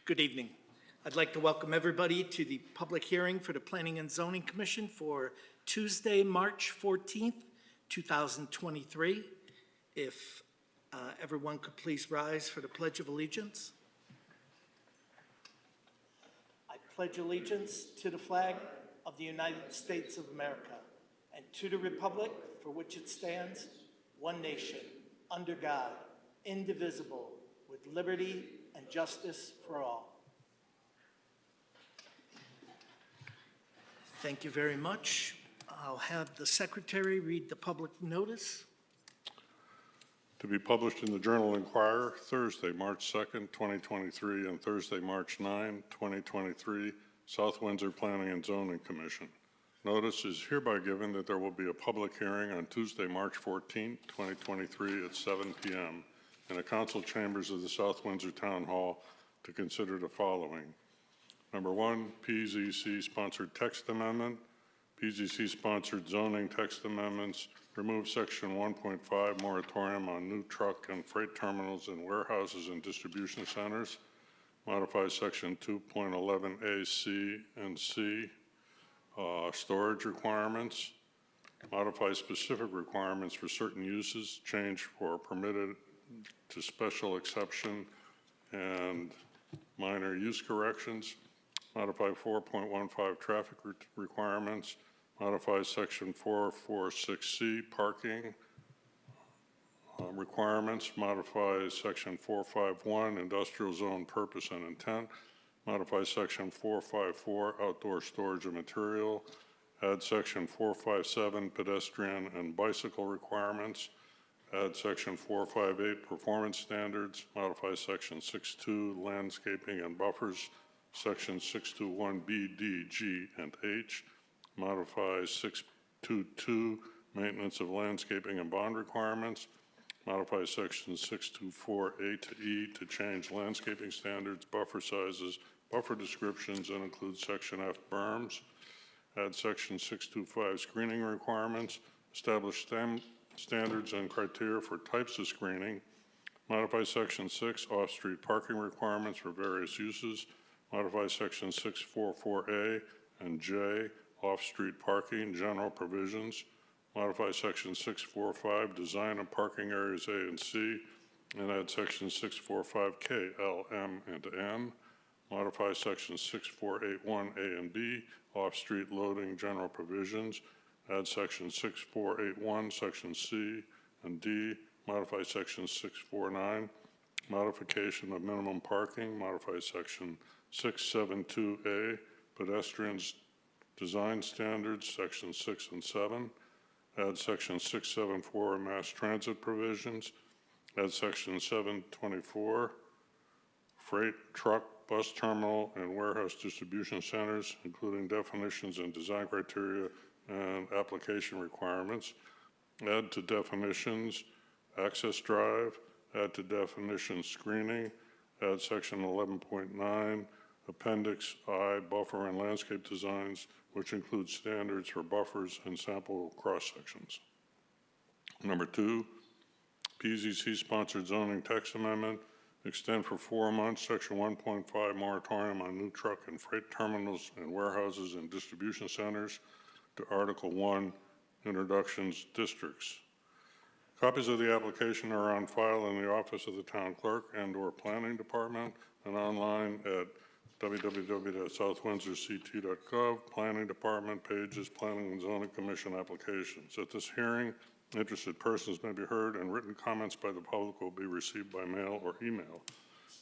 Good evening. I'd like to welcome everybody to the public hearing for the Planning and Zoning Commission for Tuesday, March 14th, 2023. If everyone could please rise for the Pledge of Allegiance. I pledge allegiance to the flag of the United States of America and to the republic for which it stands, one nation, under God, indivisible, with liberty and justice for all. Thank you very much. I'll have the secretary read the public notice. To be published in the Journal Enquirer, Thursday, March 2nd, 2023, and Thursday, March 9, 2023, South Windsor Planning and Zoning Commission. Notice is hereby given that there will be a public hearing on Tuesday, March 14, 2023 at 7 p.m. in the council chambers of the South Windsor Town Hall to consider the following. Number one, PZC-sponsored text amendment, PZC-sponsored zoning text amendments, remove section 1.5 moratorium on new truck and freight terminals and warehouses and distribution centers, modify section 2.11A, C, and C, storage requirements, modify specific requirements for certain uses, change for permitted to special exception and minor use corrections, modify 4.15 traffic requirements, modify section 446C parking requirements, modify section 451 industrial zone purpose and intent, modify section 454 outdoor storage of material, add section 457 pedestrian and bicycle requirements, add section 458 performance standards, modify section 62 landscaping and buffers, section 621B, D, G, and H, modify 622 maintenance of landscaping and bond requirements, modify section 624A to E to change landscaping standards, buffer sizes, buffer descriptions, and include section F berms, add section 625 screening requirements, establish standards and criteria for types of screening, modify section 6 off-street parking requirements for various uses, modify section 644A and J off-street parking general provisions, modify section 645 design of parking areas A and C, and add section 645K, L, M, and N, modify section 6481A and B off-street loading general provisions, add section 6481, section C and D, modify section 649, modification of minimum parking, modify section 672A, pedestrians design standards, section 6 and 7, add section 674, mass transit provisions, add section 724, freight, truck, bus terminal, and warehouse distribution centers, including definitions and design criteria and application requirements, add to definitions access drive, add to definition screening, add section 11.9, appendix I, buffer and landscape designs, which includes standards for buffers and sample cross sections. Number two, PZC sponsored zoning text amendment, extend for 4 months section 1.5 moratorium on new truck and freight terminals and warehouses and distribution centers to Article 1, introductions districts. Copies of the application are on file in the office of the town clerk and/or planning department and online at www.southwindsorct.gov, planning department pages, planning and zoning commission applications. At this hearing, interested persons may be heard and written comments by the public will be received by mail or email.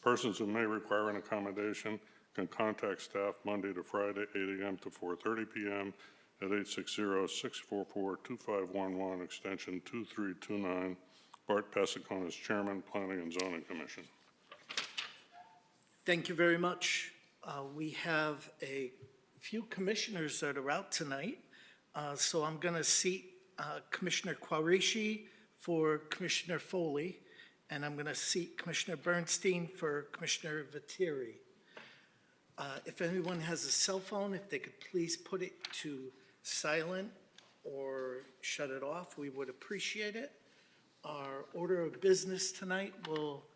Persons who may require an accommodation can contact staff Monday to Friday, 8 a.m. to 4:30 p.m. at 860-644-2511, extension 2329. Bart Pasiconis, Chairman, Planning and Zoning Commission. Thank you very much. We have a few commissioners that are out tonight, so I'm going to seat Commissioner Quarishi for Commissioner Foley, and I'm going to seat Commissioner Bernstein for Commissioner Viteri. If anyone has a cell phone, if they could please put it to silent or shut it off, we would appreciate it. Our order of business tonight will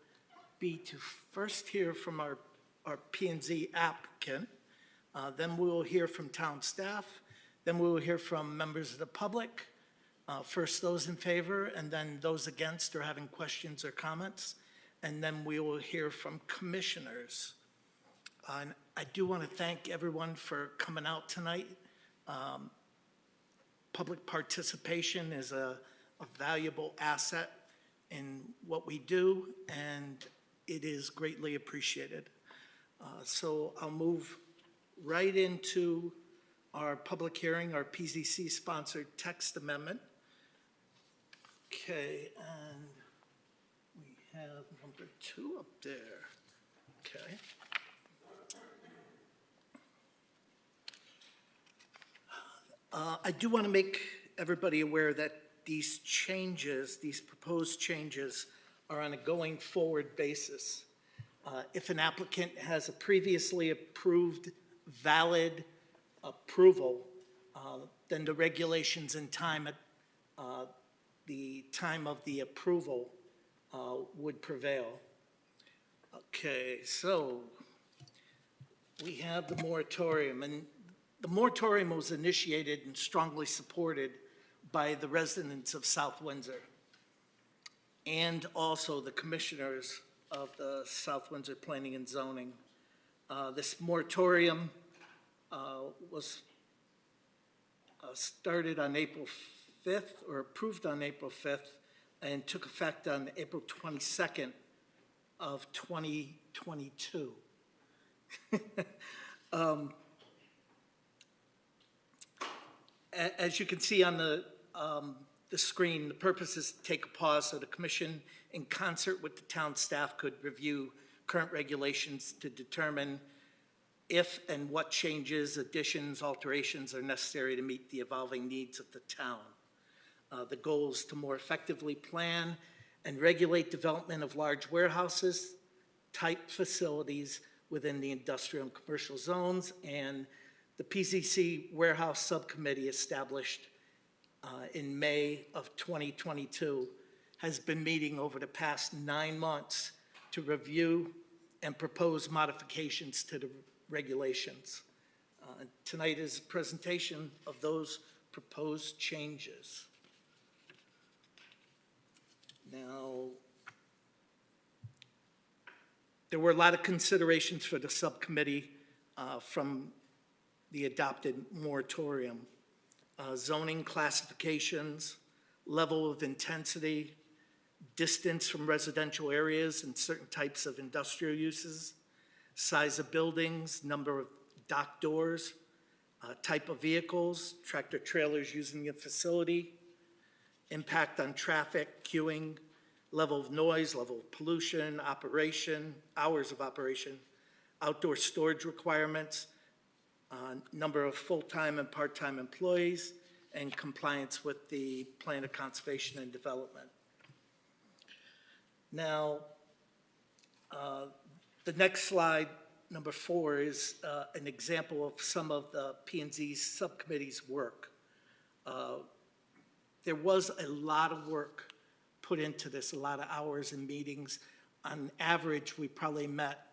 be to first hear from our our P and Z applicant. Then we will hear from town staff. Then we will hear from members of the public. First, those in favor, and then those against or having questions or comments. And then we will hear from commissioners. And I do want to thank everyone for coming out tonight. Public participation is a valuable asset in what we do, and it is greatly appreciated. So I'll move right into our public hearing, our PZC-sponsored text amendment. Okay, and we have number 2 up there. Okay. I do want to make everybody aware that these changes, these proposed changes, are on a going forward basis. If an applicant has a previously approved valid approval, then the regulations in time at the time of the approval would prevail. Okay, so we have the moratorium, and the moratorium was initiated and strongly supported by the residents of South Windsor and also the commissioners of the South Windsor Planning and Zoning. This moratorium was started on April 5th, or approved on April 5th, and took effect on April 22nd of 2022. As you can see on the screen, the purpose is to take a pause so the commission, in concert with the town staff, could review current regulations to determine if and what changes, additions, alterations are necessary to meet the evolving needs of the town. The goal is to more effectively plan and regulate development of large warehouses, type facilities within the industrial and commercial zones, and the PZC Warehouse Subcommittee, established in May of 2022, has been meeting over the past 9 months to review and propose modifications to the regulations. Tonight is a presentation of those proposed changes. Now, there were a lot of considerations for the subcommittee from the adopted moratorium. Zoning classifications, level of intensity, distance from residential areas and certain types of industrial uses, size of buildings, number of dock doors, type of vehicles, tractor trailers using the facility, impact on traffic, queuing, level of noise, level of pollution, operation, hours of operation, outdoor storage requirements, number of full-time and part-time employees, and compliance with the Plan of Conservation and Development. Now, the next slide, number 4, is an example of some of the P&Z subcommittee's work. There was a lot of work put into this, a lot of hours and meetings. On average, we probably met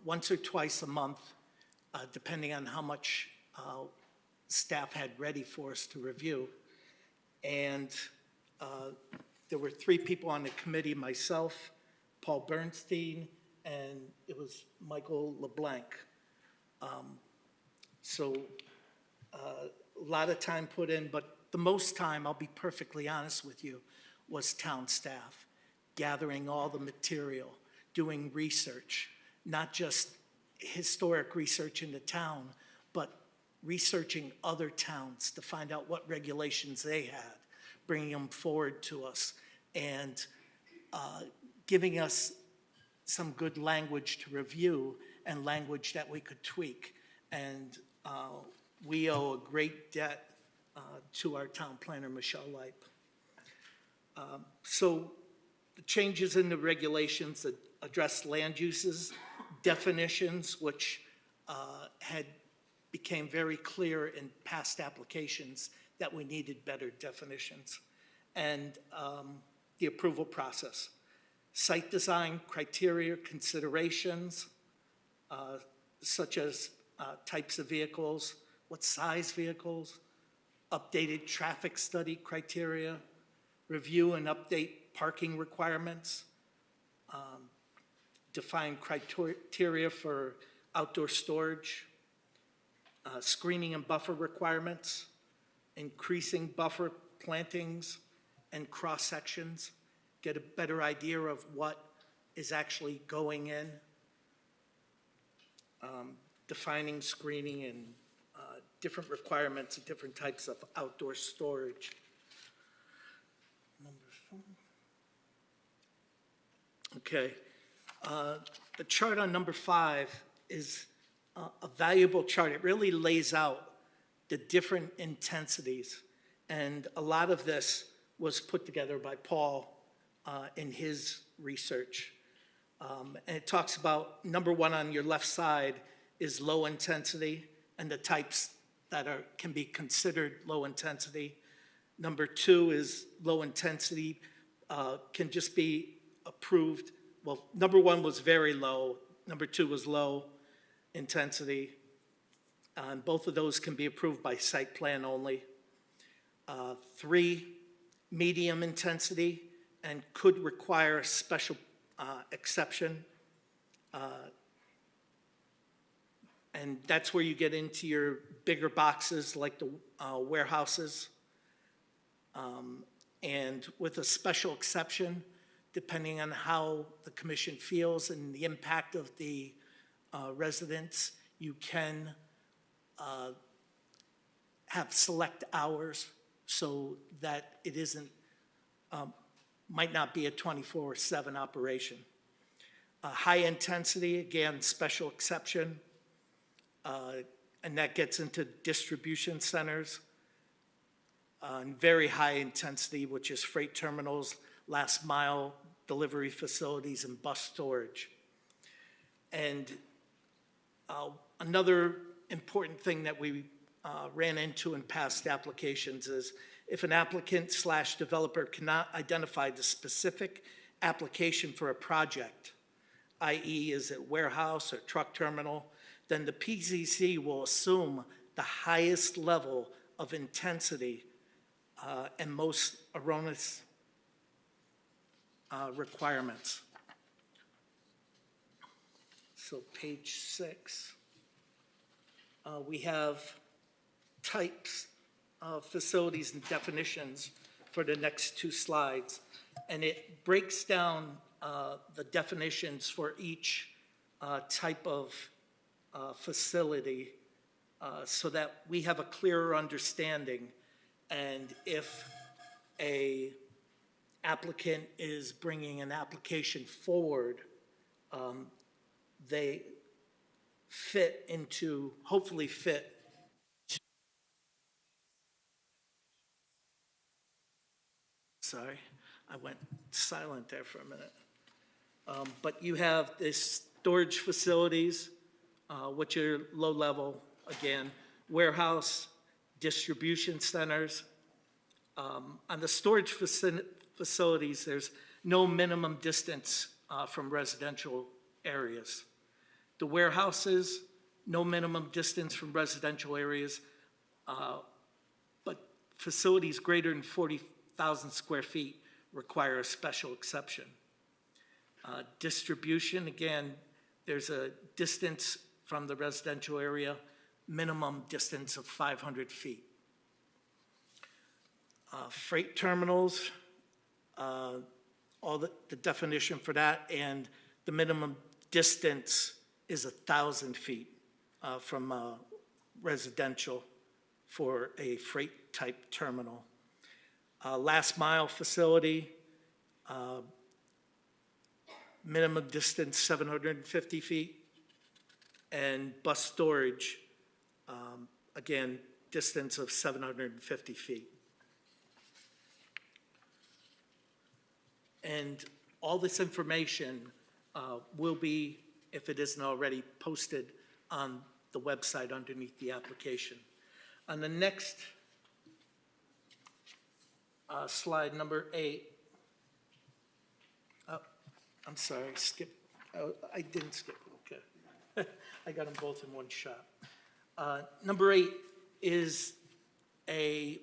once or twice a month, depending on how much staff had ready for us to review. And there were 3 people on the committee: myself, Paul Bernstein, and it was Michael LeBlanc. So a lot of time put in, but the most time, I'll be perfectly honest with you, was town staff, gathering all the material, doing research, not just historic research in the town, but researching other towns to find out what regulations they had, bringing them forward to us, and giving us some good language to review and language that we could tweak. And we owe a great debt to our town planner, Michelle Leip. So the changes in the regulations that address land uses, definitions, which became very clear in past applications that we needed better definitions, and the approval process. Site design, criteria, considerations, such as types of vehicles, what size vehicles, updated traffic study criteria, review and update parking requirements, define criteria for outdoor storage, screening and buffer requirements, increasing buffer plantings and cross-sections, get a better idea of what is actually going in, defining screening and different requirements of different types of outdoor storage. Okay, the chart on number 5 is a valuable chart. It really lays out the different intensities, and a lot of this was put together by Paul in his research. And it talks about, number 1 on your left side is low intensity and the types that can be considered low intensity. Number 2 is low intensity, can just be approved. Well, number 1 was very low. Number 2 was low intensity. And both of those can be approved by site plan only. 3, medium intensity and could require a special exception. And that's where you get into your bigger boxes like the warehouses. And with a special exception, depending on how the commission feels and the impact of the residents, you can have select hours so that it isn't, might not be a 24/7 operation. High intensity, again, special exception, and that gets into distribution centers. And very high intensity, which is freight terminals, last mile delivery facilities, and bus storage. And another important thing that we ran into in past applications is if an applicant/developer cannot identify the specific application for a project, i.e. is it warehouse or truck terminal, then the PZC will assume the highest level of intensity and most erroneous requirements. So page 6, we have types of facilities and definitions for the next 2 slides. And it breaks down the definitions for each type of facility so that we have a clearer understanding. And if a applicant is bringing an application forward, they fit into, hopefully fit. Sorry, I went silent there for a minute. But you have this storage facilities, which are low level, again, warehouse, distribution centers. On the storage facilities, there's no minimum distance from residential areas. The warehouses, no minimum distance from residential areas, but facilities greater than 40,000 square feet require a special exception. Distribution, again, there's a distance from the residential area, minimum distance of 500 feet. Freight terminals, all the definition for that, and the minimum distance is 1,000 feet from residential for a freight type terminal. Last mile facility, minimum distance 750 feet, and bus storage, again, distance of 750 feet. And all this information will be, if it isn't already, posted on the website underneath the application. On the next slide, number 8. Oh, I'm sorry, skip. Oh, I didn't skip, okay. I got them both in one shot. Number 8 is a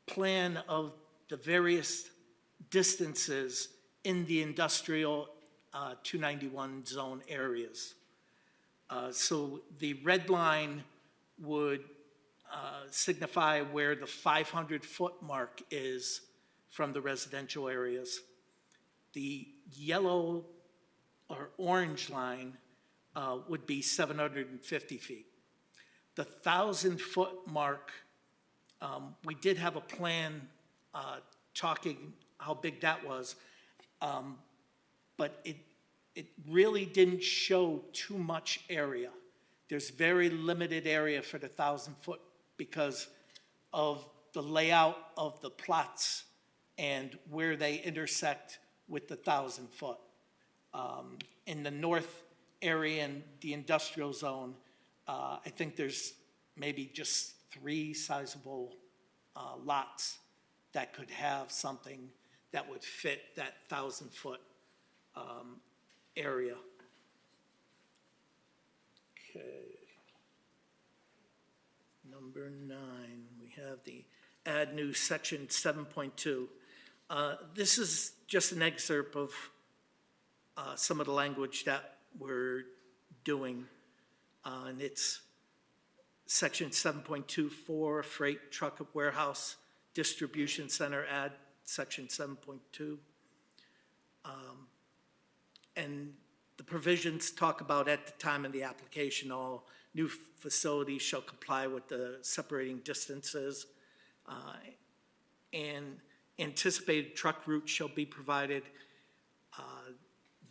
plan of the various distances in the industrial 291 zone areas. So the red line would signify where the 500-foot mark is from the residential areas. The yellow or orange line would be 750 feet. The 1,000-foot mark, we did have a plan talking how big that was, but it really didn't show too much area. There's very limited area for the 1,000-foot because of the layout of the plots and where they intersect with the 1,000-foot. In the north area in the industrial zone, I think there's maybe just 3 sizable lots that could have something that would fit that 1,000-foot area. Okay. Number 9, we have the add new section 7.2. This is just an excerpt of some of the language that we're doing. And it's section 7.24, freight truck warehouse distribution center, add section 7.2. And the provisions talk about at the time of the application, all new facilities shall comply with the separating distances, and anticipated truck routes shall be provided.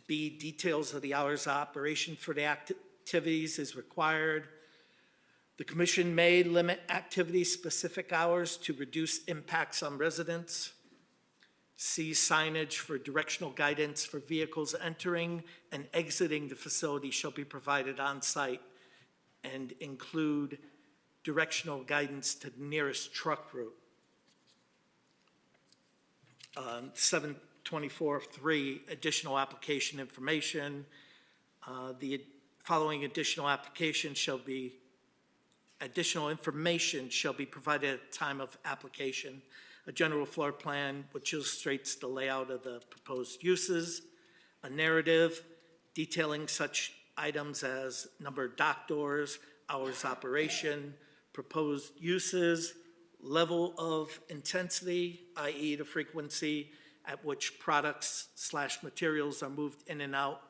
B, details of the hours of operation for the activities is required. The commission may limit activity-specific hours to reduce impacts on residents. C, signage for directional guidance for vehicles entering and exiting the facility shall be provided on site and include directional guidance to the nearest truck route. 724.3, additional application information. The following additional information shall be provided at the time of application. A general floor plan which illustrates the layout of the proposed uses, a narrative detailing such items as number of dock doors, hours operation, proposed uses, level of intensity, i.e. the frequency at which products/materials are moved in and out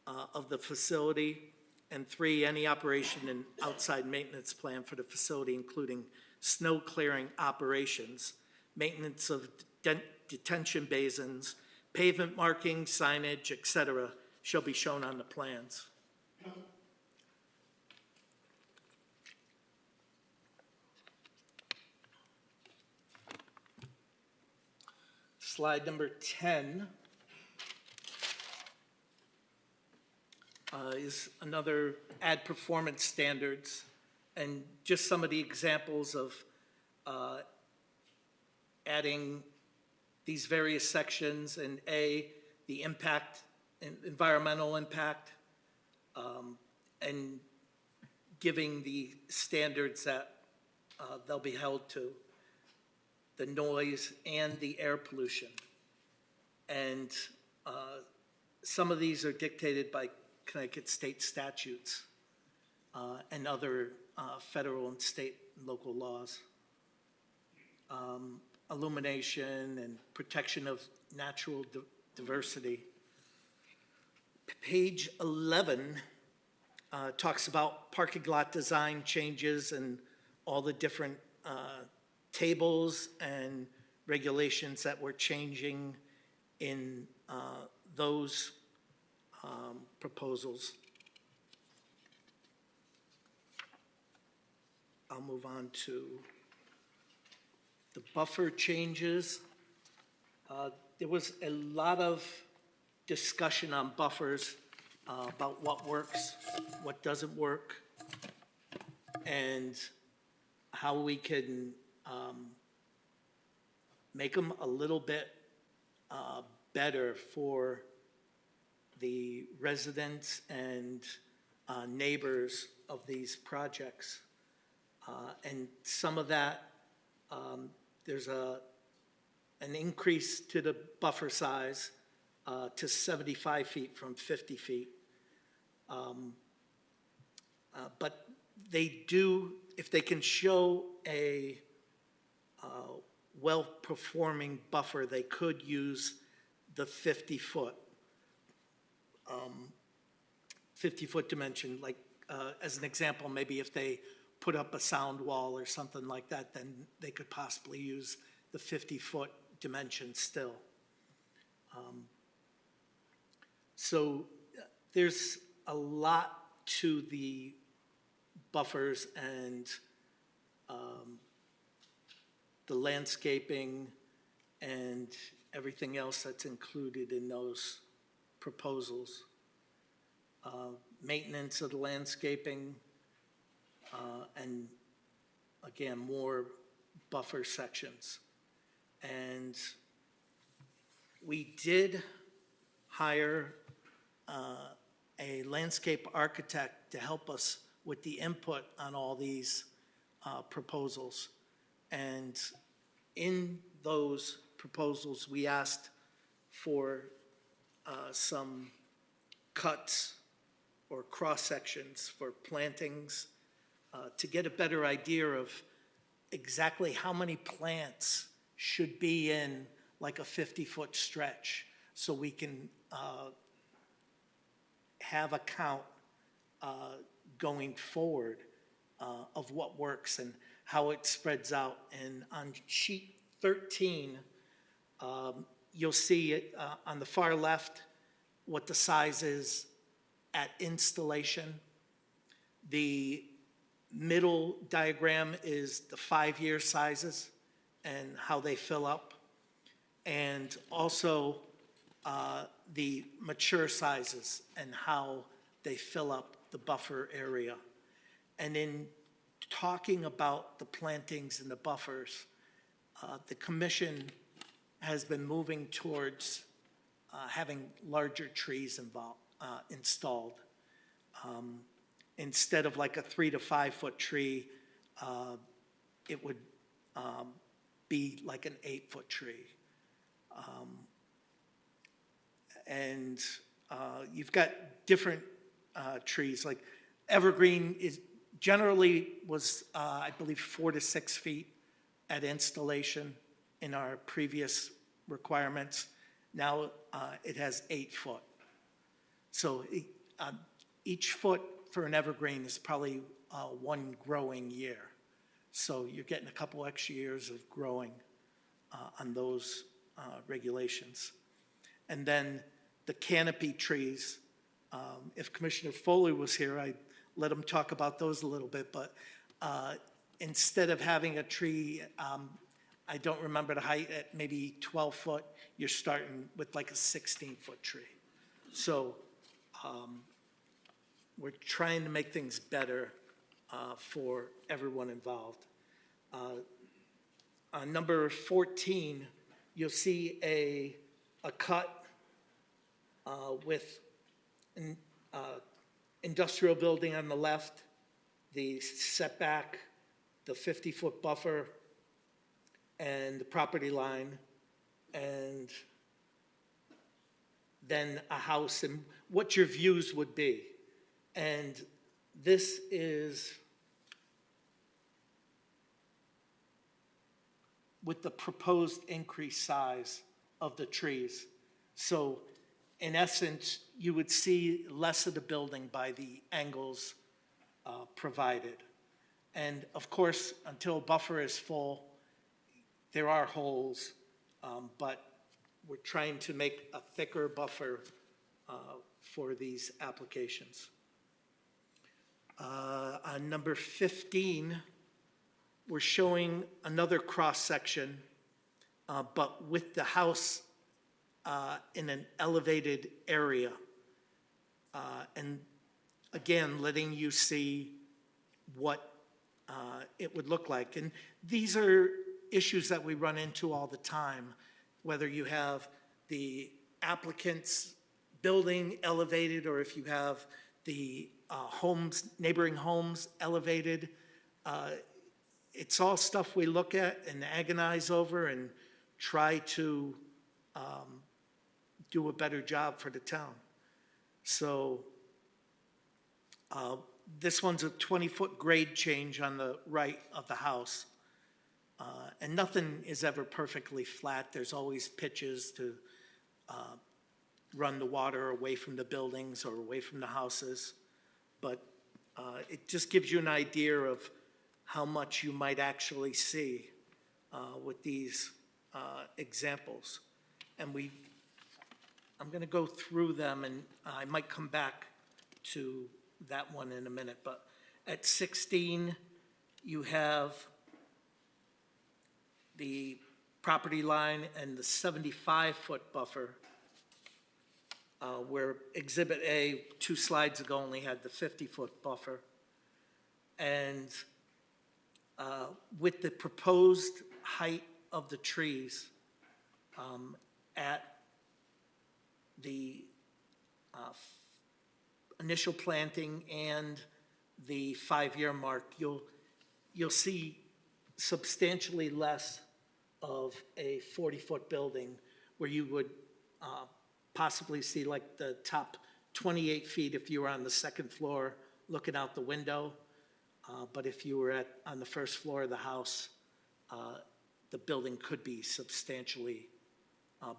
of the facility. And 3, any operation and outside maintenance plan for the facility, including snow clearing operations, maintenance of detention basins, pavement marking, signage, etc., shall be shown on the plans. Slide number 10 is another add performance standards, and just some of the examples of adding these various sections. And A, the impact, environmental impact, and giving the standards that they'll be held to, the noise and the air pollution. And some of these are dictated by Connecticut state statutes and other federal and state and local laws. Illumination and protection of natural diversity. Page 11 talks about parking lot design changes and all the different tables and regulations that we're changing in those proposals. I'll move on to the buffer changes. There was a lot of discussion on buffers about what works, what doesn't work, and how we can make them a little bit better for the residents and neighbors of these projects. And some of that, there's an increase to the buffer size to 75 feet from 50 feet. But they do, if they can show a well-performing buffer, they could use the 50-foot dimension. Like, as an example, maybe if they put up a sound wall or something like that, then they could possibly use the 50-foot dimension still. So there's a lot to the buffers and the landscaping and everything else that's included in those proposals. Maintenance of the landscaping, and again, more buffer sections. And we did hire a landscape architect to help us with the input on all these proposals. And in those proposals, we asked for some cuts or cross-sections for plantings to get a better idea of exactly how many plants should be in like a 50-foot stretch, so we can have a count going forward of what works and how it spreads out. And on sheet 13, you'll see it on the far left what the size is at installation. The middle diagram is the 5-year sizes and how they fill up, and also the mature sizes and how they fill up the buffer area. And in talking about the plantings and the buffers, the commission has been moving towards having larger trees installed. Instead of like a 3 to 5 foot tree, it would be like an 8-foot tree. And you've got different trees, like evergreen is generally was, I believe, 4 to 6 feet at installation in our previous requirements. Now it has 8 foot. So each foot for an evergreen is probably 1 growing year. So you're getting a couple extra years of growing on those regulations. And then the canopy trees, if Commissioner Foley was here, I'd let him talk about those a little bit, but instead of having a tree, I don't remember the height, at maybe 12 foot, you're starting with like a 16-foot tree. So we're trying to make things better for everyone involved. On number 14, you'll see a cut with an industrial building on the left, the setback, the 50-foot buffer, and the property line, and then a house and what your views would be. And this is with the proposed increased size of the trees. So in essence, you would see less of the building by the angles provided. And of course, until a buffer is full, there are holes, but we're trying to make a thicker buffer for these applications. On number 15, we're showing another cross-section, but with the house in an elevated area. And again, letting you see what it would look like. And these are issues that we run into all the time, whether you have the applicant's building elevated or if you have the homes, neighboring homes elevated. It's all stuff we look at and agonize over and try to do a better job for the town. So this one's a 20-foot grade change on the right of the house. And nothing is ever perfectly flat. There's always pitches to run the water away from the buildings or away from the houses. But it just gives you an idea of how much you might actually see with these examples. And I'm going to go through them, and I might come back to that one in a minute. But at 16, you have the property line and the 75-foot buffer, where Exhibit A 2 slides ago only had the 50-foot buffer. And with the proposed height of the trees at the initial planting and the 5-year mark, you'll see substantially less of a 40-foot building, where you would possibly see like the top 28 feet if you were on the second floor looking out the window. But if you were on the first floor of the house, the building could be substantially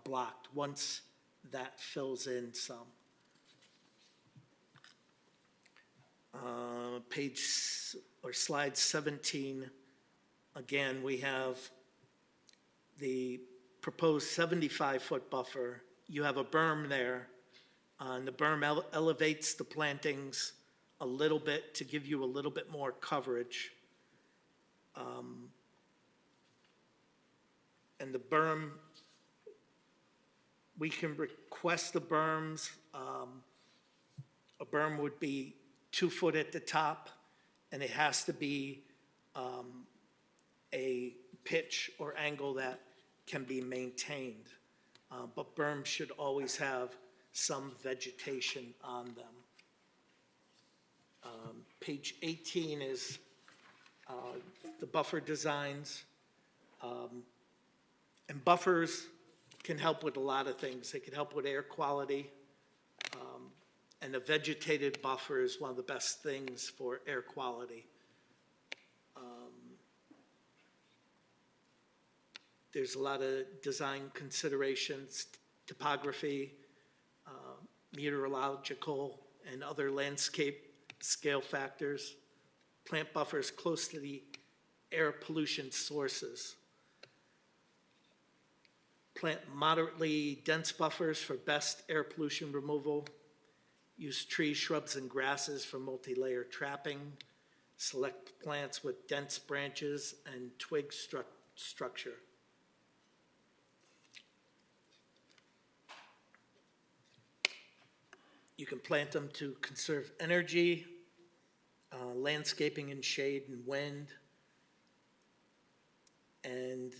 blocked once that fills in some. Slide 17, again, we have the proposed 75-foot buffer. You have a berm there, and the berm elevates the plantings a little bit to give you a little bit more coverage. And the berm, we can request the berms. A berm would be 2 foot at the top, and it has to be a pitch or angle that can be maintained. But berms should always have some vegetation on them. Page 18 is the buffer designs. And buffers can help with a lot of things. They can help with air quality. And a vegetated buffer is one of the best things for air quality. There's a lot of design considerations, topography, meteorological, and other landscape scale factors. Plant buffers close to the air pollution sources. Plant moderately dense buffers for best air pollution removal. Use trees, shrubs, and grasses for multi-layer trapping. Select plants with dense branches and twig structure. You can plant them to conserve energy, landscaping and shade and wind. And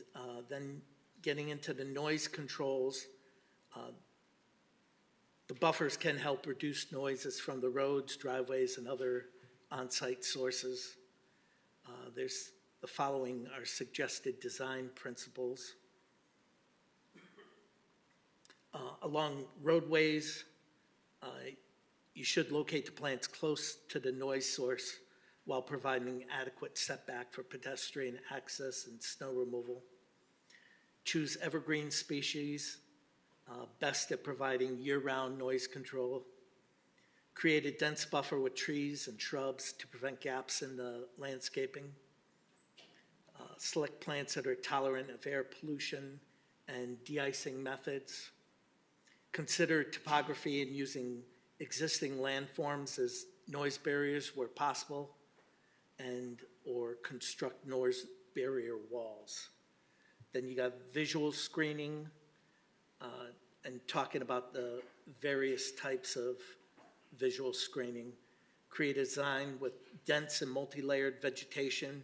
then getting into the noise controls, the buffers can help reduce noises from the roads, driveways, and other on-site sources. There's the following are suggested design principles. Along roadways, you should locate the plants close to the noise source while providing adequate setback for pedestrian access and snow removal. Choose evergreen species, best at providing year-round noise control. Create a dense buffer with trees and shrubs to prevent gaps in the landscaping. Select plants that are tolerant of air pollution and de-icing methods. Consider topography and using existing landforms as noise barriers where possible, and or construct noise barrier walls. Then you got visual screening, and talking about the various types of visual screening. Create a design with dense and multi-layered vegetation,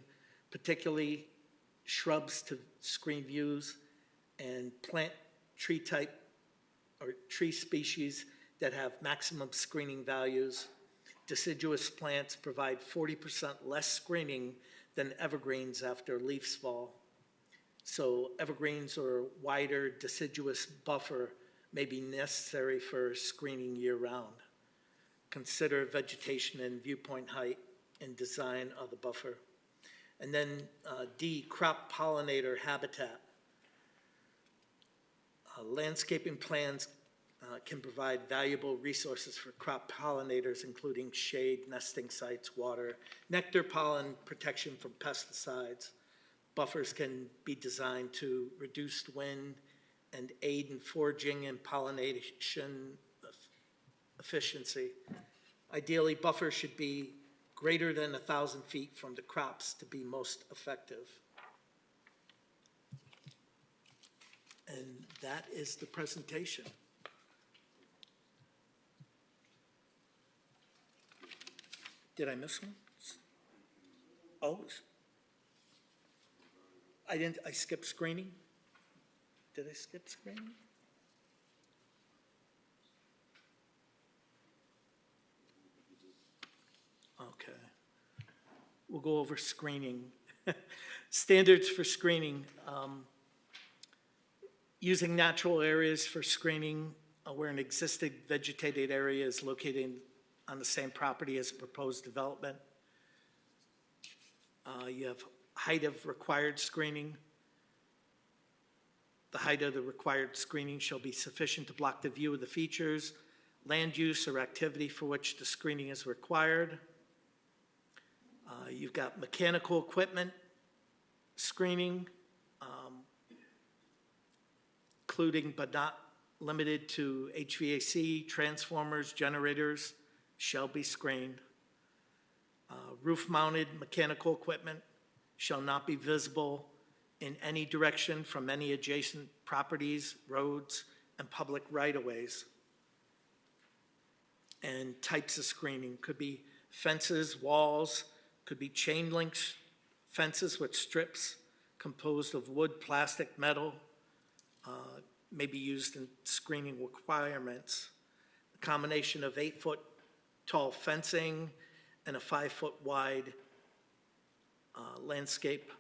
particularly shrubs to screen views, and plant tree type or tree species that have maximum screening values. deciduous plants provide 40% less screening than evergreens after leaves fall. So evergreens or wider deciduous buffer may be necessary for screening year-round. Consider vegetation and viewpoint height in design of the buffer. And then D, crop pollinator habitat. Landscaping plans can provide valuable resources for crop pollinators, including shade, nesting sites, water, nectar, pollen, protection from pesticides. Buffers can be designed to reduce wind and aid in foraging and pollination efficiency. Ideally, buffers should be greater than 1,000 feet from the crops to be most effective. And that is the presentation. Did I miss one? Oh, I skipped screening? Did I skip screening? Okay. We'll go over screening. Standards for screening. Using natural areas for screening where an existing vegetated area is located on the same property as proposed development. You have height of required screening. The height of the required screening shall be sufficient to block the view of the features, land use, or activity for which the screening is required. You've got mechanical equipment screening, including but not limited to HVAC, transformers, generators, shall be screened. Roof-mounted mechanical equipment shall not be visible in any direction from any adjacent properties, roads, and public right-of-ways. And types of screening could be fences, walls, could be chain links, fences with strips composed of wood, plastic, metal, may be used in screening requirements. A combination of 8-foot tall fencing and a 5-foot wide landscape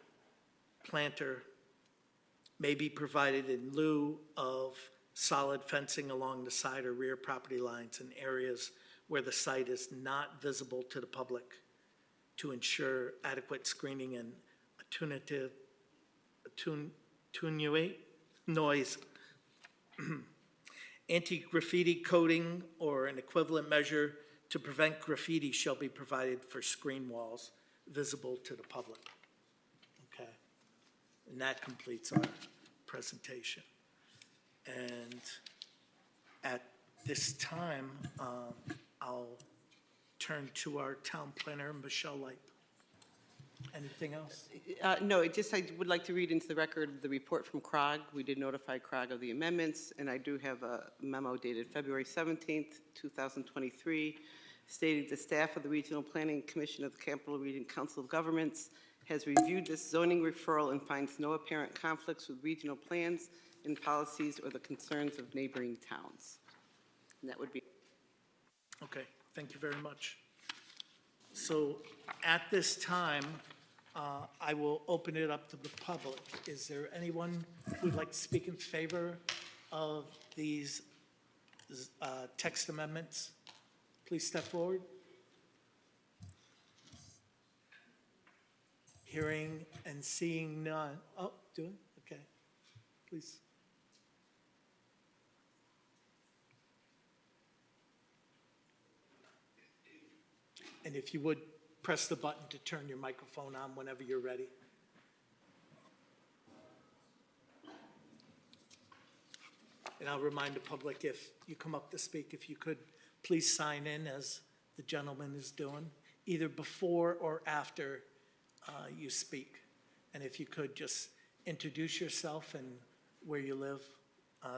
planter may be provided in lieu of solid fencing along the side or rear property lines in areas where the site is not visible to the public to ensure adequate screening and attenuate noise. Anti-graffiti coating or an equivalent measure to prevent graffiti shall be provided for screen walls visible to the public. Okay, and that completes our presentation. And at this time, I'll turn to our town planner, Michelle Light. Anything else? No, I would like to read into the record the report from CROG. We did notify CROG of the amendments, and I do have a memo dated February 17th, 2023, stating the staff of the Regional Planning Commission of the Capital Region Council of Governments has reviewed this zoning referral and finds no apparent conflicts with regional plans and policies or the concerns of neighboring towns. And that would be. Okay, thank you very much. So at this time, I will open it up to the public. Is there anyone who'd like to speak in favor of these text amendments? Please step forward. Hearing and seeing none. Oh, do it? Okay. Please. And if you would, press the button to turn your microphone on whenever you're ready. And I'll remind the public, if you come up to speak, if you could please sign in as the gentleman is doing, either before or after you speak. And if you could just introduce yourself and where you live,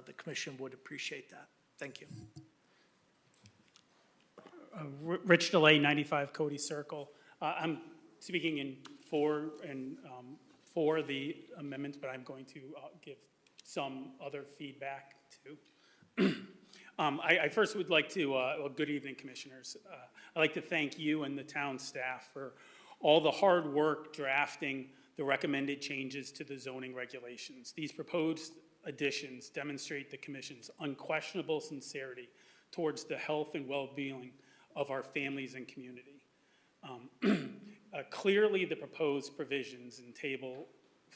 the commission would appreciate that. Thank you. Rich DeLay, 95 Cody Circle. I'm speaking in for the amendments, but I'm going to give some other feedback too. I first would like to, well, good evening, Commissioners. I'd like to thank you and the town staff for all the hard work drafting the recommended changes to the zoning regulations. These proposed additions demonstrate the Commission's unquestionable sincerity towards the health and well-being of our families and community. Clearly, the proposed provisions in Table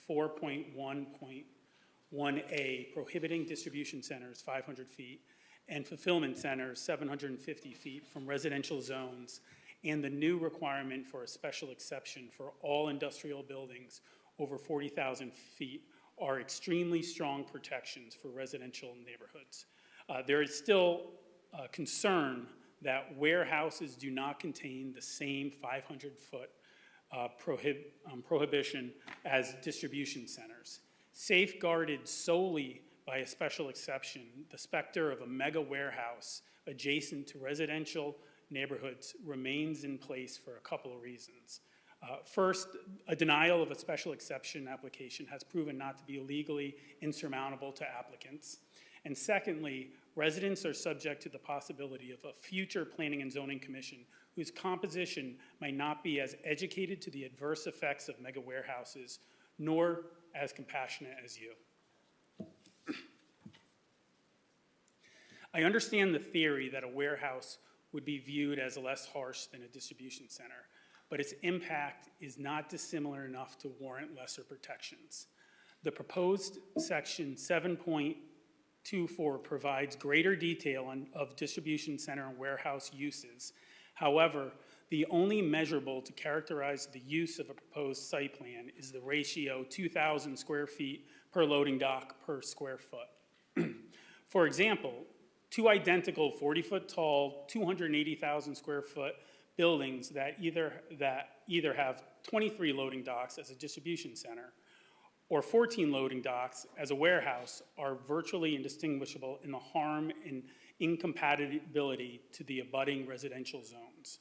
4.1.1A prohibiting distribution centers 500 feet and fulfillment centers 750 feet from residential zones, and the new requirement for a special exception for all industrial buildings over 40,000 feet are extremely strong protections for residential neighborhoods. There is still concern that warehouses do not contain the same 500-foot prohibition as distribution centers. Safeguarded solely by a special exception, the specter of a mega warehouse adjacent to residential neighborhoods remains in place for a couple of reasons. First, a denial of a special exception application has proven not to be legally insurmountable to applicants. And secondly, residents are subject to the possibility of a future Planning and Zoning Commission whose composition might not be as educated to the adverse effects of mega warehouses, nor as compassionate as you. I understand the theory that a warehouse would be viewed as less harsh than a distribution center, but its impact is not dissimilar enough to warrant lesser protections. The proposed section 7.24 provides greater detail of distribution center and warehouse uses. However, the only measurable to characterize the use of a proposed site plan is the ratio 2,000 square feet per loading dock per square foot. For example, two identical 40-foot tall, 280,000 square foot buildings that either have 23 loading docks as a distribution center or 14 loading docks as a warehouse are virtually indistinguishable in the harm and incompatibility to the abutting residential zones.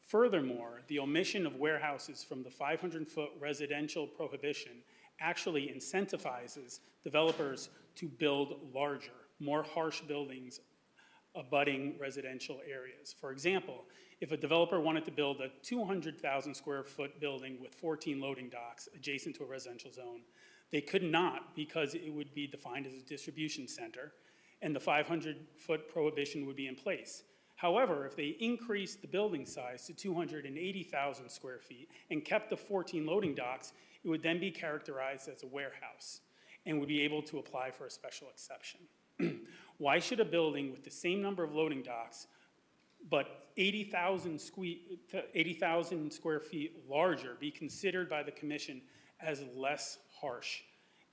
Furthermore, the omission of warehouses from the 500-foot residential prohibition actually incentivizes developers to build larger, more harsh buildings abutting residential areas. For example, if a developer wanted to build a 200,000 square foot building with 14 loading docks adjacent to a residential zone, they could not because it would be defined as a distribution center and the 500-foot prohibition would be in place. However, if they increased the building size to 280,000 square feet and kept the 14 loading docks, it would then be characterized as a warehouse and would be able to apply for a special exception. Why should a building with the same number of loading docks but 80,000 square feet larger be considered by the Commission as less harsh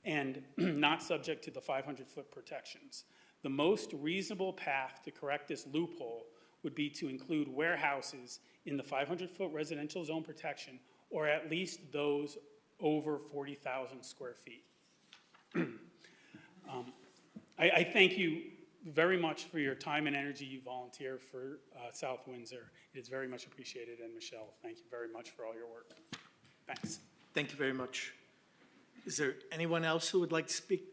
and not subject to the 500-foot protections? The most reasonable path to correct this loophole would be to include warehouses in the 500-foot residential zone protection, or at least those over 40,000 square feet. I thank you very much for your time and energy you volunteer for South Windsor. It is very much appreciated, and Michelle, thank you very much for all your work. Thanks. Thank you very much. Is there anyone else who would like to speak?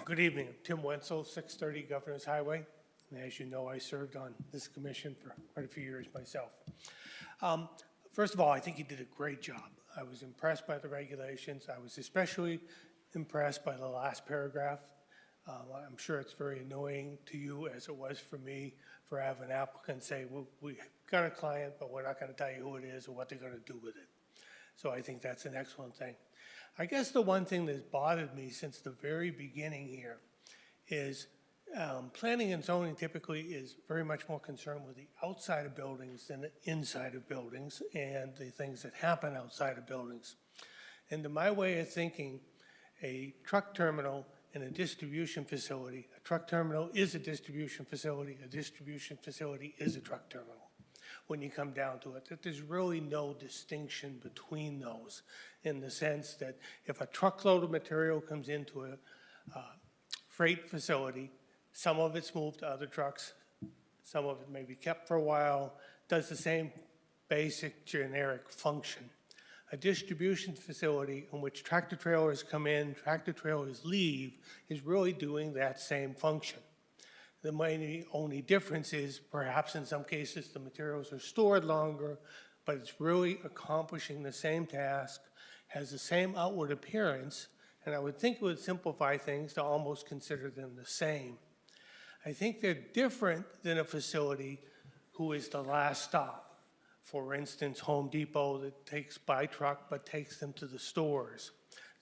Good evening. Tim Wenzel, 630 Governor's Highway. And as you know, I served on this commission for quite a few years myself. First of all, I think you did a great job. I was impressed by the regulations. I was especially impressed by the last paragraph. I'm sure it's very annoying to you, as it was for me, for having an applicant say, well, we got a client, but we're not going to tell you who it is or what they're going to do with it. So I think that's an excellent thing. I guess the one thing that's bothered me since the very beginning here is planning and zoning typically is very much more concerned with the outside of buildings than the inside of buildings and the things that happen outside of buildings. And to my way of thinking, a truck terminal and a distribution facility, a truck terminal is a distribution facility is a truck terminal. When you come down to it, that there's really no distinction between those in the sense that if a truckload of material comes into a freight facility, some of it's moved to other trucks, some of it may be kept for a while, does the same basic generic function. A distribution facility in which tractor trailers come in, tractor trailers leave, is really doing that same function. The only difference is perhaps in some cases the materials are stored longer, but it's really accomplishing the same task, has the same outward appearance, and I would think it would simplify things to almost consider them the same. I think they're different than a facility who is the last stop. For instance, Home Depot that takes by truck but takes them to the stores.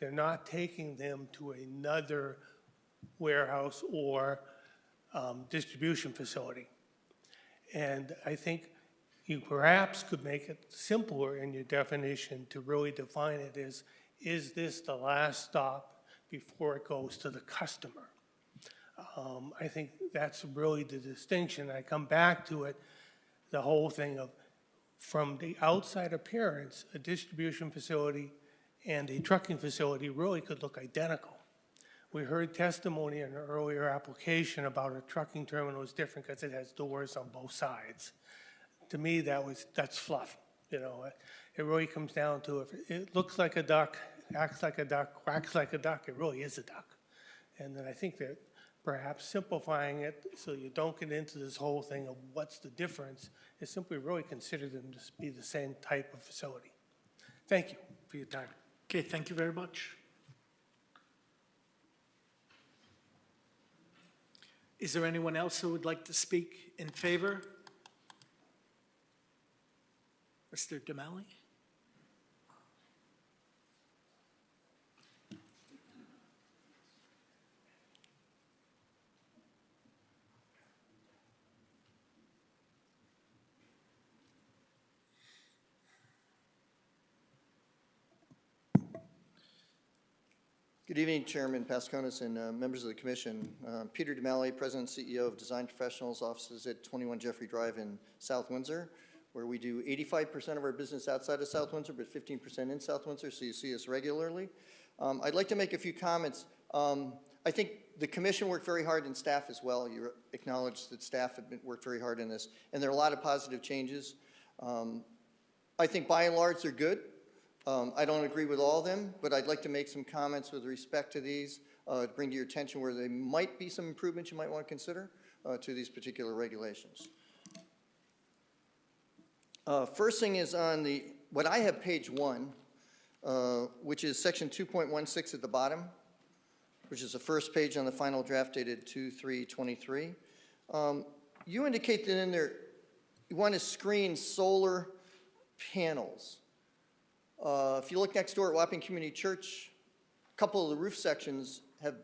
They're not taking them to another warehouse or distribution facility. And I think you perhaps could make it simpler in your definition to really define it as, is this the last stop before it goes to the customer? I think that's really the distinction. I come back to it, the whole thing of, from the outside appearance, a distribution facility and a trucking facility really could look identical. We heard testimony in an earlier application about a trucking terminal is different because it has doors on both sides. To me, that's fluff. You know, it really comes down to if it looks like a duck, acts like a duck, quacks like a duck, it really is a duck. And then I think that perhaps simplifying it so you don't get into this whole thing of what's the difference is simply really consider them to be the same type of facility. Thank you for your time. Okay, thank you very much. Is there anyone else who would like to speak in favor? Mr. Damali? Good evening, Chairman Pasconis and members of the Commission. Peter Damali, President and CEO of Design Professionals, offices at 21 Jeffrey Drive in South Windsor, where we do 85% of our business outside of South Windsor, but 15% in South Windsor, so you see us regularly. I'd like to make a few comments. I think the Commission worked very hard, and staff as well. You acknowledged that staff have worked very hard in this, and there are a lot of positive changes. I think by and large they're good. I don't agree with all of them, but I'd like to make some comments with respect to these, to bring to your attention where there might be some improvements you might want to consider to these particular regulations. First thing is on what I have page 1, which is section 2.16 at the bottom, which is the first page on the final draft dated 2/3/23. You indicate that in there you want to screen solar panels. If you look next door at Wapping Community Church, a couple of the roof sections have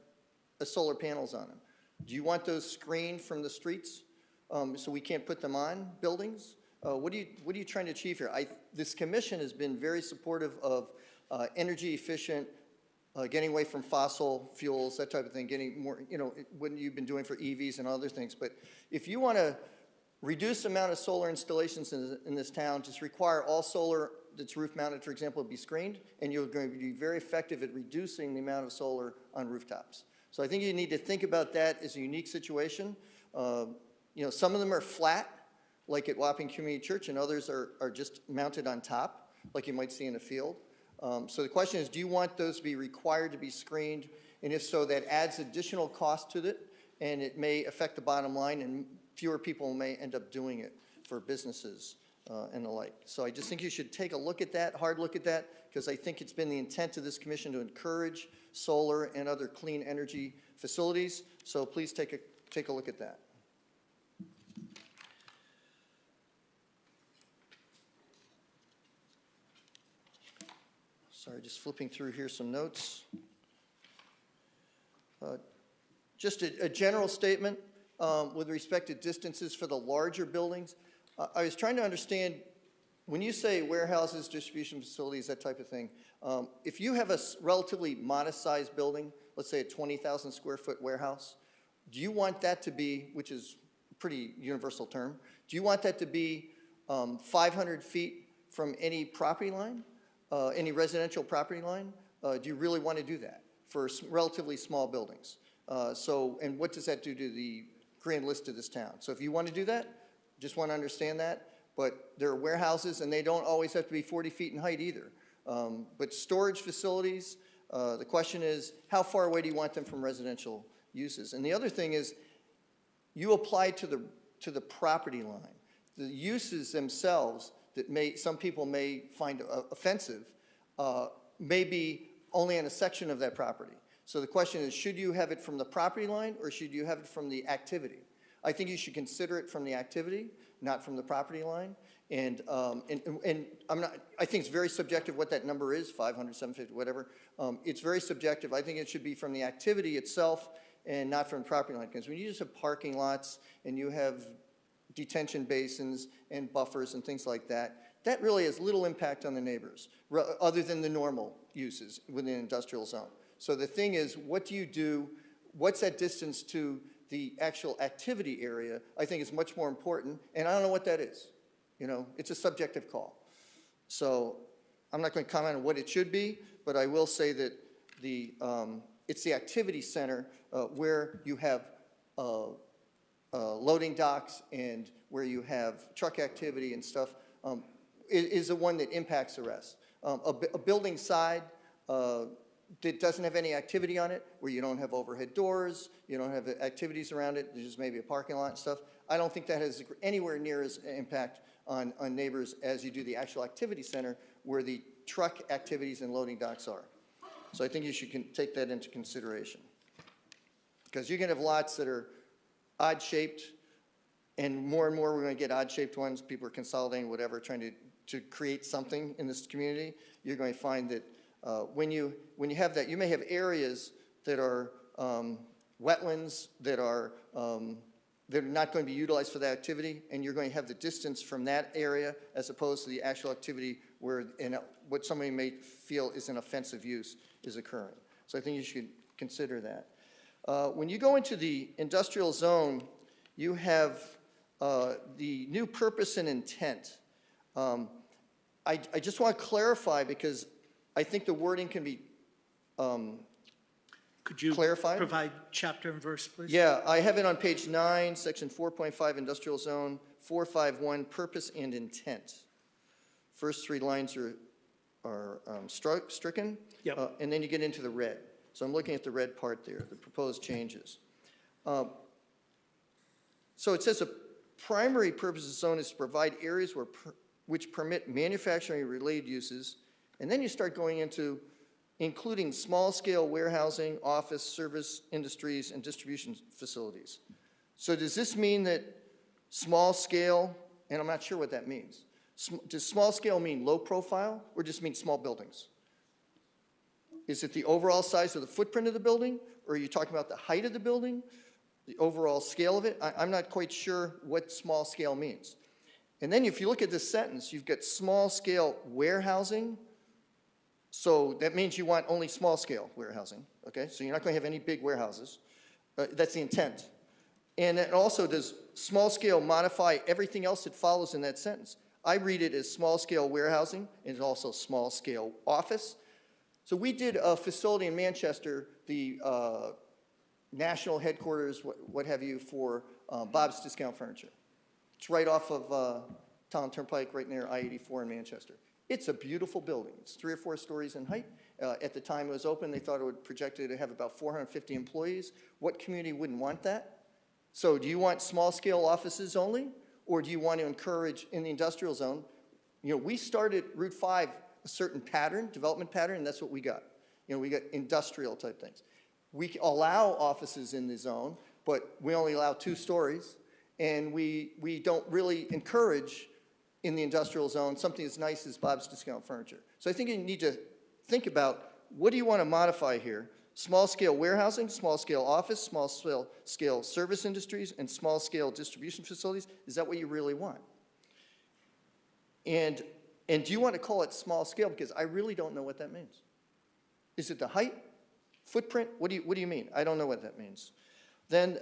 solar panels on them. Do you want those screened from the streets so we can't put them on buildings? What are you trying to achieve here? This commission has been very supportive of energy efficient, getting away from fossil fuels, that type of thing, getting more, you know, what you've been doing for EVs and other things. But if you want to reduce the amount of solar installations in this town, just require all solar that's roof mounted, for example, be screened, and you're going to be very effective at reducing the amount of solar on rooftops. So I think you need to think about that as a unique situation. You know, some of them are flat, like at Wapping Community Church, and others are just mounted on top, like you might see in a field. So the question is, do you want those to be required to be screened? And if so, that adds additional cost to it, and it may affect the bottom line, and fewer people may end up doing it for businesses and the like. So I just think you should take a look at that, hard look at that, because I think it's been the intent of this commission to encourage solar and other clean energy facilities. So please take a look at that. Sorry, just flipping through here some notes. Just a general statement with respect to distances for the larger buildings. I was trying to understand, when you say warehouses, distribution facilities, that type of thing, if you have a relatively modest-sized building, let's say a 20,000 square foot warehouse, do you want that to be, which is a pretty universal term, do you want that to be 500 feet from any property line, any residential property line? Do you really want to do that for relatively small buildings? And what does that do to the grand list of this town? So if you want to do that, just want to understand that. But there are warehouses, and they don't always have to be 40 feet in height either. But storage facilities, the question is, how far away do you want them from residential uses? And the other thing is, you apply to the property line. The uses themselves that some people may find offensive, may be only on a section of that property. So the question is, should you have it from the property line, or should you have it from the activity? I think you should consider it from the activity, not from the property line. And I think it's very subjective what that number is, 500, 750, whatever. It's very subjective. I think it should be from the activity itself and not from the property line. Because when you just have parking lots and you have detention basins and buffers and things like that, that really has little impact on the neighbors, other than the normal uses within an industrial zone. So the thing is, what do you do? What's that distance to the actual activity area? I think is much more important, and I don't know what that is. You know, it's a subjective call. So I'm not going to comment on what it should be, but I will say that it's the activity center where you have loading docks and where you have truck activity and stuff, is the one that impacts the rest. A building side that doesn't have any activity on it, where you don't have overhead doors, you don't have activities around it, there's just maybe a parking lot and stuff, I don't think that has anywhere near as impact on neighbors as you do the actual activity center where the truck activities and loading docks are. So I think you should take that into consideration. Because you're going to have lots that are odd-shaped, and more we're going to get odd-shaped ones. People are consolidating, whatever, trying to create something in this community. You're going to find that when you have that, you may have areas that are wetlands that are they're not going to be utilized for that activity, and you're going to have the distance from that area as opposed to the actual activity where what somebody may feel is an offensive use is occurring. So I think you should consider that. When you go into the industrial zone, you have the new purpose and intent. I just want to clarify because I think the wording can be Could you clarified? provide chapter and verse, please? Yeah, I have it on page 9, section 4.5, industrial zone, 451, purpose and intent. First three lines are stricken. Yep. And then you get into the red. So I'm looking at the red part there, the proposed changes. So it says a primary purpose of the zone is to provide areas which permit manufacturing-related uses, and then you start going into including small-scale warehousing, office, service industries, and distribution facilities. So does this mean that small-scale, and I'm not sure what that means. Does small-scale mean low profile, or just mean small buildings? Is it the overall size of the footprint of the building, or are you talking about the height of the building, the overall scale of it? I'm not quite sure what small-scale means. And then if you look at this sentence, you've got small-scale warehousing. So that means you want only small-scale warehousing, okay? So you're not going to have any big warehouses. That's the intent. And then also, does small-scale modify everything else that follows in that sentence? I read it as small-scale warehousing and also small-scale office. So we did a facility in Manchester, the national headquarters, what have you, for Bob's Discount Furniture. It's right off of Town Turnpike, right near I-84 in Manchester. It's a beautiful building. It's 3 or 4 stories in height. At the time it was open, they thought it would project it to have about 450 employees. What community wouldn't want that? So do you want small-scale offices only? Or do you want to encourage in the industrial zone? You know, we started Route 5 a certain pattern, development pattern, and that's what we got. You know, we got industrial type things. We allow offices in the zone, but we only allow 2 stories. And we don't really encourage in the industrial zone something as nice as Bob's Discount Furniture. So I think you need to think about, what do you want to modify here? Small-scale warehousing, small-scale office, small-scale service industries, and small-scale distribution facilities. Is that what you really want? And do you want to call it small-scale? Because I really don't know what that means. Is it the height, footprint? What do you mean? I don't know what that means. Then,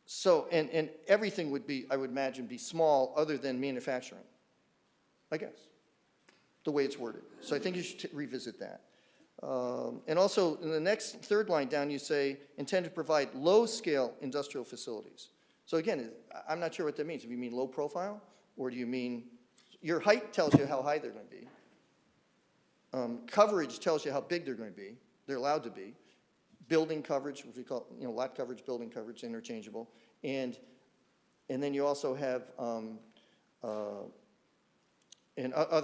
so, and everything would be, I would imagine, be small other than manufacturing, I guess, the way it's worded. So I think you should revisit that. And also, in the next 3rd line down, you say, intend to provide low-scale industrial facilities. So again, I'm not sure what that means. If you mean low profile, Or do you mean, your height tells you how high they're going to be. Coverage tells you how big they're going to be, they're allowed to be. Building coverage, which we call, lot coverage, building coverage, interchangeable. And then you also have other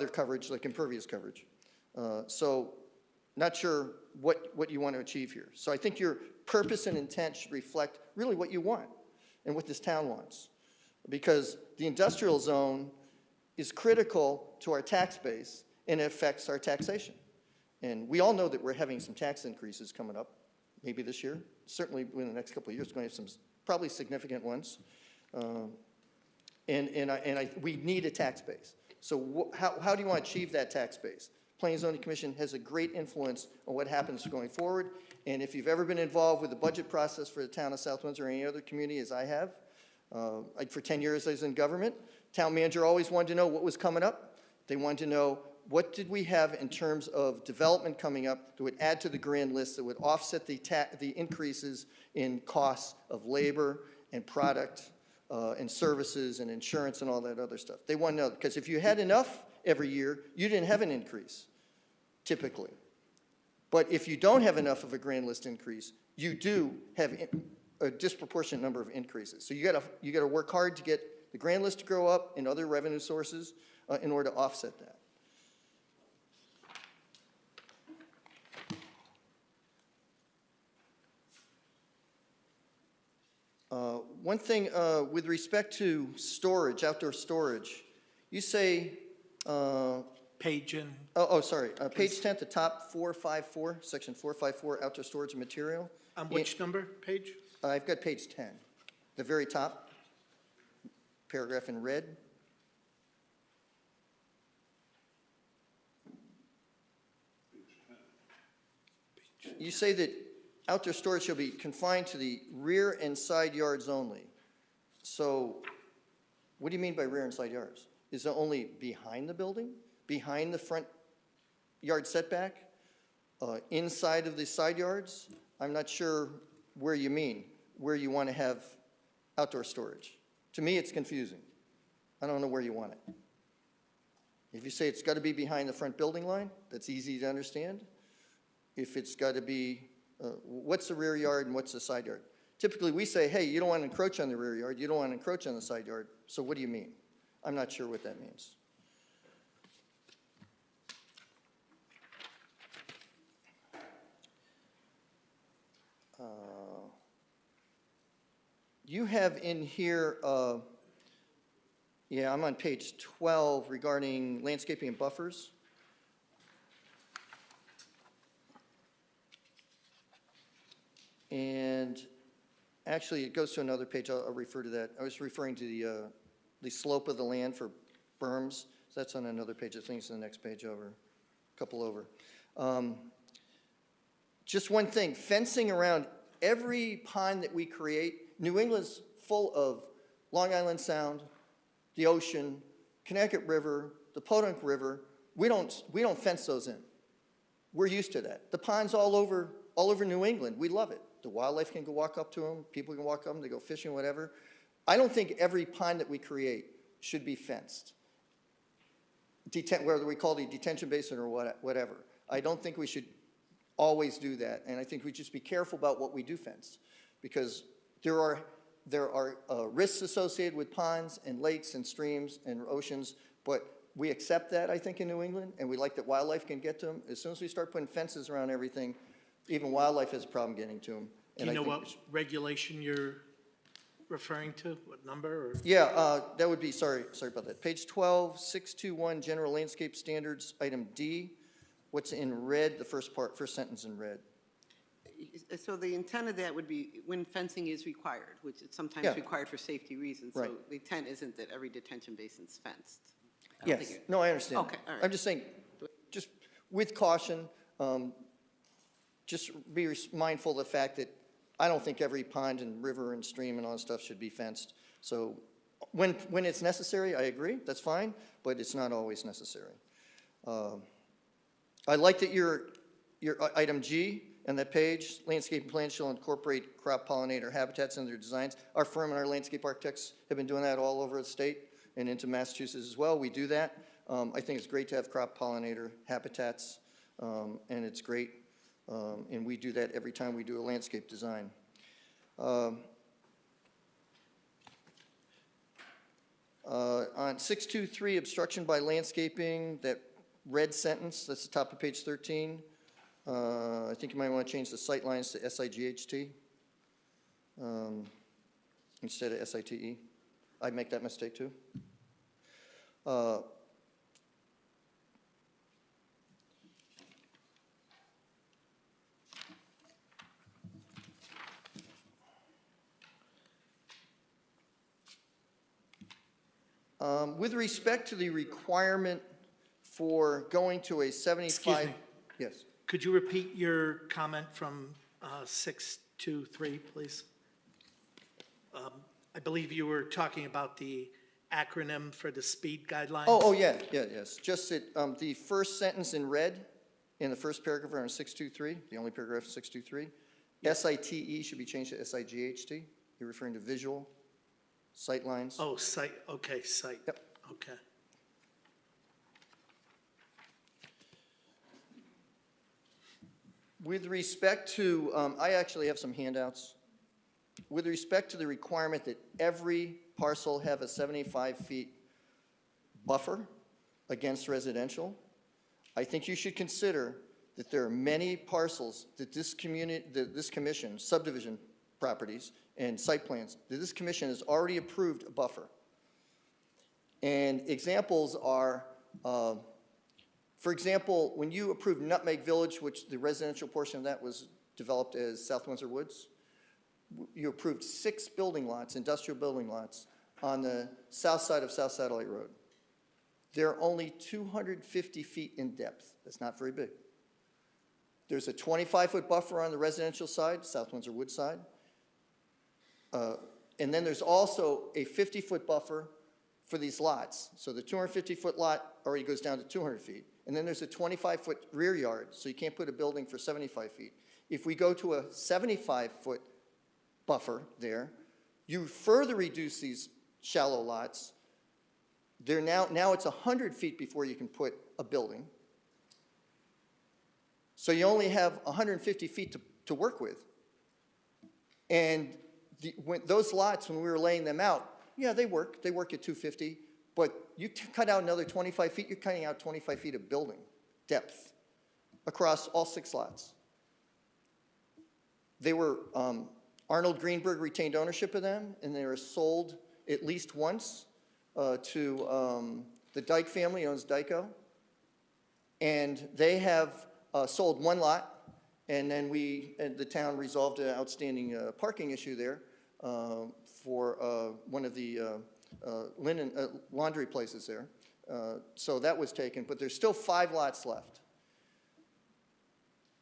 coverage, like impervious coverage. So not sure what you want to achieve here. So I think your purpose and intent should reflect really what you want and what this town wants. Because the industrial zone is critical to our tax base and it affects our taxation. And we all know that we're having some tax increases coming up, maybe this year, certainly within the next couple of years, we're going to have some probably significant ones. We need a tax base. So how do you want to achieve that tax base? Planning and Zoning Commission has a great influence on what happens going forward. And if you've ever been involved with the budget process for the town of South Windsor or any other community, as I have, for 10 years I was in government, town manager always wanted to know what was coming up. They wanted to know what did we have in terms of development coming up that would add to the grand list that would offset the increases in costs of labor and product and services and insurance and all that other stuff. They want to know, because if you had enough every year, you didn't have an increase, typically. But if you don't have enough of a grand list increase, you do have a disproportionate number of increases. So you got to work hard to get the grand list to grow up and other revenue sources in order to offset that. One thing with respect to storage, outdoor storage, you say, Page in, sorry, page 10 at the top, 454, section 454, outdoor storage and material. on which number, page? I've got page 10, the very top, paragraph in red. You say that outdoor storage shall be confined to the rear and side yards only. So what do you mean by rear and side yards? Is it only behind the building, behind the front yard setback, inside of the side yards? I'm not sure where you mean, where you want to have outdoor storage. To me, it's confusing. I don't know where you want it. If you say it's got to be behind the front building line, that's easy to understand. If it's got to be, what's the rear yard and what's the side yard? Typically, we say, hey, you don't want to encroach on the rear yard, you don't want to encroach on the side yard, so what do you mean? I'm not sure what that means. You have in here, yeah, I'm on page 12 regarding landscaping and buffers. And actually, it goes to another page. I'll refer to that. I was referring to the slope of the land for berms. So that's on another page. I think it's the next page over, a couple over. Just one thing, fencing around every pond that we create. New England's full of Long Island Sound, the ocean, Connecticut River, the Podunk River. We don't fence those in. We're used to that. The ponds all over New England, we love it. The wildlife can go walk up to them, people can walk up them, they go fishing, whatever. I don't think every pond that we create should be fenced. Whether we call it a detention basin or whatever. I don't think we should always do that, and I think we just be careful about what we do fence, because there are risks associated with ponds and lakes and streams and oceans, but we accept that, I think, in New England, and we like that wildlife can get to them. As soon as we start putting fences around everything, even wildlife has a problem getting to them. Do you know what regulation you're referring to, what number? Or? Yeah, that would be, sorry about that. Page 12, 621, General Landscape Standards, item D. What's in red, the first sentence in red? So the intent of that would be when fencing is required, which is sometimes Yeah. required for safety reasons. Right. So the intent isn't that every detention basin's fenced. I don't Yes, think it- no, I understand. Okay, all right. I'm just saying, just with caution, just be mindful of the fact that I don't think every pond and river and stream and all that stuff should be fenced. So when it's necessary, I agree, that's fine, but it's not always necessary. I like that your item G on that page, landscaping plans shall incorporate crop pollinator habitats in their designs. Our firm and our landscape architects have been doing that all over the state. and into Massachusetts as well. We do that. I think it's great to have crop pollinator habitats, and it's great. And we do that every time we do a landscape design. On 623, obstruction by landscaping, that red sentence, that's the top of page 13. I think you might want to change the sight lines to SIGHT instead of SITE. I'd make that mistake too. With respect to the requirement for going to a 75. Excuse me. Yes. Could you repeat your comment from 623, please? I believe you were talking about the acronym for the speed guidelines. Oh, yeah, yes. Just that, the first sentence in red, in the first paragraph on 623, the only paragraph in 623, SITE should be changed to SIGHT. You're referring to visual sight lines. Oh, site, okay, site. Yep. Okay. With respect to, I actually have some handouts. With respect to the requirement that every parcel have a 75 feet buffer against residential, I think you should consider that there are many parcels that this commission, subdivision properties and site plans, that this commission has already approved a buffer. And examples are, for example, when you approved Nutmeg Village, which the residential portion of that was developed as South Windsor Woods, you approved 6 building lots, industrial building lots, on the south side of South Satellite Road. They're only 250 feet in depth. That's not very big. There's a 25-foot buffer on the residential side, South Windsor Woods side. And then there's also a 50-foot buffer for these lots. So the 250-foot lot already goes down to 200 feet. And then there's a 25-foot rear yard, so you can't put a building for 75 feet. If we go to a 75-foot buffer there, you further reduce these shallow lots. They're now it's 100 feet before you can put a building. So you only have 150 feet to work with. And when those lots, when we were laying them out, yeah, they work at 250, but you cut out another 25 feet, you're cutting out 25 feet of building depth across all 6 lots. They were, Arnold Greenberg retained ownership of them, and they were sold at least once to the Dyke family, owns Dyko. And they have sold 1 lot, and then the town resolved an outstanding parking issue there for one of the laundry places there. So that was taken, but there's still 5 lots left.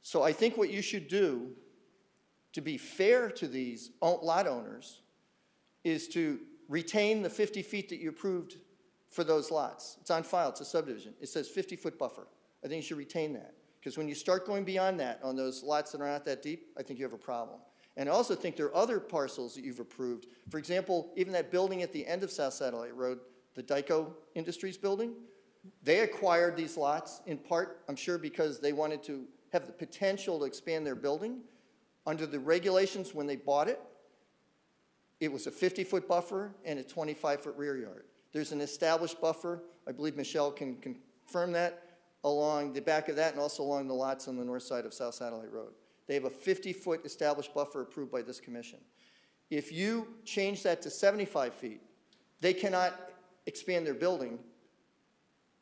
So I think what you should do to be fair to these lot owners is to retain the 50 feet that you approved for those lots. It's on file, it's a subdivision. It says 50-foot buffer. I think you should retain that. Because when you start going beyond that on those lots that are not that deep, I think you have a problem. And I also think there are other parcels that you've approved. For example, even that building at the end of South Satellite Road, the Dyko Industries building, they acquired these lots in part, I'm sure, because they wanted to have the potential to expand their building. Under the regulations when they bought it, it was a 50-foot buffer and a 25-foot rear yard. There's an established buffer, I believe Michelle can confirm that, along the back of that and also along the lots on the north side of South Satellite Road. They have a 50-foot established buffer approved by this commission. If you change that to 75 feet, they cannot expand their building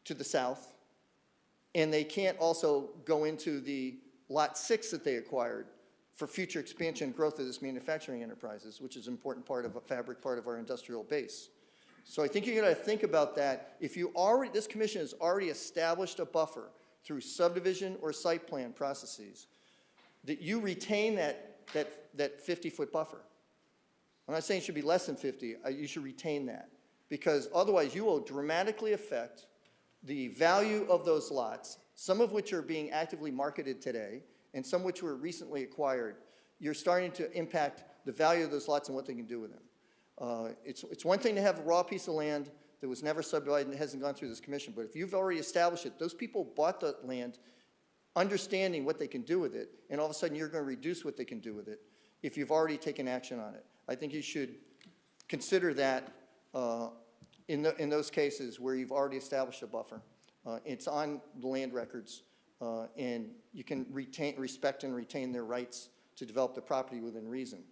to the south, and they can't also go into the lot 6 that they acquired for future expansion and growth of this manufacturing enterprises, which is an important part of a fabric part of our industrial base. So I think you're going to think about that. If you this commission has already established a buffer through subdivision or site plan processes, that you retain that 50-foot buffer. I'm not saying it should be less than 50. You should retain that, because otherwise you will dramatically affect the value of those lots, some of which are being actively marketed today, and some which were recently acquired. You're starting to impact the value of those lots and what they can do with them. It's one thing to have a raw piece of land that was never subdivided and hasn't gone through this commission. But if you've already established it, those people bought the land understanding what they can do with it, and all of a sudden you're going to reduce what they can do with it if you've already taken action on it. I think you should consider that in those cases where you've already established a buffer. It's on the land records, and you can respect and retain their rights to develop the property within reason.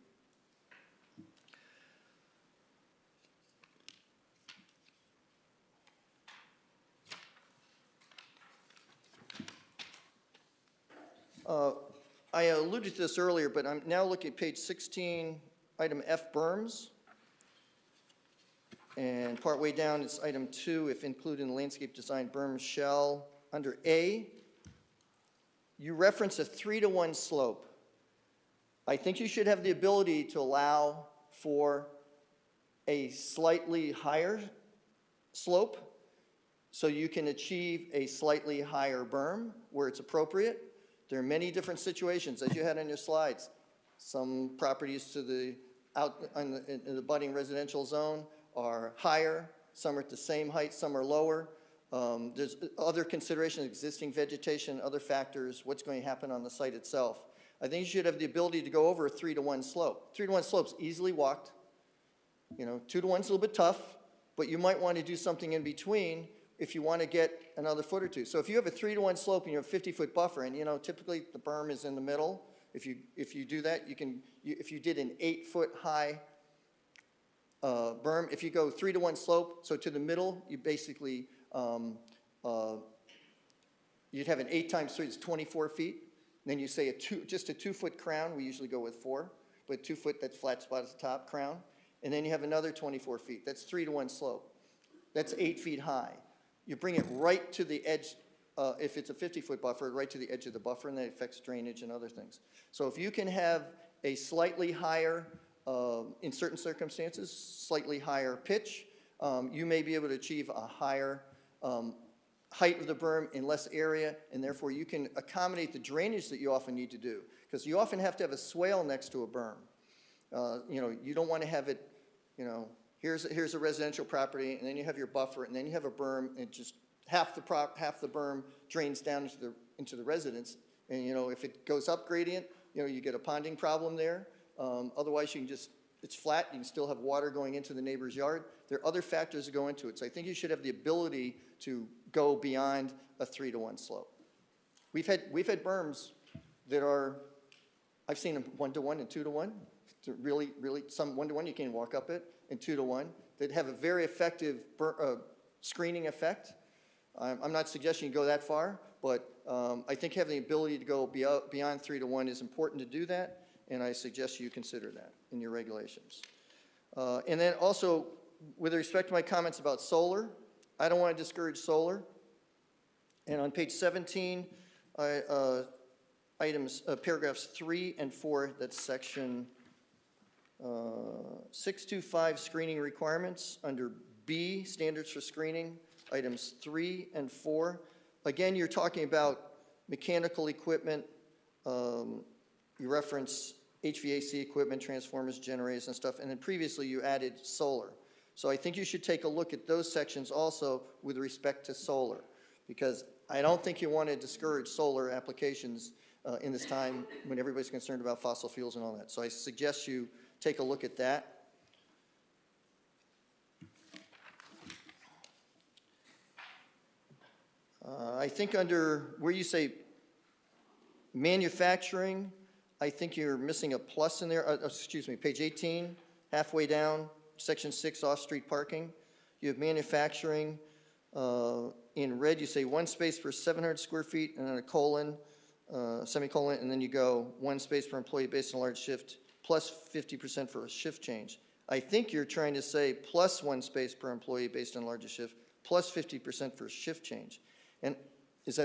I alluded to this earlier, but I'm now looking at page 16, item F, berms. And partway down, it's item 2, if included in the landscape design, berms shall, under A, you reference a 3-to-1 slope. I think you should have the ability to allow for a slightly higher slope so you can achieve a slightly higher berm where it's appropriate. There are many different situations, as you had on your slides. Some properties to the in the budding residential zone are higher, some are at the same height, some are lower. There's other considerations, existing vegetation, other factors, what's going to happen on the site itself. I think you should have the ability to go over a 3-to-1 slope. 3-to-1 slope's easily walked. 2-to-1's a little bit tough, but you might want to do something in between if you want to get another foot or two. So if you have a 3-to-1 slope and you have a 50-foot buffer, and typically the berm is in the middle, if you do that, if you did an 8-foot high berm, if you go 3-to-1 slope, so to the middle, you basically, you'd have an 8 times 3, it's 24 feet. Then you say just a 2-foot crown, we usually go with 4, but 2 foot, that flat spot at the top, crown. And then you have another 24 feet, that's 3-to-1 slope. That's 8 feet high. You bring it right to the edge, if it's a 50-foot buffer, right to the edge of the buffer, and that affects drainage and other things. So if you can have a slightly higher, in certain circumstances, slightly higher pitch, you may be able to achieve a higher height of the berm in less area, and therefore you can accommodate the drainage that you often need to do. Because you often have to have a swale next to a berm. You don't want to have it, here's a residential property, and then you have your buffer, and then you have a berm, and just half the berm drains down into the residence. And if it goes up gradient, you get a ponding problem there. Otherwise, it's flat. You can still have water going into the neighbor's yard. There are other factors that go into it. So I think you should have the ability to go beyond a 3-to-1 slope. We've had berms that are, I've seen them 1-to-1 and 2-to-1. Really, some 1-to-1 you can't walk up it, and 2-to-1 that have a very effective screening effect. I'm not suggesting you go that far, but I think having the ability to go beyond 3-to-1 is important to do that, and I suggest you consider that in your regulations. And then also, with respect to my comments about solar, I don't want to discourage solar. And on page 17, paragraphs 3 and 4, that's section 625 screening requirements under B, standards for screening, items 3 and 4. Again, you're talking about mechanical equipment. You reference HVAC equipment, transformers, generators, and stuff, and then previously you added solar. So I think you should take a look at those sections also with respect to solar, because I don't think you want to discourage solar applications in this time when everybody's concerned about fossil fuels and all that. So I suggest you take a look at that. I think under where you say manufacturing, I think you're missing a plus in there. Excuse me, page 18, halfway down, section 6, off-street parking. You have manufacturing. In red, you say 1 space per 700 square feet, and then a colon, semicolon, and then you go 1 space per employee based on a large shift, plus 50% for a shift change. I think you're trying to say plus 1 space per employee based on larger shift, plus 50% for a shift change. And that's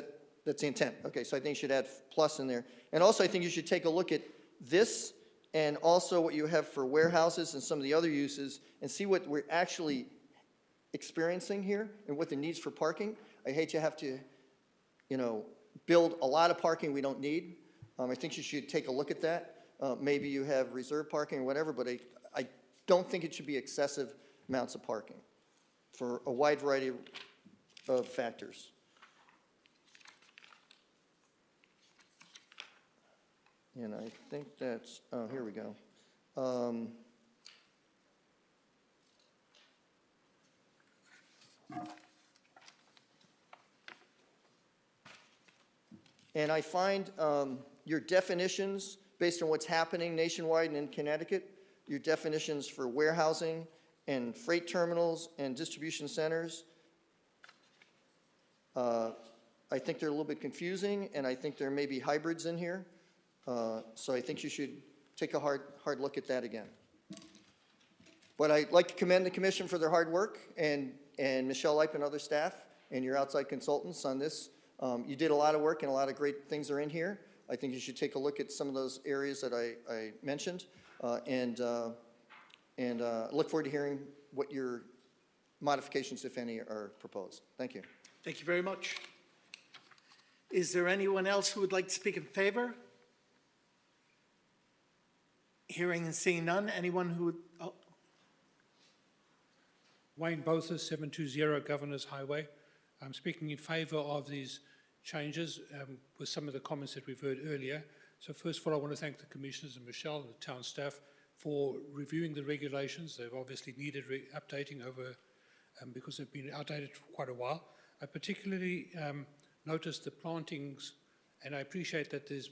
the intent? Okay, so I think you should add plus in there. And also, I think you should take a look at this and also what you have for warehouses and some of the other uses and see what we're actually experiencing here and what the needs for parking. I hate to have to, build a lot of parking we don't need. I think you should take a look at that. Maybe you have reserve parking or whatever, but I don't think it should be excessive amounts of parking for a wide variety of factors. And I think that's, oh, here we go. And I find your definitions, based on what's happening nationwide and in Connecticut, your definitions for warehousing and freight terminals and distribution centers, I think they're a little bit confusing, and I think there may be hybrids in here. So I think you should take a hard look at that again. But I'd like to commend the commission for their hard work, and Michelle Lipe and other staff, and your outside consultants on this. You did a lot of work, and a lot of great things are in here. I think you should take a look at some of those areas that I mentioned, and look forward to hearing what your modifications, if any, are proposed. Thank you. Thank you very much. Is there anyone else who would like to speak in favor? Hearing and seeing none, anyone who would, oh, Wayne Botha, 720 Governor's Highway. I'm speaking in favour of these changes with some of the comments that we've heard earlier. So first of all, I want to thank the commissioners and Michelle and the town staff for reviewing the regulations. They've obviously needed updating over because they've been outdated for quite a while. I particularly noticed the plantings, and I appreciate that there's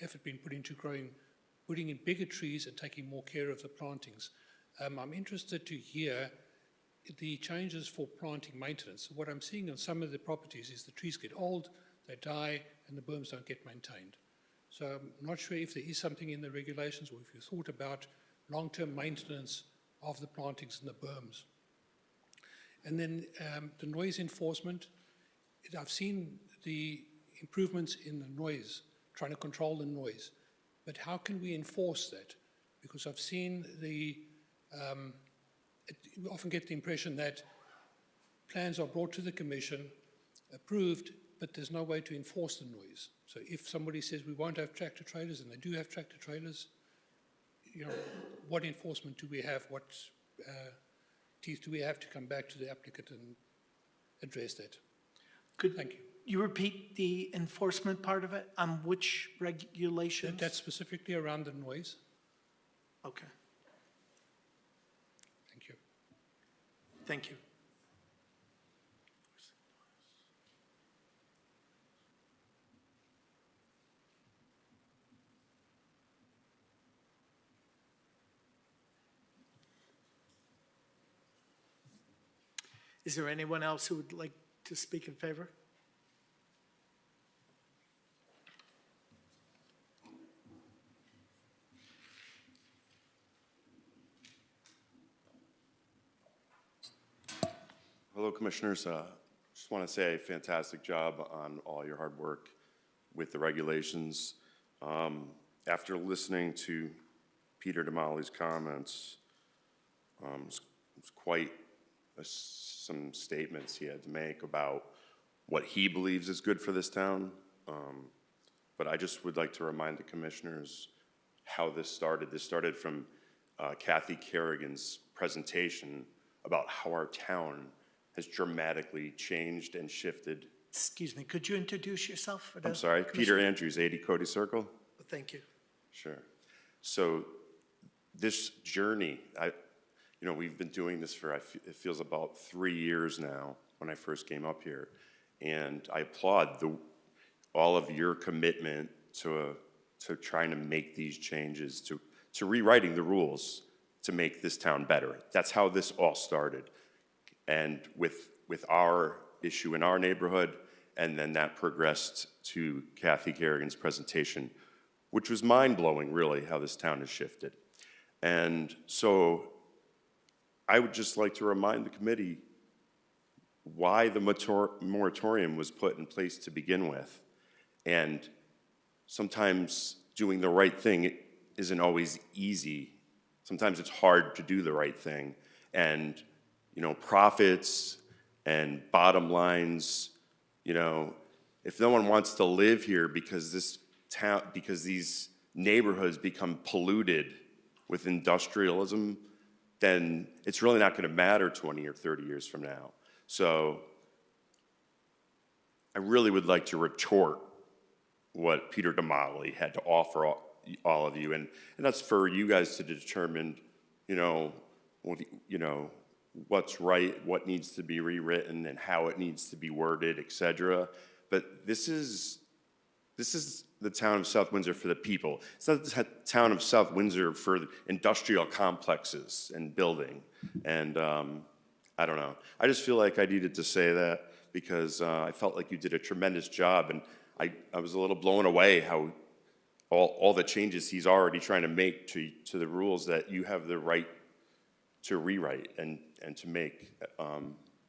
effort being put into putting in bigger trees and taking more care of the plantings. I'm interested to hear the changes for planting maintenance. What I'm seeing on some of the properties is the trees get old, they die, and the berms don't get maintained. So I'm not sure if there is something in the regulations or if you thought about long-term maintenance of the plantings and the berms. And then the noise enforcement, I've seen the improvements in the noise, trying to control the noise. But how can we enforce that? Because I've seen we often get the impression that plans are brought to the commission, approved, but there's no way to enforce the noise. So if somebody says we won't have tractor trailers and they do have tractor trailers, you know, what enforcement do we have? What teeth do we have to come back to the applicant and address that? Thank you. You repeat the enforcement part of it on which regulations? That's specifically around the noise. Okay, Thank you. thank you. Is there anyone else who would like to speak in favor? Hello, Commissioners. Just want to say fantastic job on all your hard work with the regulations. After listening to Peter Damali's comments, it was quite some statements he had to make about what he believes is good for this town. But I just would like to remind the Commissioners how this started. This started from Kathy Kerrigan's presentation about how our town has dramatically changed and shifted. Excuse me, could you introduce yourself for the I'm sorry, Peter commission? Andrews, 80 Cody Circle. Thank you. Sure. So this journey, we've been doing this for, it feels about 3 years now when I first came up here. And I applaud all of your commitment to trying to make these changes, to rewriting the rules to make this town better. That's how this all started. And with our issue in our neighborhood, and then that progressed to Kathy Kerrigan's presentation, which was mind-blowing, really, how this town has shifted. And so I would just like to remind the committee why the moratorium was put in place to begin with. And sometimes doing the right thing isn't always easy. Sometimes it's hard to do the right thing. And profits and bottom lines, if no one wants to live here because these neighborhoods become polluted with industrialism, then it's really not going to matter 20 or 30 years from now. So I really would like to retort what Peter Damali had to offer all of you, and that's for you guys to determine, what's right, what needs to be rewritten, and how it needs to be worded, et cetera. But this is the town of South Windsor for the people. It's not the town of South Windsor for industrial complexes and building. And I don't know. I just feel like I needed to say that because I felt like you did a tremendous job, and I was a little blown away how all the changes he's already trying to make to the rules that you have the right to rewrite and to make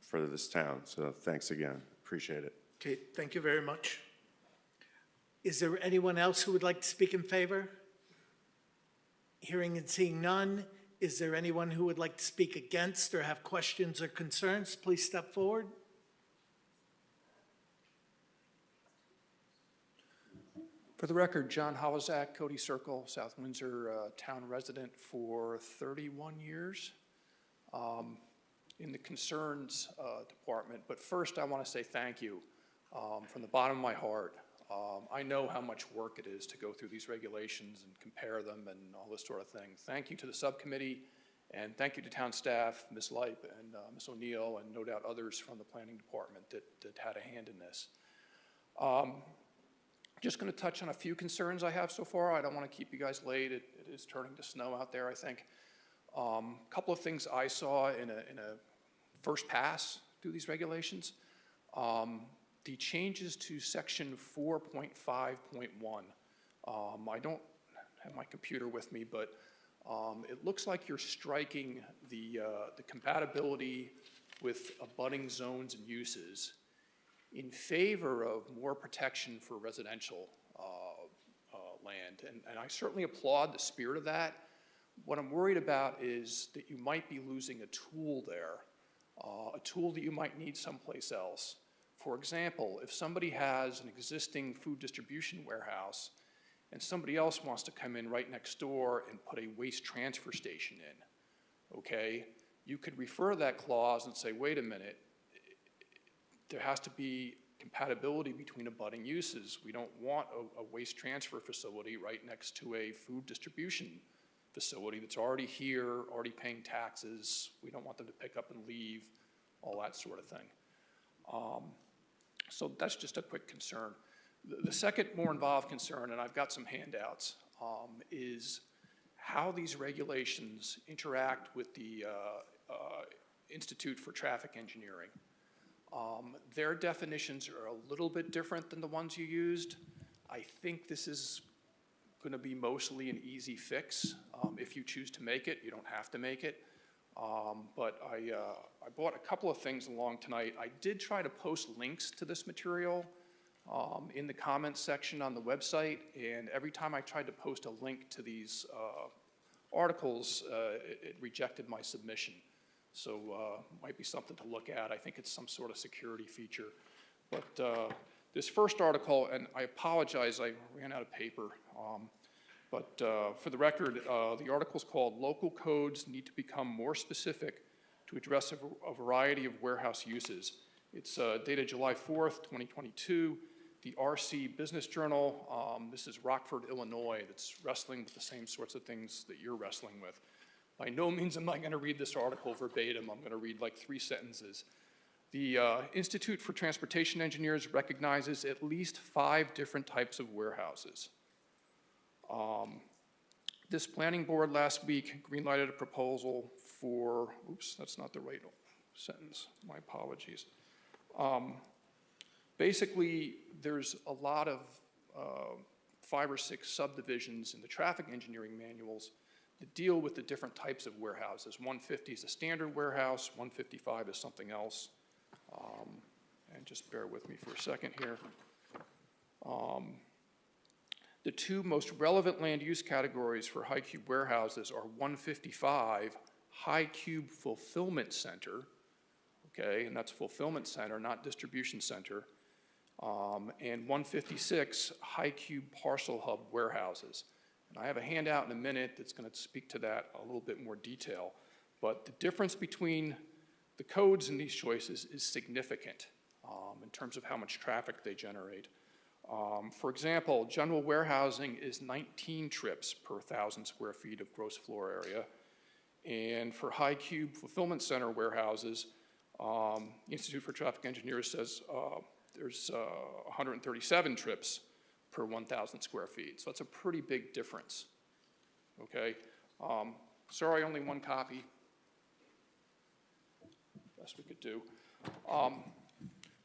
for this town. So thanks again. Appreciate it. Okay, thank you very much. Is there anyone else who would like to speak in favor? Hearing and seeing none, is there anyone who would like to speak against or have questions or concerns? Please step forward. For the record, John Holozak, Cody Circle, South Windsor town resident for 31 years in the concerns department. But first, I want to say thank you from the bottom of my heart. I know how much work it is to go through these regulations and compare them and all this sort of thing. Thank you to the subcommittee, and thank you to town staff, Ms. Leip and Ms. O'Neill, and no doubt others from the planning department that had a hand in this. Just going to touch on a few concerns I have so far. I don't want to keep you guys late. It is turning to snow out there, I think. A couple of things I saw in a first pass through these regulations. The changes to section 4.5.1. I don't have my computer with me, but it looks like you're striking the compatibility with abutting zones and uses in favor of more protection for residential land. And I certainly applaud the spirit of that. What I'm worried about is that you might be losing a tool there, a tool that you might need someplace else. For example, if somebody has an existing food distribution warehouse and somebody else wants to come in right next door and put a waste transfer station in, okay, you could refer that clause and say, wait a minute, there has to be compatibility between abutting uses. We don't want a waste transfer facility right next to a food distribution facility that's already here, already paying taxes. We don't want them to pick up and leave, all that sort of thing. So that's just a quick concern. The second more involved concern, and I've got some handouts, is how these regulations interact with the Institute for Traffic Engineering. Their definitions are a little bit different than the ones you used. I think this is going to be mostly an easy fix. If you choose to make it, you don't have to make it. But I brought a couple of things along tonight. I did try to post links to this material in the comments section on the website, and every time I tried to post a link to these articles, it rejected my submission. So might be something to look at. I think it's some sort of security feature. But this first article, and I apologize, I ran out of paper. But for the record, the article's called Local Codes Need to Become More Specific to Address a Variety of Warehouse Uses. It's dated July 4th, 2022. The RC Business Journal, this is Rockford, Illinois, that's wrestling with the same sorts of things that you're wrestling with. By no means am I going to read this article verbatim. I'm going to read like 3 sentences. The Institute for Transportation Engineers recognizes at least 5 different types of warehouses. This planning board last week greenlighted a proposal for, oops, that's not the right sentence, my apologies. Basically, there's a lot of 5 or 6 subdivisions in the traffic engineering manuals that deal with the different types of warehouses. 150 is a standard warehouse, 155 is something else. And just bear with me for a second here. The 2 most relevant land use categories for high cube warehouses are 155, high cube fulfillment center, okay, and that's fulfillment center, not distribution center, and 156, high cube parcel hub warehouses. And I have a handout in a minute that's going to speak to that a little bit more detail. But the difference between the codes in these choices is significant in terms of how much traffic they generate. For example, general warehousing is 19 trips per 1,000 square feet of gross floor area. And for high cube fulfillment center warehouses, Institute for Traffic Engineers says there's 137 trips per 1,000 square feet. So that's a pretty big difference, okay? Sorry, only one copy. Best we could do.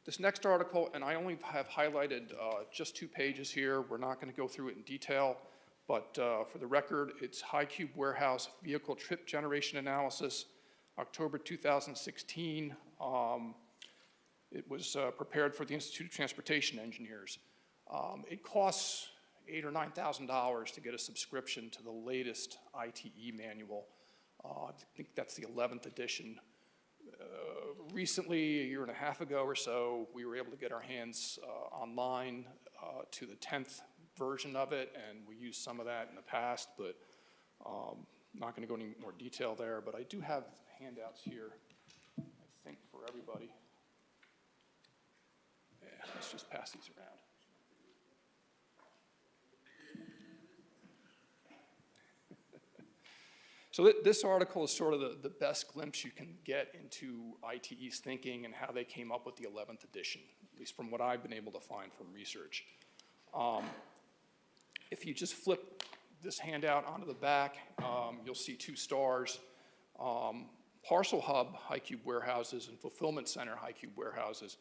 This next article, and I only have highlighted just 2 pages here. We're not going to go through it in detail, but for the record, it's High Cube Warehouse Vehicle Trip Generation Analysis, October 2016. It was prepared for the Institute of Transportation Engineers. It costs $8,000 or $9,000 to get a subscription to the latest ITE manual. I think that's the 11th edition. Recently, a year and a half ago or so, we were able to get our hands online to the 10th version of it, and we used some of that in the past, but not going to go into more detail there. But I do have handouts here, I think, for everybody. Yeah, let's just pass these around. So this article is sort of the best glimpse you can get into ITE's thinking and how they came up with the 11th edition, at least from what I've been able to find from research. If you just flip this handout onto the back, you'll see 2 stars. Parcel Hub High Cube warehouses and Fulfillment Center High Cube warehouses,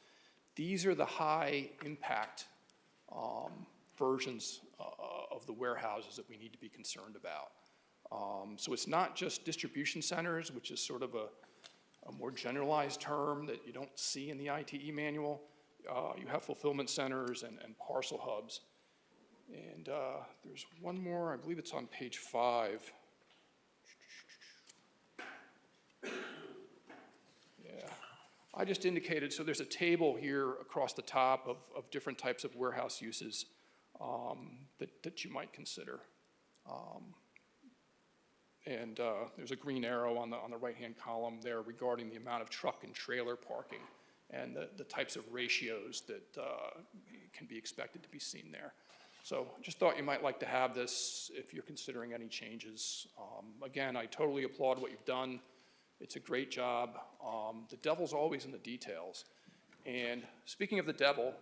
these are the high impact versions of the warehouses that we need to be concerned about. So it's not just distribution centers, which is sort of a more generalized term that you don't see in the ITE manual. You have fulfillment centers and parcel hubs. And there's one more, I believe it's on page 5. Yeah, I just indicated, so there's a table here across the top of different types of warehouse uses that you might consider. And there's a green arrow on the right-hand column there regarding the amount of truck and trailer parking and the types of ratios that can be expected to be seen there. So just thought you might like to have this if you're considering any changes. Again, I totally applaud what you've done. It's a great job. The devil's always in the details. And speaking of the devil,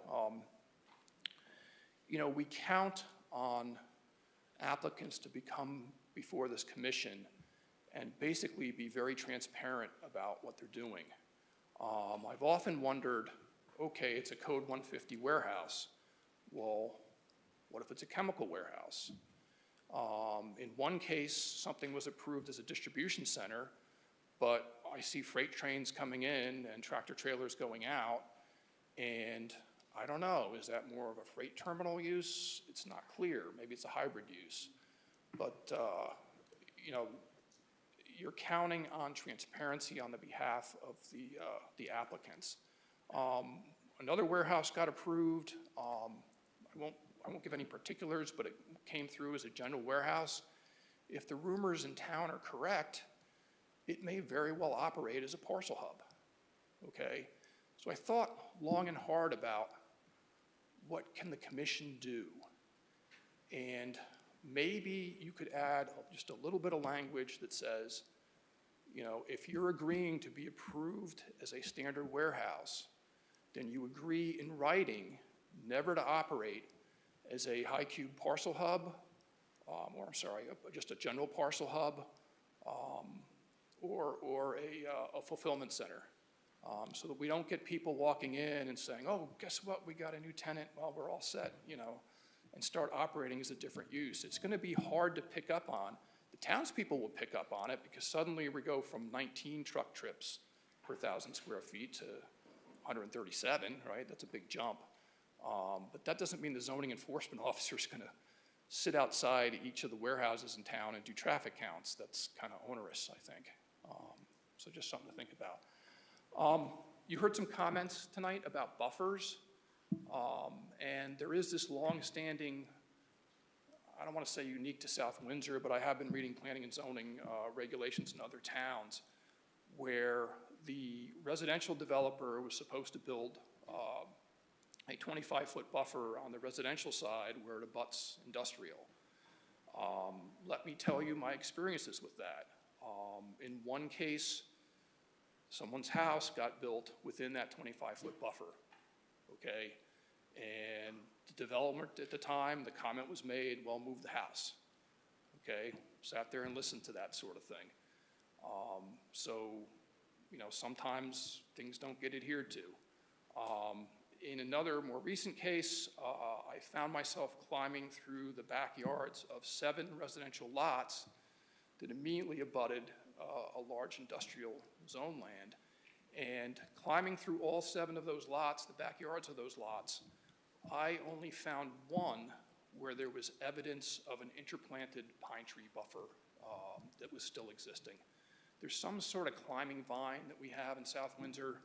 you know, we count on applicants to become before this commission and basically be very transparent about what they're doing. I've often wondered, okay, it's a code 150 warehouse. Well, what if it's a chemical warehouse? In one case, something was approved as a distribution center, but I see freight trains coming in and tractor trailers going out, and I don't know, is that more of a freight terminal use? It's not clear. Maybe it's a hybrid use. But, you know, you're counting on transparency on the behalf of the applicants. Another warehouse got approved. I won't give any particulars, but it came through as a general warehouse. If the rumors in town are correct, it may very well operate as a parcel hub, okay? So I thought long and hard about what can the commission do? And maybe you could add just a little bit of language that says, you know, if you're agreeing to be approved as a standard warehouse, then you agree in writing never to operate as a high cube parcel hub, or I'm sorry, just a general parcel hub, or a fulfillment center. So that we don't get people walking in and saying, oh, guess what, we got a new tenant, well, we're all set, you know, and start operating as a different use. It's gonna be hard to pick up on. The townspeople will pick up on it because suddenly we go from 19 truck trips per 1,000 square feet to 137, right? That's a big jump. But that doesn't mean the zoning enforcement officer is gonna sit outside each of the warehouses in town and do traffic counts. That's kind of onerous, I think. So just something to think about. You heard some comments tonight about buffers. And there is this long-standing, I don't want to say unique to South Windsor, but I have been reading planning and zoning regulations in other towns. where the residential developer was supposed to build a 25-foot buffer on the residential side where it abuts industrial. Let me tell you my experiences with that. In one case, someone's house got built within that 25-foot buffer, okay? And the development at the time, the comment was made, well, move the house, okay? Sat there and listened to that sort of thing. So, you know, sometimes things don't get adhered to. In another more recent case, I found myself climbing through the backyards of 7 residential lots that immediately abutted a large industrial zone land. And climbing through all 7 of those lots, the backyards of those lots, I only found one where there was evidence of an interplanted pine tree buffer that was still existing. There's some sort of climbing vine that we have in South Windsor,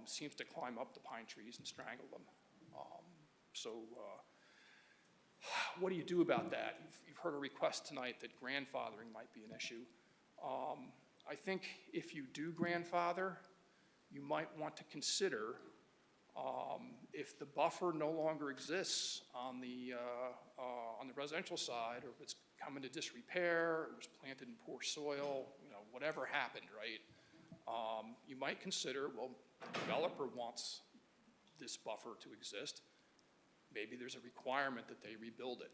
seems to climb up the pine trees and strangle them. What do you do about that? You've heard a request tonight that grandfathering might be an issue. I think if you do grandfather, you might want to consider if the buffer no longer exists on the residential side, or if it's come into disrepair, it was planted in poor soil, you know, whatever happened, right? You might consider, well, the developer wants this buffer to exist. Maybe there's a requirement that they rebuild it.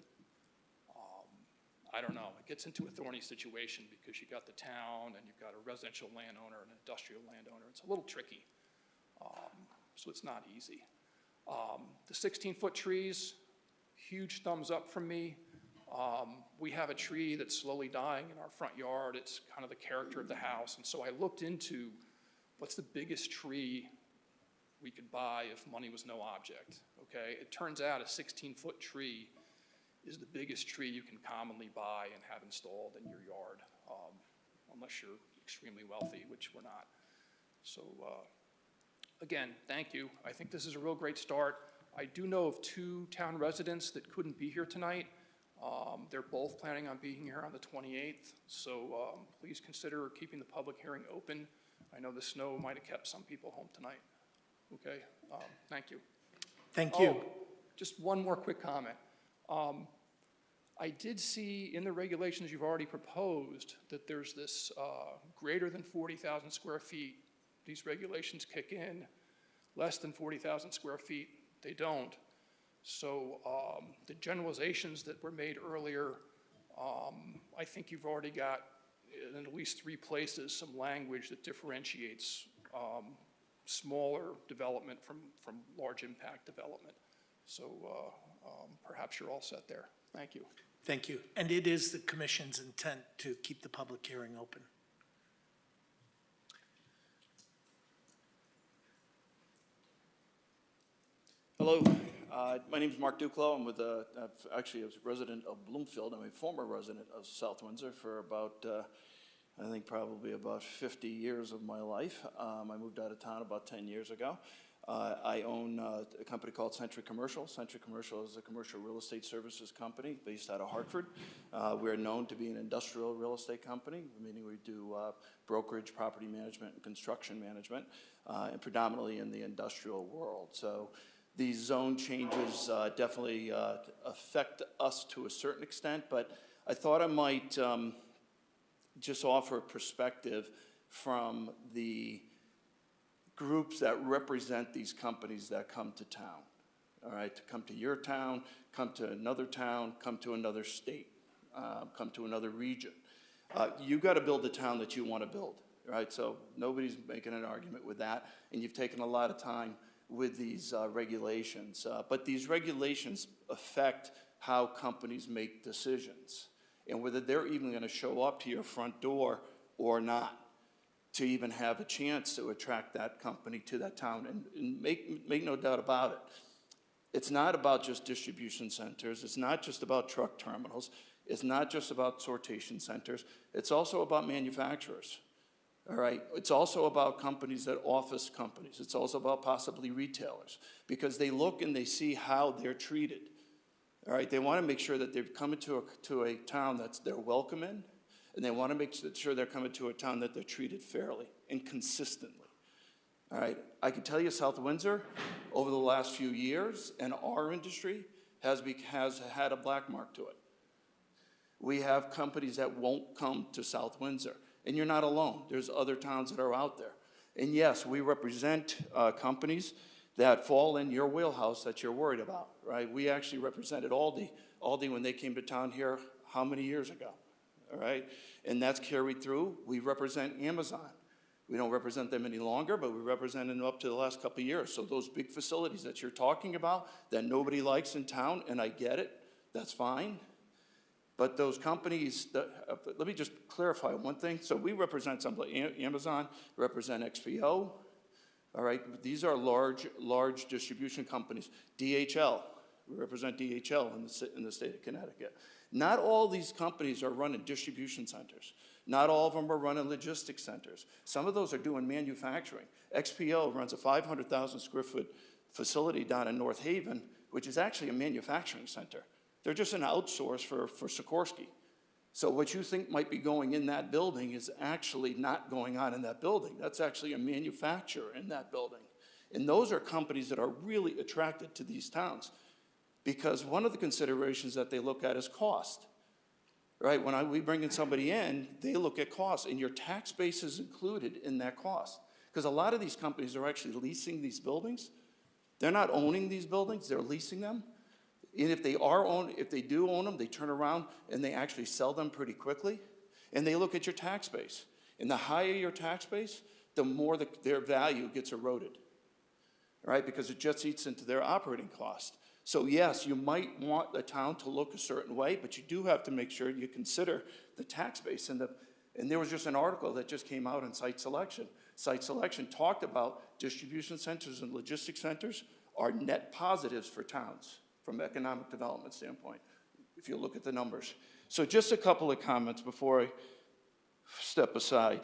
I don't know. It gets into a thorny situation because you got the town and you've got a residential landowner and an industrial landowner. It's a little tricky. So it's not easy. The 16-foot trees, huge thumbs up from me. We have a tree that's slowly dying in our front yard. It's kind of the character of the house. And so I looked into what's the biggest tree we could buy if money was no object, okay? It turns out a 16-foot tree is the biggest tree you can commonly buy and have installed in your yard, unless you're extremely wealthy, which we're not. So again, thank you. I think this is a real great start. I do know of 2 town residents that couldn't be here tonight. They're both planning on being here on the 28th, so please consider keeping the public hearing open. I know the snow might have kept some people home tonight. Okay, thank you. Thank you. Oh, just one more quick comment. I did see in the regulations you've already proposed that there's this greater than 40,000 square feet. These regulations kick in. Less than 40,000 square feet, they don't. So the generalizations that were made earlier, I think you've already got in at least 3 places some language that differentiates smaller development from large impact development. So perhaps you're all set there. Thank you. Thank you. And it is the commission's intent to keep the public hearing open. Hello, my name is Mark Duclos. I'm with, actually I was a resident of Bloomfield. I'm a former resident of South Windsor for about, I think probably about 50 years of my life. I moved out of town about 10 years ago. I own a company called Century Commercial. Century Commercial is a commercial real estate services company based out of Hartford. We're known to be an industrial real estate company, meaning we do brokerage, property management, and construction management, and predominantly in the industrial world. So these zone changes definitely affect us to a certain extent, but I thought I might just offer a perspective from the groups that represent these companies that come to town, all right, to come to your town, come to another town, come to another state, come to another region. You got to build the town that you want to build, right? So nobody's making an argument with that, and you've taken a lot of time with these regulations. But these regulations affect how companies make decisions and whether they're even going to show up to your front door or not to even have a chance to attract that company to that town. And make no doubt about it, it's not about just distribution centers. It's not just about truck terminals. It's not just about sortation centers. It's also about manufacturers. All right, it's also about companies that office companies. It's also about possibly retailers because they look and they see how they're treated. All right, they want to make sure that they're coming to a town that's they're welcome in, And they want to make sure they're coming to a town that they're treated fairly and consistently. All right, I can tell you South Windsor, over the last few years, and our industry has had a black mark to it. We have companies that won't come to South Windsor, and you're not alone. There's other towns that are out there. And yes, we represent companies that fall in your wheelhouse that you're worried about, right? We actually represented Aldi when they came to town here how many years ago, all right? And that's carried through. We represent Amazon. We don't represent them any longer, but we represent them up to the last couple of years. So those big facilities that you're talking about that nobody likes in town, and I get it, that's fine. But those companies, let me just clarify one thing. So we represent somebody, Amazon, represent XPO, all right? These are large distribution companies. DHL, we represent DHL in the state of Connecticut. Not all these companies are running distribution centers. Not all of them are running logistics centers. Some of those are doing manufacturing. XPO runs a 500,000 square foot facility down in North Haven, which is actually a manufacturing center. They're just an outsource for Sikorsky. So what you think might be going in that building is actually not going on in that building. That's actually a manufacturer in that building. And those are companies that are really attracted to these towns because one of the considerations that they look at is cost. Right, when we bring in somebody in, they look at cost, and your tax base is included in that cost. Because a lot of these companies are actually leasing these buildings. They're not owning these buildings, they're leasing them. And if they do own them, they turn around and they actually sell them pretty quickly. And they look at your tax base. And the higher your tax base, the more their value gets eroded. Right, because it just eats into their operating cost. So yes, you might want the town to look a certain way, but you do have to make sure you consider the tax base. And there was just an article that just came out on Site Selection. Site Selection talked about distribution centers and logistics centers are net positives for towns from an economic development standpoint, if you look at the numbers. So just a couple of comments before I step aside.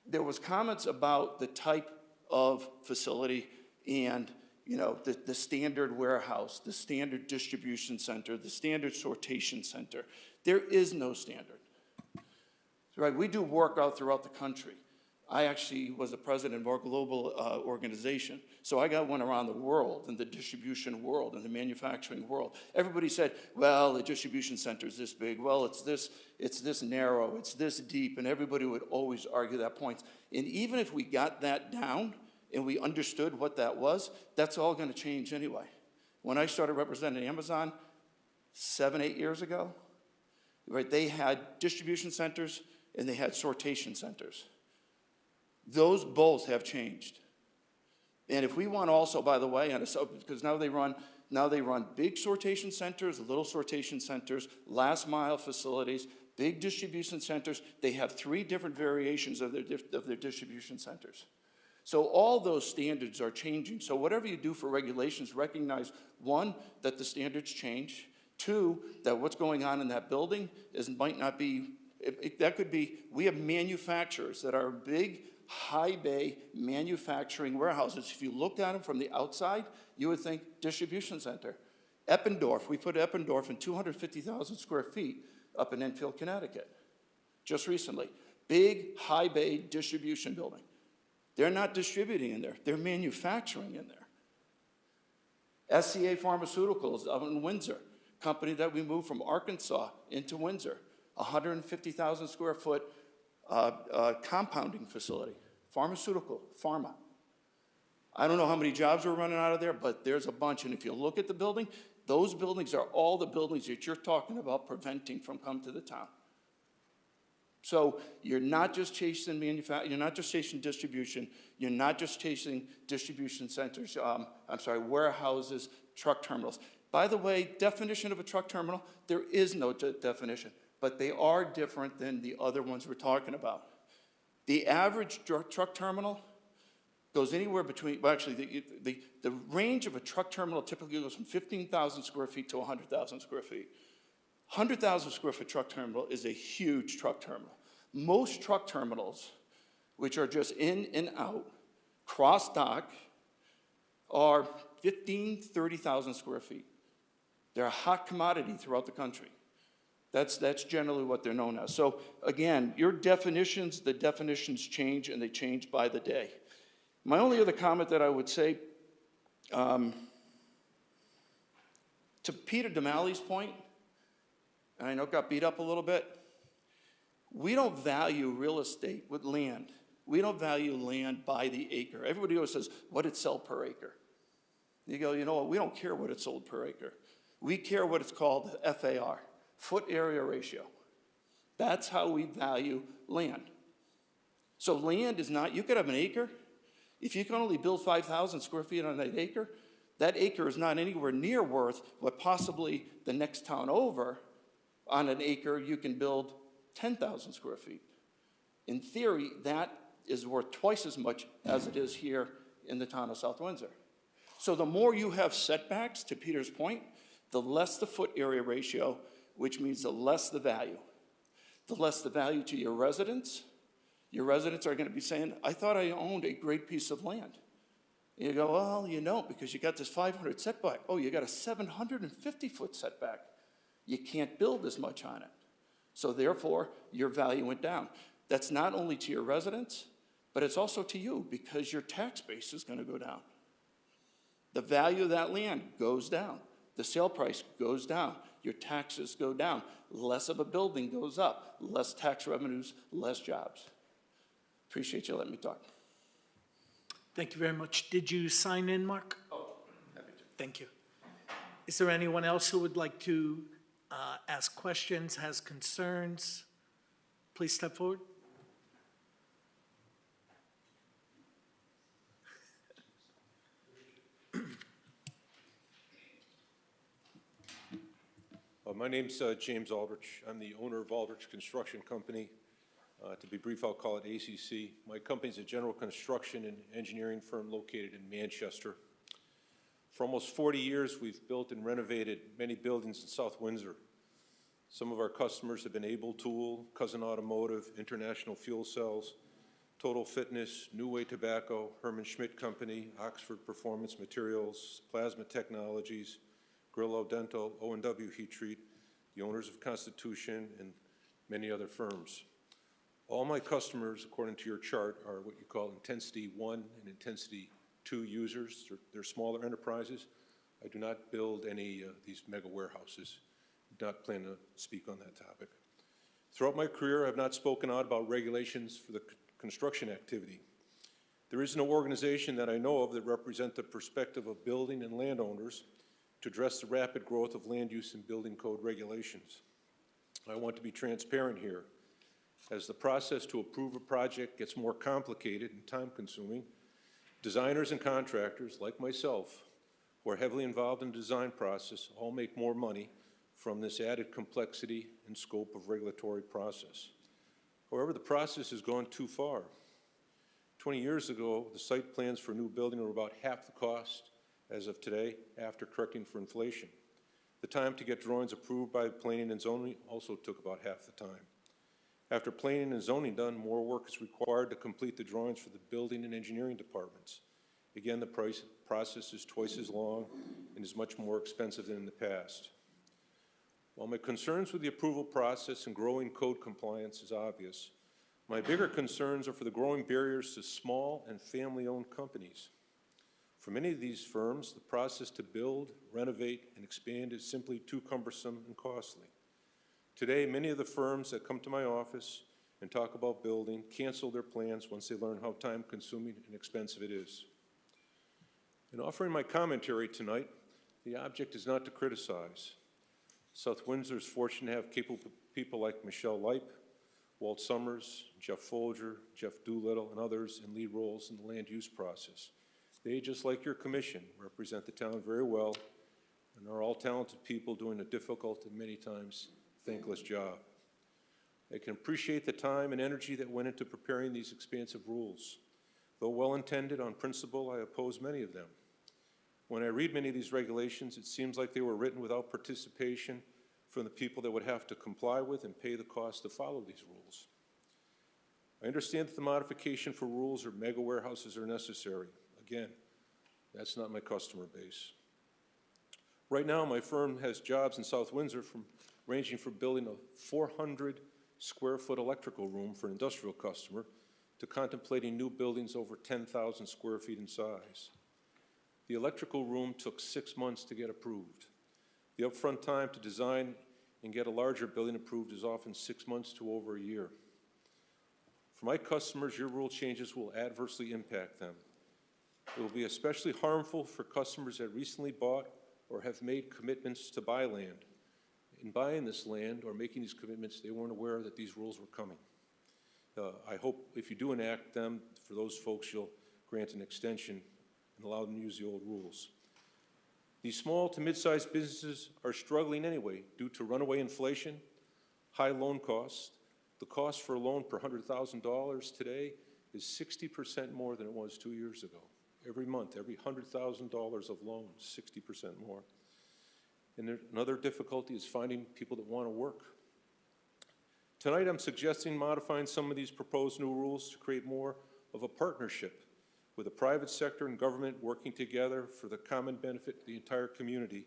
There was comments about the type of facility and, you know, the standard warehouse, the standard distribution center, the standard sortation center. There is no standard, right? We do work out throughout the country. I actually was the president of our global organization. So I got one around the world, in the distribution world, in the manufacturing world. Everybody said, well, the distribution center is this big. Well, it's this narrow, it's this deep, and everybody would always argue that point. And even if we got that down and we understood what that was, that's all gonna change anyway. When I started representing Amazon 7, 8 years ago, right, they had distribution centers and they had sortation centers. Those both have changed. And if we want also, by the way, because now they run big sortation centers, little sortation centers, last mile facilities, big distribution centers. They have 3 different variations of their distribution centers. So all those standards are changing. So whatever you do for regulations, recognize, 1, that the standards change. 2, that what's going on in that building might not be, that could be, we have manufacturers that are big, high bay manufacturing warehouses. If you looked at them from the outside, you would think distribution center. Eppendorf, we put Eppendorf in 250,000 square feet up in Enfield, Connecticut, just recently. Big, high bay distribution building. They're not distributing in there, they're manufacturing in there. SCA Pharmaceuticals out in Windsor, company that we moved from Arkansas into Windsor, 150,000 square foot compounding facility, pharma. I don't know how many jobs are running out of there, but there's a bunch. And if you look at the building, those buildings are all the buildings that you're talking about preventing from coming to the town. So you're not just chasing you're not just chasing distribution, you're not just chasing distribution centers, warehouses, truck terminals. By the way, definition of a truck terminal, there is no definition, but they are different than the other ones we're talking about. The average truck terminal goes anywhere between, well, actually, the range of a truck terminal typically goes from 15,000 square feet to 100,000 square feet. 100,000 square foot truck terminal is a huge truck terminal. Most truck terminals, which are just in and out, cross dock, are 15,000, 30,000 square feet. They're a hot commodity throughout the country. That's generally what they're known as. So again, your definitions, the definitions change, and they change by the day. My only other comment that I would say, to Peter Damali's point, and I know it got beat up a little bit, we don't value real estate with land. We don't value land by the acre. Everybody always says, what did it sell per acre? You go, you know what, we don't care what it sold per acre. We care what it's called FAR, foot area ratio. That's how we value land. So land is not, you could have an acre. If you can only build 5,000 square feet on that acre is not anywhere near worth what possibly the next town over on an acre you can build 10,000 square feet. In theory, that is worth twice as much as it is here in the town of South Windsor. So the more you have setbacks, to Peter's point, the less the foot area ratio, which means the less the value. The less the value to your residents. Your residents are going to be saying, I thought I owned a great piece of land. And you go, well, you don't, because you got this 500 setback. Oh, you got a 750-foot setback. You can't build as much on it. So therefore, your value went down. That's not only to your residents, but it's also to you, because your tax base is going to go down. The value of that land goes down. The sale price goes down. Your taxes go down. Less of a building goes up. Less tax revenues, less jobs. Appreciate you letting me talk. Thank you very much. Did you sign in, Mark? Oh, happy to. Thank you. Is there anyone else who would like to ask questions, has concerns? Please step forward. My name's James Aldrich. I'm the owner of Aldrich Construction Company. To be brief, I'll call it ACC. My company's a general construction and engineering firm located in Manchester. For almost 40 years, we've built and renovated many buildings in South Windsor. Some of our customers have been Able Tool, Cousin Automotive, International Fuel Cells, Total Fitness, New Way Tobacco, Herman Schmidt Company, Oxford Performance Materials, Plasma Technologies, Grillo Dental, O&W Heat Treat, the owners of Constitution, and many other firms. All my customers, according to your chart, are what you call Intensity 1 and Intensity 2 users. They're smaller enterprises. I do not build any of these mega warehouses. I do not plan to speak on that topic. Throughout my career, I've not spoken out about regulations for the construction activity. There is no organization that I know of that represent the perspective of building and landowners to address the rapid growth of land use and building code regulations. I want to be transparent here. As the process to approve a project gets more complicated and time-consuming, designers and contractors, like myself, who are heavily involved in the design process, all make more money from this added complexity and scope of regulatory process. However, the process has gone too far. 20 years ago, the site plans for a new building were about half the cost as of today, after correcting for inflation. The time to get drawings approved by planning and zoning also took about half the time. After planning and zoning done, more work is required to complete the drawings for the building and engineering departments. Again, the process is twice as long and is much more expensive than in the past. While my concerns with the approval process and growing code compliance is obvious, my bigger concerns are for the growing barriers to small and family-owned companies. For many of these firms, the process to build, renovate, and expand is simply too cumbersome and costly. Today, many of the firms that come to my office and talk about building cancel their plans once they learn how time-consuming and expensive it is. In offering my commentary tonight, the object is not to criticize. South Windsor is fortunate to have capable people like Michelle Leip, Walt Summers, Jeff Folger, Jeff Doolittle, and others in lead roles in the land use process. They, just like your commission, represent the town very well and are all talented people doing a difficult and many times thankless job. I can appreciate the time and energy that went into preparing these expansive rules. Though well-intended on principle, I oppose many of them. When I read many of these regulations, it seems like they were written without participation from the people that would have to comply with and pay the cost to follow these rules. I understand that the modification for rules or mega warehouses are necessary. Again, that's not my customer base. Right now, my firm has jobs in South Windsor from ranging from building a 400-square-foot electrical room for an industrial customer to contemplating new buildings over 10,000 square feet in size. The electrical room took 6 months to get approved. The upfront time to design and get a larger building approved is often 6 months to over a year. For my customers, your rule changes will adversely impact them. It will be especially harmful for customers that recently bought or have made commitments to buy land. In buying this land or making these commitments, they weren't aware that these rules were coming. I hope if you do enact them, for those folks, you'll grant an extension and allow them to use the old rules. These small to mid-sized businesses are struggling anyway due to runaway inflation, high loan costs. The cost for a loan per $100,000 today is 60% more than it was 2 years ago. Every month, every $100,000 of loans, 60% more. And another difficulty is finding people that want to work. Tonight, I'm suggesting modifying some of these proposed new rules to create more of a partnership with the private sector and government working together for the common benefit of the entire community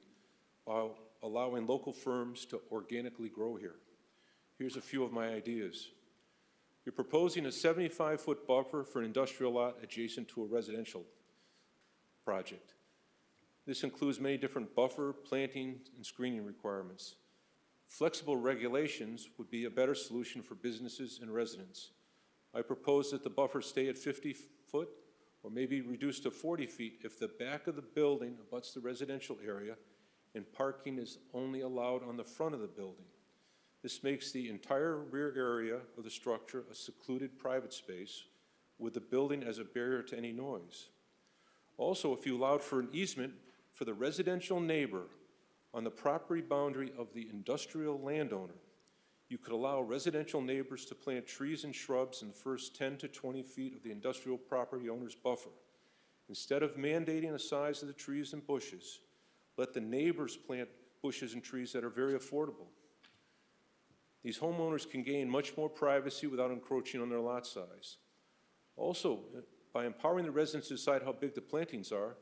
while allowing local firms to organically grow here. Here's a few of my ideas. You're proposing a 75-foot buffer for an industrial lot adjacent to a residential project. This includes many different buffer, planting, and screening requirements. Flexible regulations would be a better solution for businesses and residents. I propose that the buffer stay at 50 foot or maybe reduced to 40 feet if the back of the building abuts the residential area and parking is only allowed on the front of the building. This makes the entire rear area of the structure a secluded private space with the building as a barrier to any noise. Also, if you allowed for an easement for the residential neighbor on the property boundary of the industrial landowner, you could allow residential neighbors to plant trees and shrubs in the first 10 to 20 feet of the industrial property owner's buffer. Instead of mandating the size of the trees and bushes, let the neighbors plant bushes and trees that are very affordable. These homeowners can gain much more privacy without encroaching on their lot size. Also, by empowering the residents to decide how big the plantings are,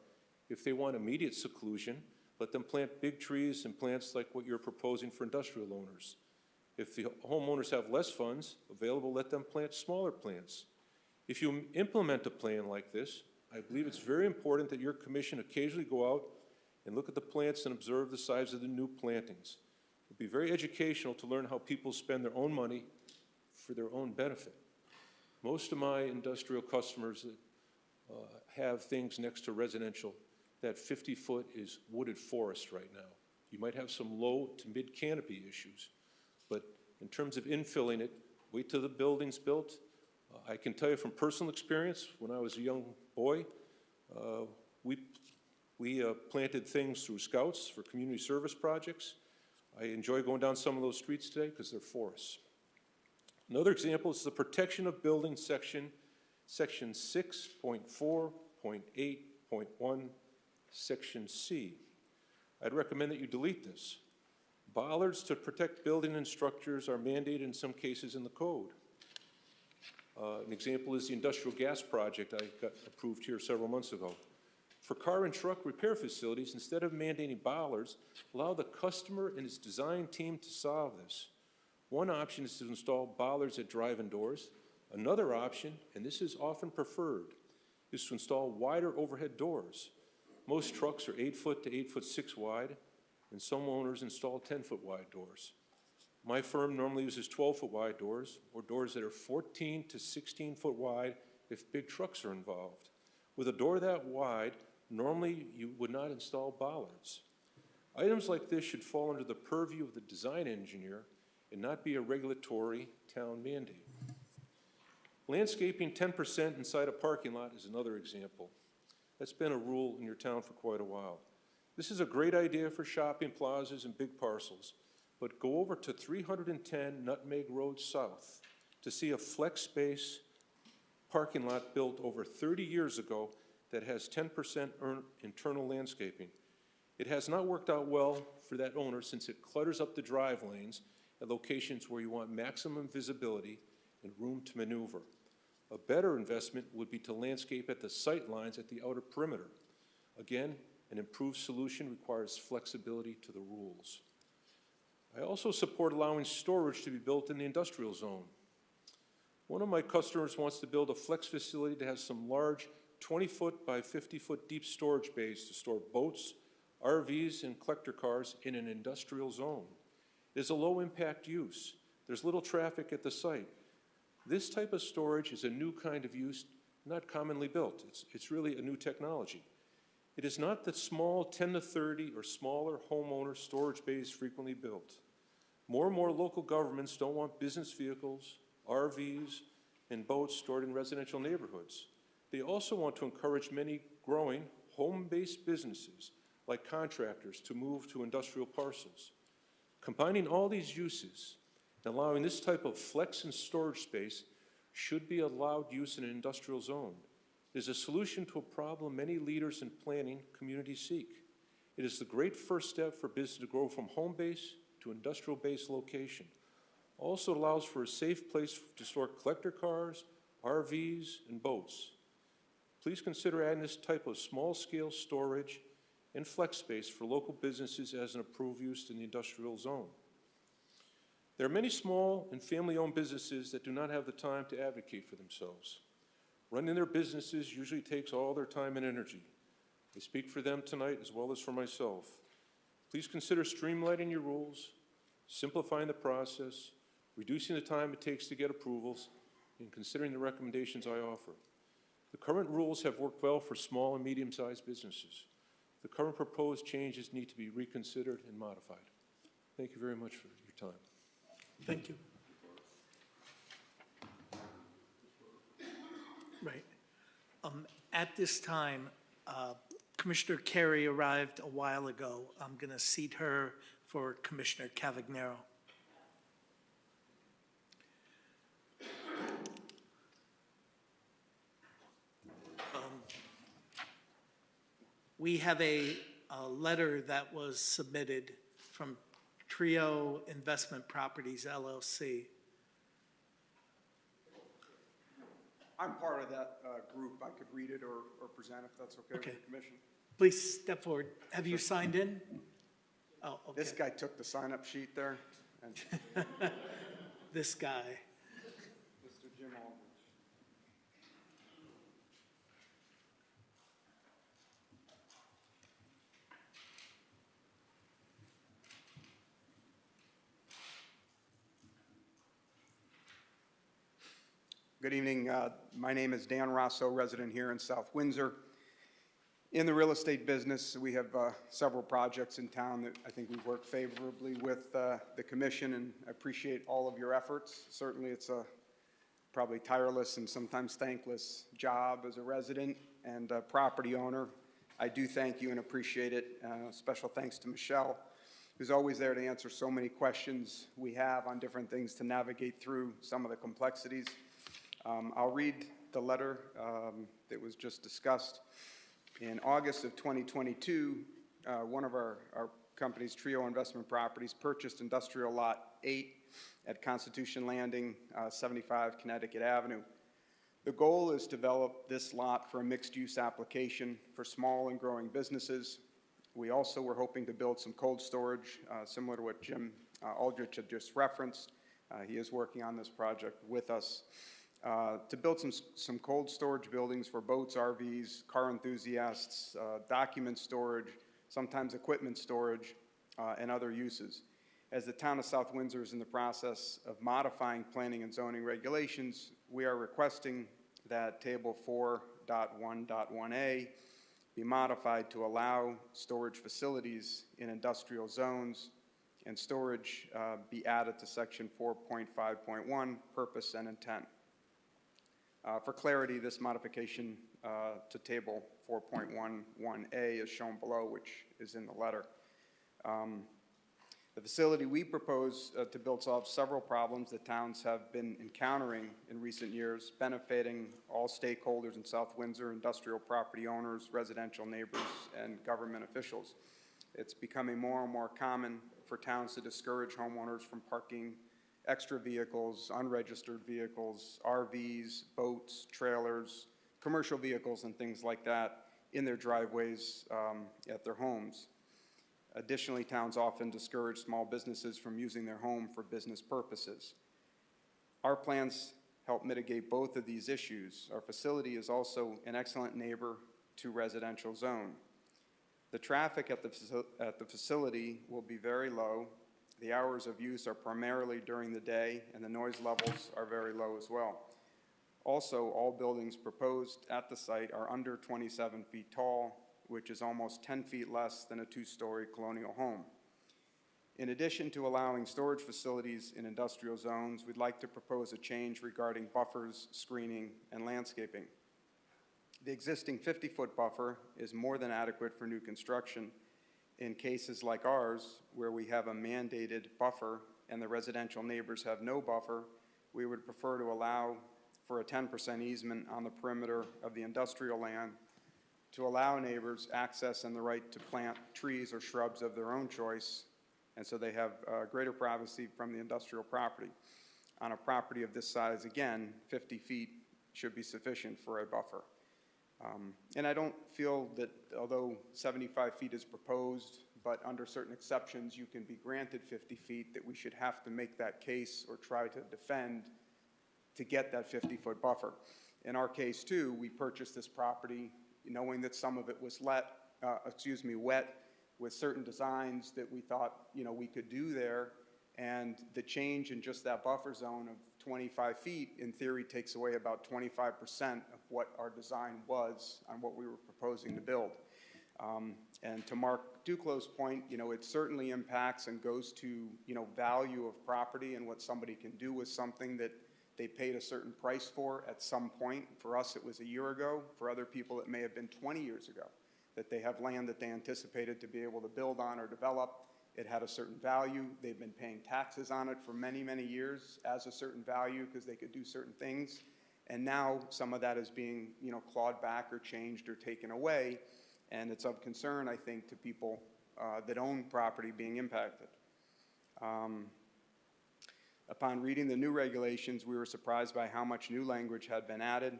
if they want immediate seclusion, let them plant big trees and plants like what you're proposing for industrial owners. If the homeowners have less funds available, let them plant smaller plants. If you implement a plan like this, I believe it's very important that your commission occasionally go out and look at the plants and observe the size of the new plantings. It would be very educational to learn how people spend their own money for their own benefit. Most of my industrial customers have things next to residential. That 50-foot is wooded forest right now. You might have some low to mid canopy issues, but in terms of infilling it, wait till the building's built. I can tell you from personal experience, when I was a young boy, we planted things through Scouts for community service projects. I enjoy going down some of those streets today because they're forests. Another example is the protection of buildings section 6.4.8.1, section C. I'd recommend that you delete this. Bollards to protect building and structures are mandated in some cases in the code. An example is the industrial gas project I got approved here several months ago. For car and truck repair facilities, instead of mandating bollards, allow the customer and his design team to solve this. One option is to install bollards at drive-in doors. Another option, and this is often preferred, is to install wider overhead doors. Most trucks are 8 foot to 8'6" wide, and some owners install 10-foot wide doors. My firm normally uses 12-foot wide doors, or doors that are 14 to 16-foot wide if big trucks are involved. With a door that wide, normally you would not install bollards. Items like this should fall under the purview of the design engineer and not be a regulatory town mandate. Landscaping 10% inside a parking lot is another example. That's been a rule in your town for quite a while. This is a great idea for shopping plazas and big parcels, but go over to 310 Nutmeg Road South to see a flex space parking lot built over 30 years ago that has 10% internal landscaping. It has not worked out well for that owner since it clutters up the drive lanes at locations where you want maximum visibility and room to maneuver. A better investment would be to landscape at the sight lines at the outer perimeter. Again, an improved solution requires flexibility to the rules. I also support allowing storage to be built in the industrial zone. One of my customers wants to build a flex facility that has some large 20-foot by 50-foot deep storage bays to store boats, RVs, and collector cars in an industrial zone. It is a low-impact use. There's little traffic at the site. This type of storage is a new kind of use, not commonly built. It's really a new technology. It is not the small 10 to 30 or smaller homeowner storage bays frequently built. More and more local governments don't want business vehicles, RVs, and boats stored in residential neighborhoods. They also want to encourage many growing home-based businesses, like contractors, to move to industrial parcels. Combining all these uses and allowing this type of flex and storage space should be allowed use in an industrial zone. It is a solution to a problem many leaders in planning communities seek. It is the great first step for business to grow from home-based to industrial-based location. Also allows for a safe place to store collector cars, RVs, and boats. Please consider adding this type of small-scale storage and flex space for local businesses as an approved use in the industrial zone. There are many small and family-owned businesses that do not have the time to advocate for themselves. Running their businesses usually takes all their time and energy. I speak for them tonight as well as for myself. Please consider streamlining your rules, simplifying the process, reducing the time it takes to get approvals, and considering the recommendations I offer. The current rules have worked well for small and medium-sized businesses. The current proposed changes need to be reconsidered and modified. Thank you very much for your time. Thank you. Right. At this time, Commissioner Carey arrived a while ago. I'm going to seat her for Commissioner Cavagnaro. We have a letter that was submitted from Trio Investment Properties, LLC. I'm part of that group. I could read it or present if that's okay with the commission. Please step forward. Have you signed in? Oh, okay. This guy took the sign-up sheet there. And This guy. Mr. Jim Aldridge. Good evening. My name is Dan Rosso, resident here in South Windsor. In the real estate business, we have several projects in town that I think we've worked favorably with the commission, and I appreciate all of your efforts. Certainly, it's a probably tireless and sometimes thankless job as a resident and a property owner. I do thank you and appreciate it. Special thanks to Michelle, who's always there to answer so many questions we have on different things to navigate through some of the complexities. I'll read the letter that was just discussed. In August of 2022, one of our company's Trio Investment Properties purchased Industrial Lot 8 at Constitution Landing, 75 Connecticut Avenue. The goal is to develop this lot for a mixed-use application for small and growing businesses. We also were hoping to build some cold storage, similar to what Jim Aldrich had just referenced. He is working on this project with us. To build some cold storage buildings for boats, RVs, car enthusiasts, document storage, sometimes equipment storage, and other uses. As the town of South Windsor is in the process of modifying planning and zoning regulations, we are requesting that Table 4.1.1a be modified to allow storage facilities in industrial zones, and storage be added to Section 4.5.1, Purpose and Intent. For clarity, this modification to Table 4.11A is shown below, which is in the letter. The facility we propose to build solves several problems that towns have been encountering in recent years, benefiting all stakeholders in South Windsor, industrial property owners, residential neighbors, and government officials. It's becoming more and more common for towns to discourage homeowners from parking extra vehicles, unregistered vehicles, RVs, boats, trailers, commercial vehicles, and things like that in their driveways at their homes. Additionally, towns often discourage small businesses from using their home for business purposes. Our plans help mitigate both of these issues. Our facility is also an excellent neighbor to residential zone. The traffic at the facility will be very low. The hours of use are primarily during the day, and the noise levels are very low as well. Also, all buildings proposed at the site are under 27 feet tall, which is almost 10 feet less than a two-story colonial home. In addition to allowing storage facilities in industrial zones, we'd like to propose a change regarding buffers, screening, and landscaping. The existing 50-foot buffer is more than adequate for new construction. In cases like ours, where we have a mandated buffer and the residential neighbors have no buffer, we would prefer to allow for a 10% easement on the perimeter of the industrial land to allow neighbors access and the right to plant trees or shrubs of their own choice, and so they have greater privacy from the industrial property. On a property of this size, again, 50 feet should be sufficient for a buffer. And I don't feel that although 75 feet is proposed, but under certain exceptions you can be granted 50 feet, that we should have to make that case or try to defend to get that 50-foot buffer. In our case too, we purchased this property knowing that some of it was wet with certain designs that we thought we could do there, and the change in just that buffer zone of 25 feet in theory takes away about 25% of what our design was on what we were proposing to build. And to Mark Duclos' point, it certainly impacts and goes to value of property and what somebody can do with something that they paid a certain price for at some point. For us, it was a year ago. For other people, it may have been 20 years ago, that they have land that they anticipated to be able to build on or develop. It had a certain value. They've been paying taxes on it for many, many years as a certain value because they could do certain things. And now some of that is being, clawed back or changed or taken away. And it's of concern, I think, to people that own property being impacted. Upon reading the new regulations, we were surprised by how much new language had been added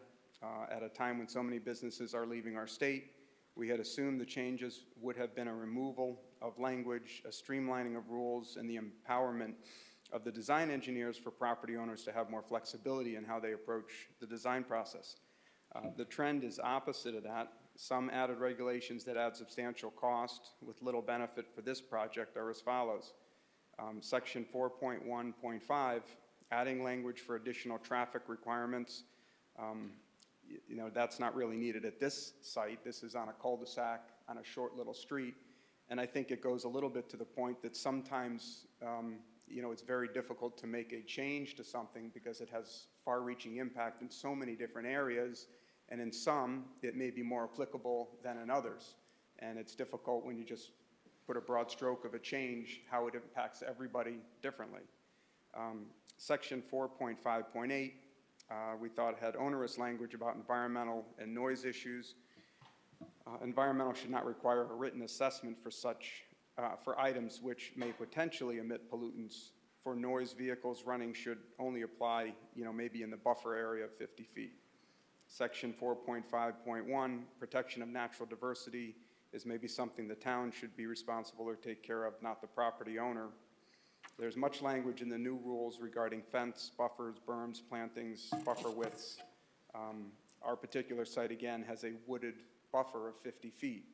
at a time when so many businesses are leaving our state. We had assumed the changes would have been a removal of language, a streamlining of rules, and the empowerment of the design engineers for property owners to have more flexibility in how they approach the design process. The trend is opposite of that. Some added regulations that add substantial cost with little benefit for this project are as follows. Section 4.1.5, adding language for additional traffic requirements. That's not really needed at this site. This is on a cul-de-sac on a short little street. And I think it goes a little bit to the point that sometimes, it's very difficult to make a change to something because it has far-reaching impact in so many different areas. And in some, it may be more applicable than in others. And it's difficult when you just put a broad stroke of a change, how it impacts everybody differently. Section 4.5.8, we thought had onerous language about environmental and noise issues. Environmental should not require a written assessment for items which may potentially emit pollutants. For noise, vehicles running should only apply, maybe in the buffer area of 50 feet. Section 4.5.1, protection of natural diversity, is maybe something the town should be responsible or take care of, not the property owner. There's much language in the new rules regarding fence, buffers, berms, plantings, buffer widths. Our particular site, again, has a wooded buffer of 50 feet.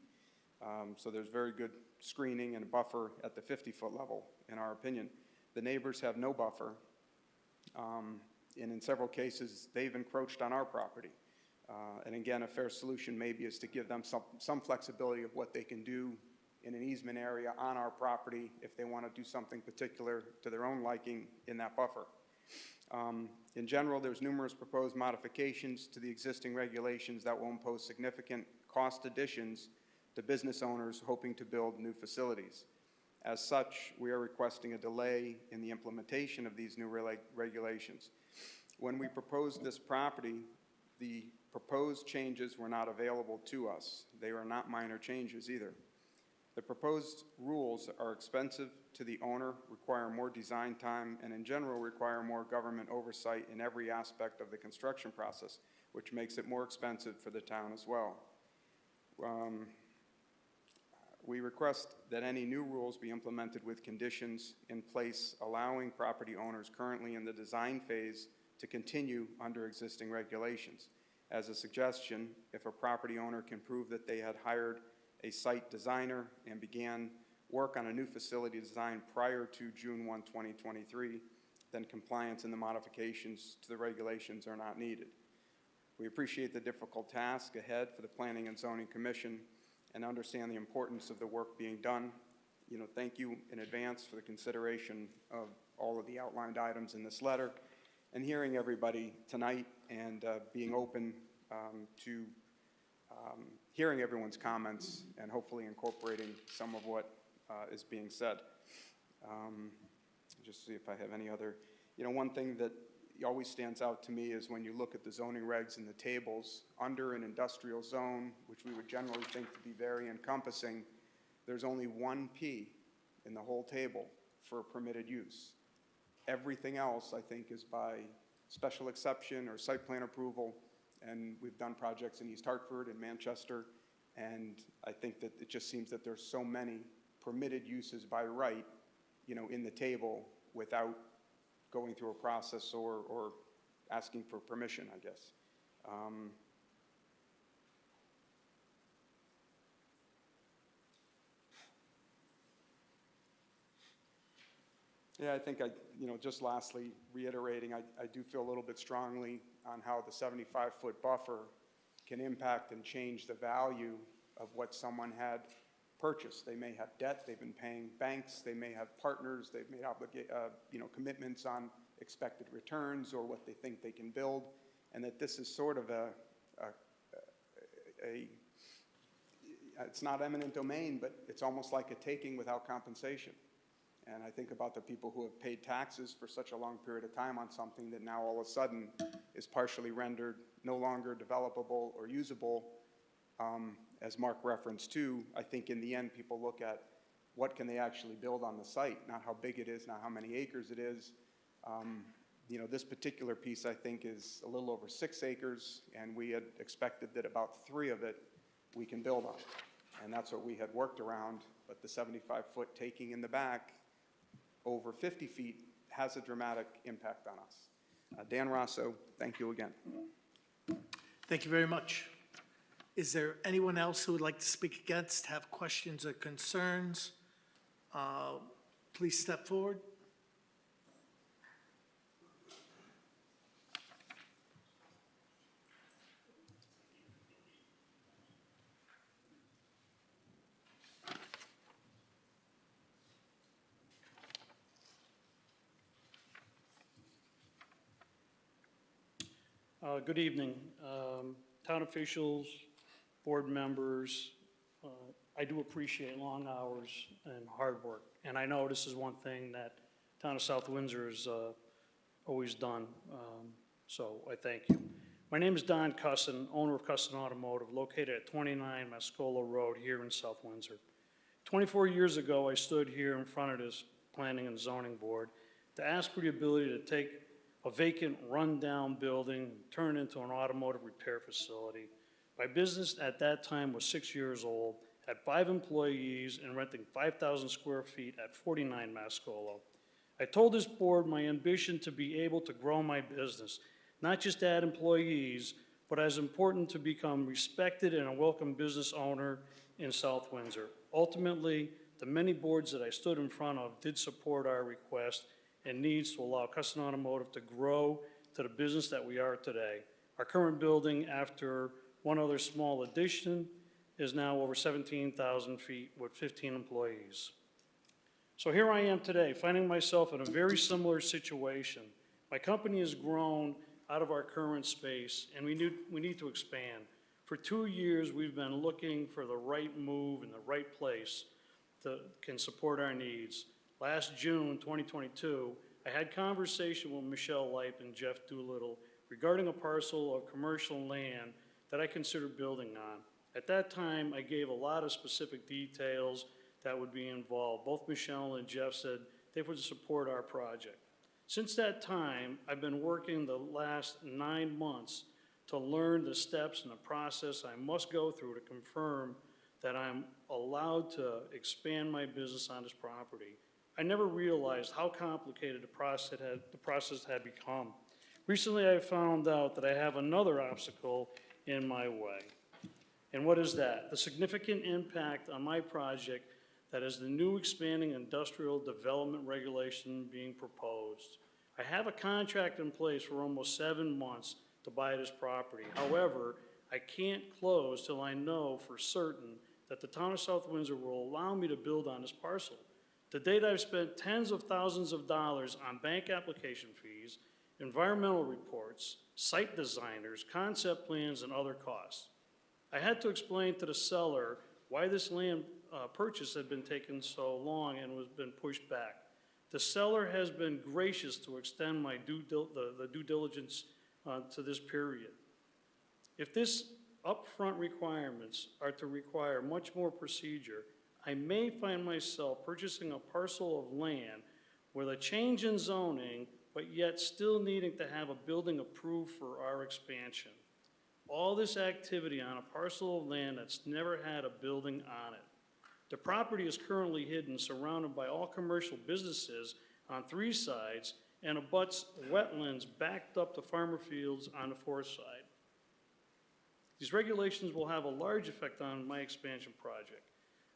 So there's very good screening and buffer at the 50-foot level, in our opinion. The neighbors have no buffer, and in several cases, they've encroached on our property. And again, a fair solution maybe is to give them some flexibility of what they can do in an easement area on our property if they want to do something particular to their own liking in that buffer. In general, there's numerous proposed modifications to the existing regulations that will impose significant cost additions to business owners hoping to build new facilities. As such, we are requesting a delay in the implementation of these new regulations. When we proposed this property, the proposed changes were not available to us. They were not minor changes either. The proposed rules are expensive to the owner, require more design time, and in general require more government oversight in every aspect of the construction process, which makes it more expensive for the town as well. We request that any new rules be implemented with conditions in place allowing property owners currently in the design phase to continue under existing regulations. As a suggestion, if a property owner can prove that they had hired a site designer and began work on a new facility design prior to June 1, 2023, then compliance and the modifications to the regulations are not needed. We appreciate the difficult task ahead for the Planning and Zoning Commission and understand the importance of the work being done. Thank you in advance for the consideration of all of the outlined items in this letter and hearing everybody tonight and being open to hearing everyone's comments and hopefully incorporating some of what is being said. Just see if I have any other, one thing that always stands out to me is when you look at the zoning regs and the tables, under an industrial zone, which we would generally think to be very encompassing, there's only one P in the whole table for permitted use. Everything else, I think, is by special exception or site plan approval, and we've done projects in East Hartford and Manchester, and I think that it just seems that there's so many permitted uses by right, in the table without going through a process or asking for permission, I guess. Yeah, I think just lastly, reiterating, I do feel a little bit strongly on how the 75-foot buffer can impact and change the value of what someone had purchased. They may have debt, they've been paying banks, they may have partners, they've made commitments on expected returns or what they think they can build, and that this is sort of it's not eminent domain, but it's almost like a taking without compensation. And I think about the people who have paid taxes for such a long period of time on something that now all of a sudden is partially rendered no longer developable or usable. As Mark referenced too, I think in the end people look at what can they actually build on the site, not how big it is, not how many acres it is. This particular piece I think is a little over 6 acres, and we had expected that about 3 of it we can build on. And that's what we had worked around, but the 75-foot taking in the back over 50 feet has a dramatic impact on us. Dan Rosso, thank you again. Thank you very much. Is there anyone else who would like to speak against, have questions or concerns? Please step forward. Good evening, town officials, board members. I do appreciate long hours and hard work, and I know this is one thing that town of South Windsor has always done, so I thank you. My name is Don Cussin, owner of Cussin Automotive, located at 29 Mascola Road here in South Windsor. 24 years ago, I stood here in front of this Planning and Zoning Board to ask for the ability to take a vacant, run-down building, turn it into an automotive repair facility. My business at that time was 6 years old, had 5 employees, and renting 5,000 square feet at 49 Mascola. I told this board my ambition to be able to grow my business, not just add employees, but as important to become respected and a welcome business owner in South Windsor. Ultimately, the many boards that I stood in front of did support our request and needs to allow Cussin Automotive to grow to the business that we are today. Our current building, after one other small addition, is now over 17,000 feet with 15 employees. So here I am today, finding myself in a very similar situation. My company has grown out of our current space, and we need to expand. For 2 years, we've been looking for the right move in the right place that can support our needs. Last June 2022, I had conversation with Michelle Leip and Jeff Doolittle regarding a parcel of commercial land that I considered building on. At that time, I gave a lot of specific details that would be involved. Both Michelle and Jeff said they would support our project. Since that time, I've been working the last 9 months to learn the steps and the process I must go through to confirm that I'm allowed to expand my business on this property. I never realized how complicated the process had become. Recently, I found out that I have another obstacle in my way. And what is that? The significant impact on my project that is the new expanding industrial development regulation being proposed. I have a contract in place for almost 7 months to buy this property. However, I can't close till I know for certain that the town of South Windsor will allow me to build on this parcel. To date, I've spent tens of thousands of dollars on bank application fees, environmental reports, site designers, concept plans, and other costs. I had to explain to the seller why this land purchase had been taking so long and was been pushed back. The seller has been gracious to extend my due diligence to this period. If this upfront requirements are to require much more procedure, I may find myself purchasing a parcel of land with a change in zoning, but yet still needing to have a building approved for our expansion. All this activity on a parcel of land that's never had a building on it. The property is currently hidden, surrounded by all commercial businesses on 3 sides and abuts wetlands backed up to farmer fields on the 4th side. These regulations will have a large effect on my expansion project.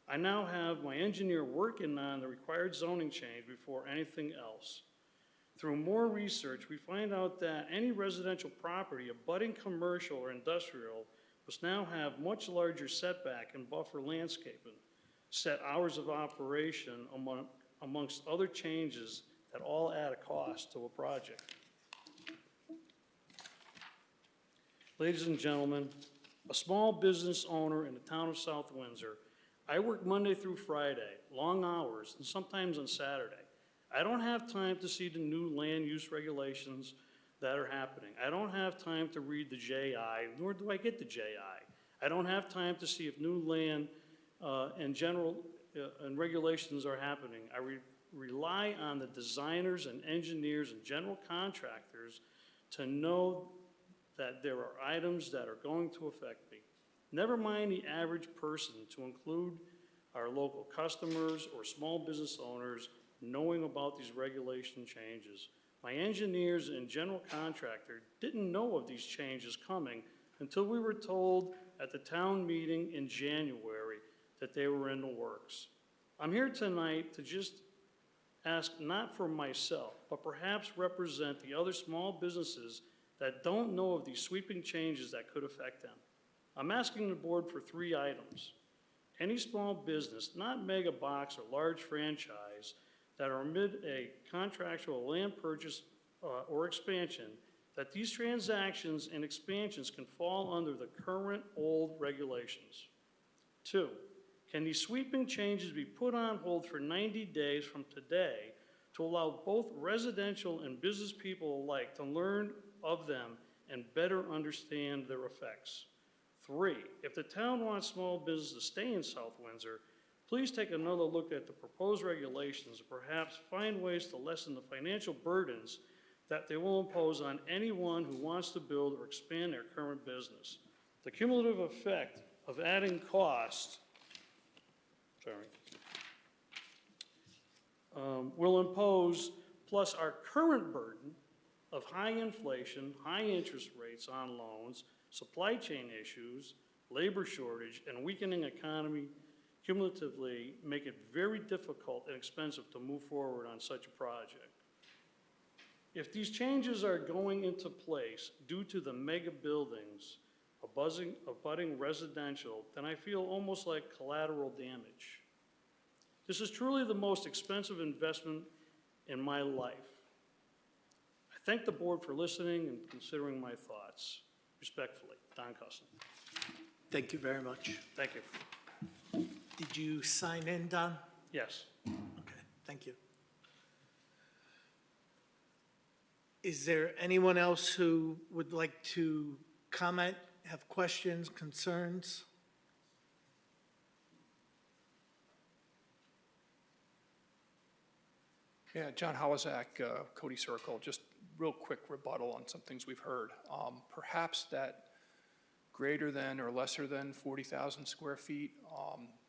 I now have my engineer working on the required zoning change before anything else. Through more research, we find out that any residential property abutting commercial or industrial must now have much larger setback and buffer landscaping, set hours of operation, amongst other changes that all add a cost to a project. Ladies and gentlemen, a small business owner in the town of South Windsor, I work Monday through Friday, long hours, and sometimes on Saturday. I don't have time to see the new land use regulations that are happening. I don't have time to read the JI, nor do I get the JI. I don't have time to see if new land and regulations are happening. I rely on the designers and engineers and general contractors to know that there are items that are going to affect me. Never mind the average person, to include our local customers or small business owners knowing about these regulation changes. My engineers and general contractor didn't know of these changes coming until we were told at the town meeting in January that they were in the works. I'm here tonight to just ask not for myself, but perhaps represent the other small businesses that don't know of these sweeping changes that could affect them. I'm asking the board for 3 items. Any small business, not mega box or large franchise, that are amid a contractual land purchase or expansion, that these transactions and expansions can fall under the current old regulations. 2, can these sweeping changes be put on hold for 90 days from today to allow both residential and business people alike to learn of them and better understand their effects? 3, if the town wants small business to stay in South Windsor, please take another look at the proposed regulations and perhaps find ways to lessen the financial burdens that they will impose on anyone who wants to build or expand their current business. The cumulative effect of adding cost, will impose, plus our current burden of high inflation, high interest rates on loans, supply chain issues, labor shortage, and weakening economy, cumulatively make it very difficult and expensive to move forward on such a project. If these changes are going into place due to the mega buildings abutting residential, then I feel almost like collateral damage. This is truly the most expensive investment in my life. I thank the board for listening and considering my thoughts. Respectfully, Don Cusson. Thank you very much. Thank you. Did you sign in, Don? Yes. Okay, thank you. Is there anyone else who would like to comment, have questions, concerns? Yeah, John Hawazak, Cody Circle, just real quick rebuttal on some things we've heard. Perhaps that greater than or lesser than 40,000 square feet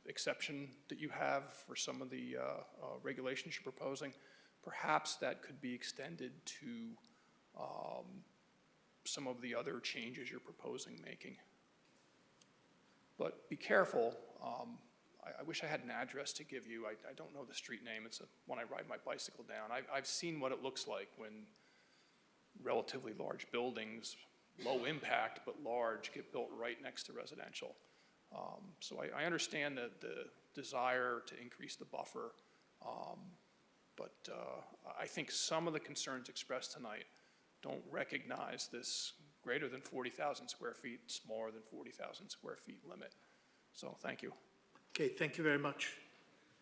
exception that you have for some of the regulations you're proposing, perhaps that could be extended to some of the other changes you're proposing making. But be careful. I wish I had an address to give you. I don't know the street name. It's one I ride my bicycle down. I've seen what it looks like when relatively large buildings, low impact but large, get built right next to residential. So I understand the desire to increase the buffer, but I think some of the concerns expressed tonight don't recognize this greater than 40,000 square feet, smaller than 40,000 square feet limit. So thank you. Okay, thank you very much.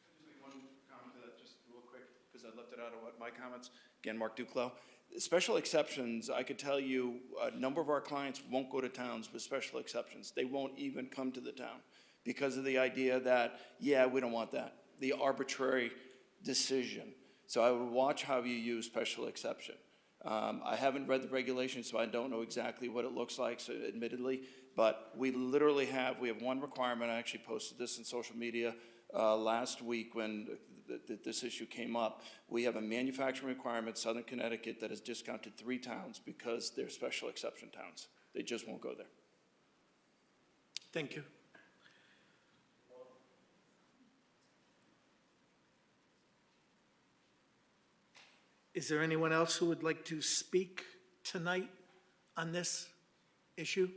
Just make one comment to that, just real quick, because I left it out of my comments. Again, Mark Duclos. Special exceptions, I could tell you, a number of our clients won't go to towns with special exceptions. They won't even come to the town because of the idea that, yeah, we don't want that, the arbitrary decision. So I would watch how you use special exception. I haven't read the regulations, so I don't know exactly what it looks like, so admittedly, but we literally have one requirement. I actually posted this in social media last week when this issue came up. We have a manufacturing requirement, Southern Connecticut, that has discounted 3 towns because they're special exception towns. They just won't go there. Thank you. Is there anyone else who would like to speak tonight on this issue?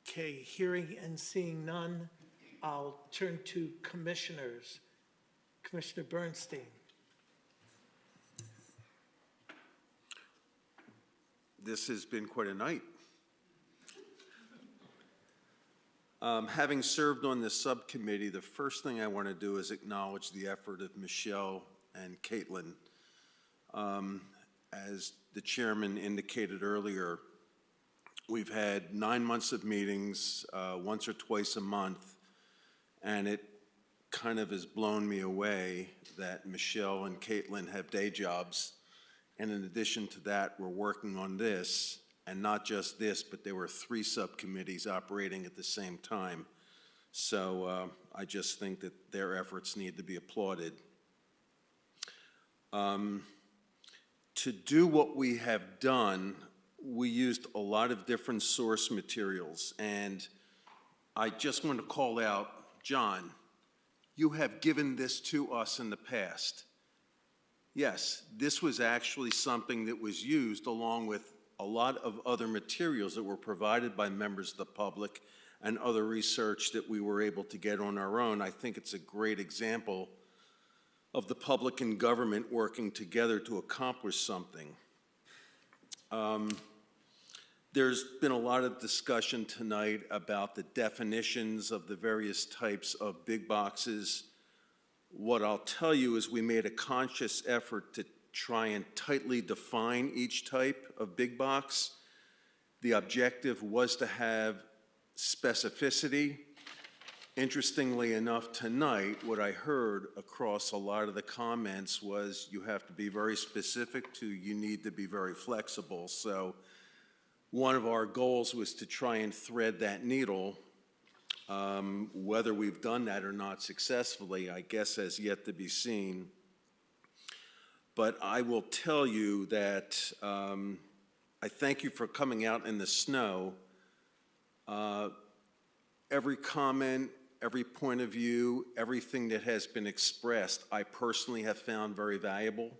Okay, hearing and seeing none, I'll turn to commissioners. Commissioner Bernstein. This has been quite a night. Having served on this subcommittee, the first thing I want to do is acknowledge the effort of Michelle and Caitlin. As the chairman indicated earlier, we've had 9 months of meetings, once or twice a month, and it kind of has blown me away that Michelle and Caitlin have day jobs. And in addition to that, we're working on this, and not just this, but there were 3 subcommittees operating at the same time. So I just think that their efforts need to be applauded. To do what we have done, we used a lot of different source materials, and I just want to call out, John, you have given this to us in the past. Yes, this was actually something that was used along with a lot of other materials that were provided by members of the public and other research that we were able to get on our own. I think it's a great example of the public and government working together to accomplish something. There's been a lot of discussion tonight about the definitions of the various types of big boxes. What I'll tell you is we made a conscious effort to try and tightly define each type of big box. The objective was to have specificity. Interestingly enough, tonight, what I heard across a lot of the comments was you have to be very specific to, you need to be very flexible. So one of our goals was to try and thread that needle. Whether we've done that or not successfully, I guess has yet to be seen. But I will tell you that I thank you for coming out in the snow. Every comment, every point of view, everything that has been expressed, I personally have found very valuable.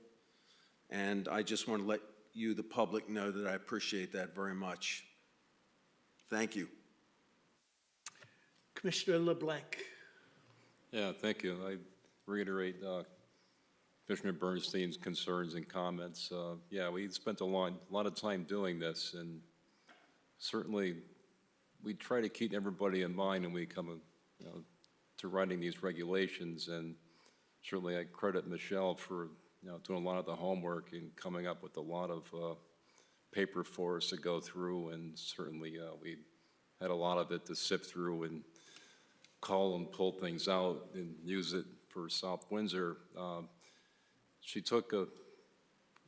And I just want to let you, the public, know that I appreciate that very much. Thank you. Commissioner LeBlanc. Yeah, thank you. I reiterate Commissioner Bernstein's concerns and comments. Yeah, we spent a lot of time doing this, and certainly we try to keep everybody in mind when we come to writing these regulations, and certainly I credit Michelle for doing a lot of the homework and coming up with a lot of paper for us to go through, and certainly we had a lot of it to sift through and call and pull things out and use it for South Windsor. She took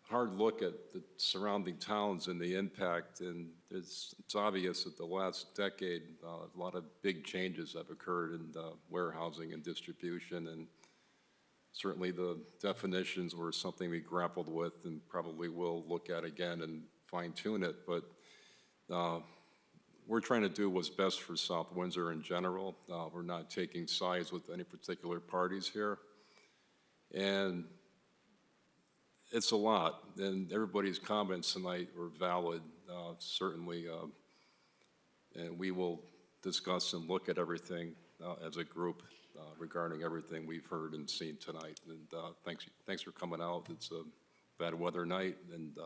hard look at the surrounding towns and the impact, and it's obvious that the last decade, a lot of big changes have occurred in warehousing and distribution, and certainly the definitions were something we grappled with and probably will look at again and fine tune it, but we're trying to do what's best for South Windsor in general. We're not taking sides with any particular parties here. And it's a lot, and everybody's comments tonight were valid, certainly, and we will discuss and look at everything as a group regarding everything we've heard and seen tonight. And thanks for coming out. It's a bad weather night, and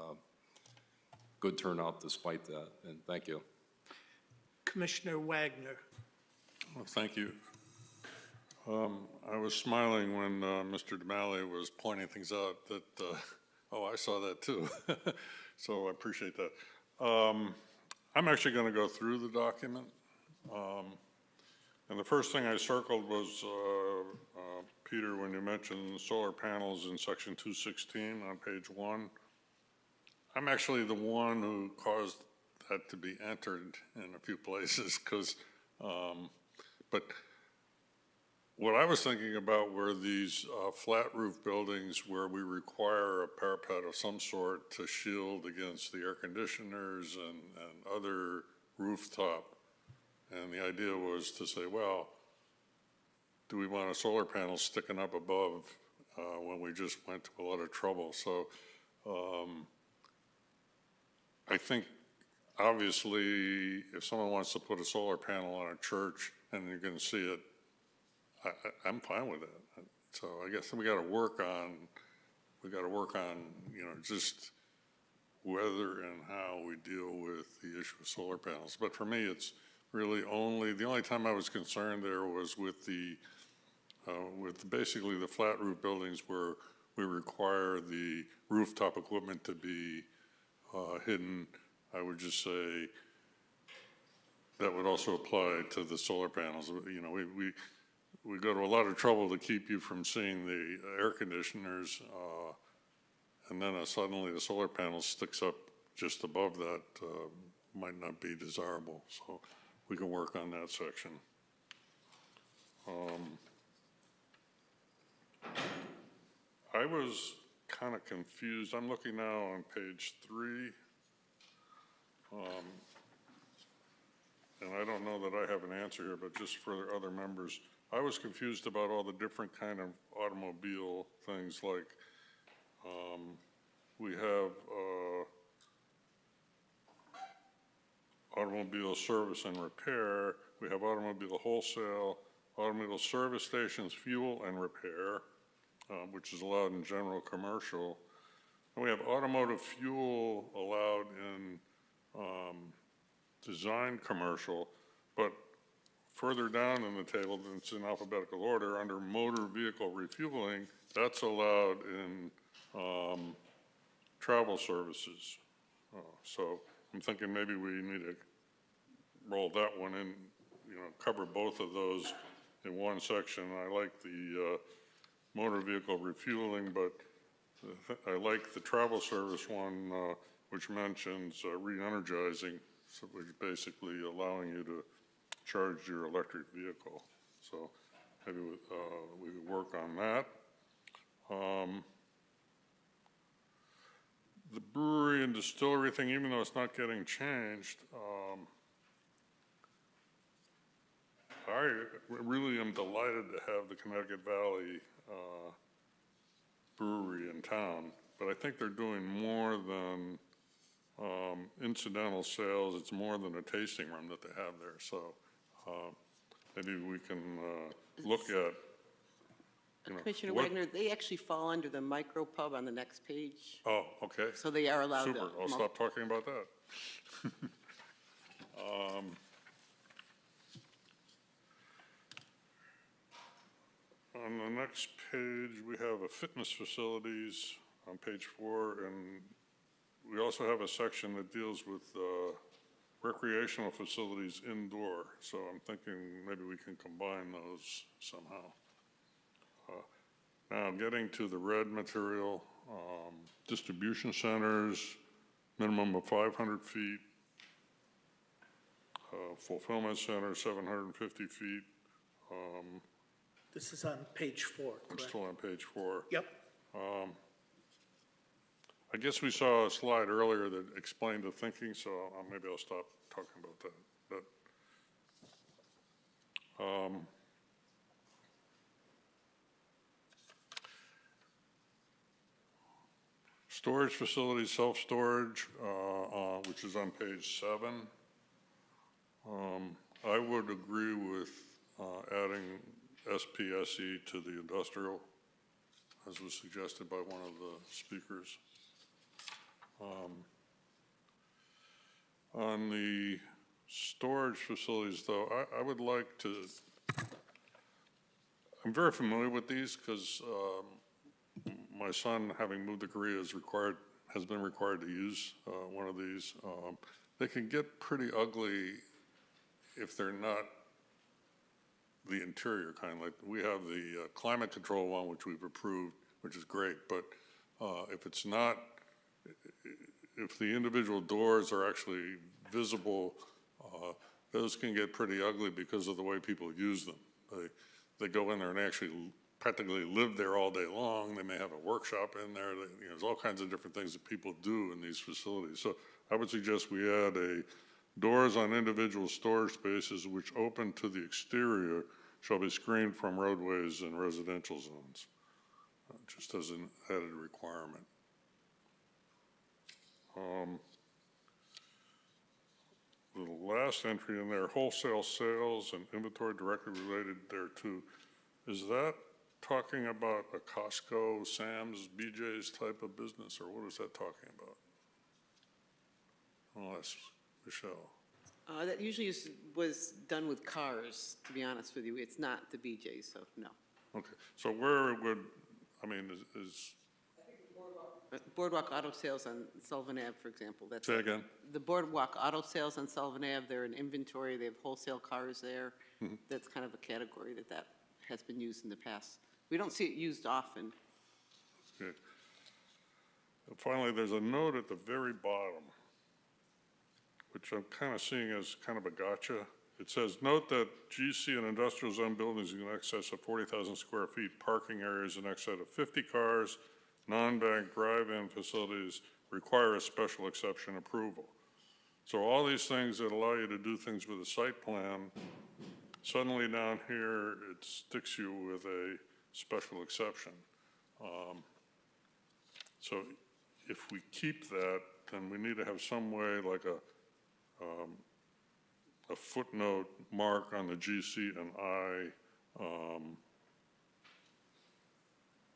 good turnout despite that, and thank you. Commissioner Wagner. Well, thank you. I was smiling when Mr. Damali was pointing things out that, oh, I saw that too. So I appreciate that. I'm actually going to go through the document. And the first thing I circled was, Peter, when you mentioned solar panels in section 216 on page 1. I'm actually the one who caused that to be entered in a few places because, but what I was thinking about were these flat roof buildings where we require a parapet of some sort to shield against the air conditioners and other rooftop. And the idea was to say, well, do we want a solar panel sticking up above when we just went to a lot of trouble? So I think obviously if someone wants to put a solar panel on a church and you're going to see it, I'm fine with it. So I guess we got to work on, you know, just whether and how we deal with the issue of solar panels. But for me, it's really the only time I was concerned there was with with basically the flat roof buildings where we require the rooftop equipment to be hidden. I would just say that would also apply to the solar panels. You know, we go to a lot of trouble to keep you from seeing the air conditioners, and then suddenly the solar panel sticks up just above that, might not be desirable. So we can work on that section. I was kind of confused. I'm looking now on page 3. And I don't know that I have an answer here, but just for other members, I was confused about all the different kind of automobile things like we have automobile service and repair, we have automobile wholesale, automobile service stations, fuel and repair, which is allowed in general commercial. And we have automotive fuel allowed in design commercial, but further down in the table, it's in alphabetical order, under motor vehicle refueling, that's allowed in travel services. So I'm thinking maybe we need to roll that one in, you know, cover both of those in one section. I like the motor vehicle refueling, but I like the travel service one, which mentions re-energizing, so which is basically allowing you to charge your electric vehicle. So maybe we would work on that. The brewery and distillery thing, even though it's not getting changed, I really am delighted to have the Connecticut Valley brewery in town, but I think they're doing more than incidental sales. It's more than a tasting room that they have there. So maybe we can look at, you know, Commissioner Wagner, they actually fall under the micro pub on the next page. Oh, okay. So they are allowed to. Super. I'll stop talking about that. On the next page, we have a fitness facilities on page 4, and we also have a section that deals with recreational facilities indoor. So I'm thinking maybe we can combine those somehow. Now, getting to the red material, Distribution centers, minimum of 500 feet. Fulfillment center, 750 feet. This is on page 4, I'm correct? still on page 4. Yep. I guess we saw a slide earlier that explained the thinking, so maybe I'll stop talking about that. Storage facilities, self-storage, which is on page 7. I would agree with adding SPSE to the industrial, as was suggested by one of the speakers. On the storage facilities, though, I would like to, I'm very familiar with these because my son, having moved to Korea, has been required to use one of these. They can get pretty ugly if they're not the interior kind. Like we have the climate control one, which we've approved, which is great, but if it's not, if the individual doors are actually visible, those can get pretty ugly because of the way people use them. They go in there and actually practically live there all day long. They may have a workshop in there. There's all kinds of different things that people do in these facilities. So I would suggest we add doors on individual storage spaces which open to the exterior shall be screened from roadways and residential zones, just as an added requirement. The last entry in there, wholesale sales and inventory directly related thereto. Is that talking about a Costco, Sam's, BJ's type of business, or what is that talking about? I'll ask Michelle. That usually was done with cars, to be honest with you. It's not the BJ's, so no. Okay, so where would, I mean, is Boardwalk Auto Sales on Sullivan Ave, for example. That's say again? The Boardwalk Auto Sales on Sullivan Ave, they're in inventory, they have wholesale cars there. That's kind of a category that has been used in the past. We don't see it used often. Good. And finally, there's a note at the very bottom, which I'm kind of seeing as kind of a gotcha. It says, note that GC and industrial zone buildings in excess of 40,000 square feet, parking areas in excess of 50 cars, non-bank drive-in facilities require a special exception approval. So all these things that allow you to do things with a site plan, suddenly down here, it sticks you with a special exception. So if we keep that, then we need to have some way like a footnote mark on the GC and I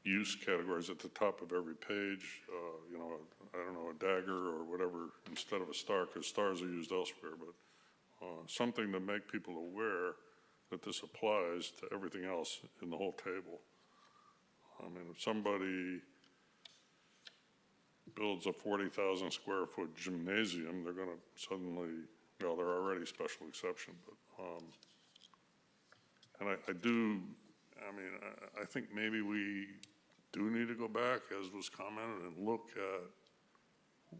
use categories at the top of every page, you know, I don't know, a dagger or whatever instead of a star, because stars are used elsewhere, but something to make people aware that this applies to everything else in the whole table. I mean, if somebody builds a 40,000 square foot gymnasium, they're going to suddenly, well, they're already special exception, but, and I think maybe we do need to go back, as was commented, and look at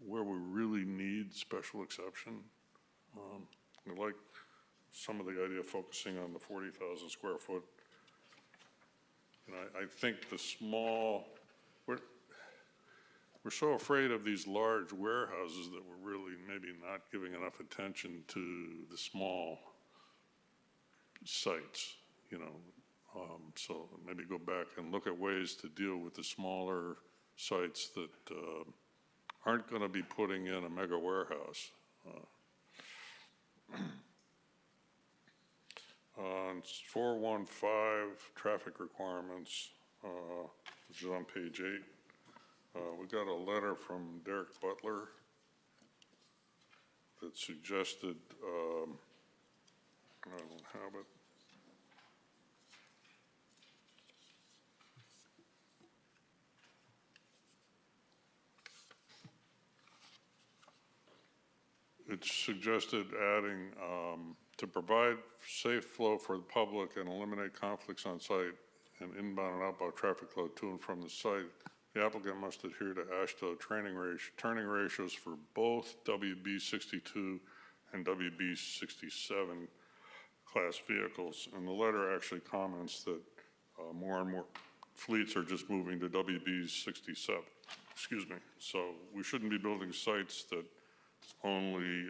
where we really need special exception. I like some of the idea of focusing on the 40,000 square foot. And I think the small, we're so afraid of these large warehouses that we're really maybe not giving enough attention to the small sites, you know. So maybe go back and look at ways to deal with the smaller sites that aren't going to be putting in a mega warehouse. On 415 traffic requirements, which is on page 8, we got a letter from Derek Butler that suggested, I don't have it. It suggested adding, to provide safe flow for the public and eliminate conflicts on site and inbound and outbound traffic flow to and from the site, the applicant must adhere to AASHTO turning ratios for both WB 62 and WB 67 class vehicles. And the letter actually comments that more and more fleets are just moving to WB 67, excuse me. So we shouldn't be building sites that only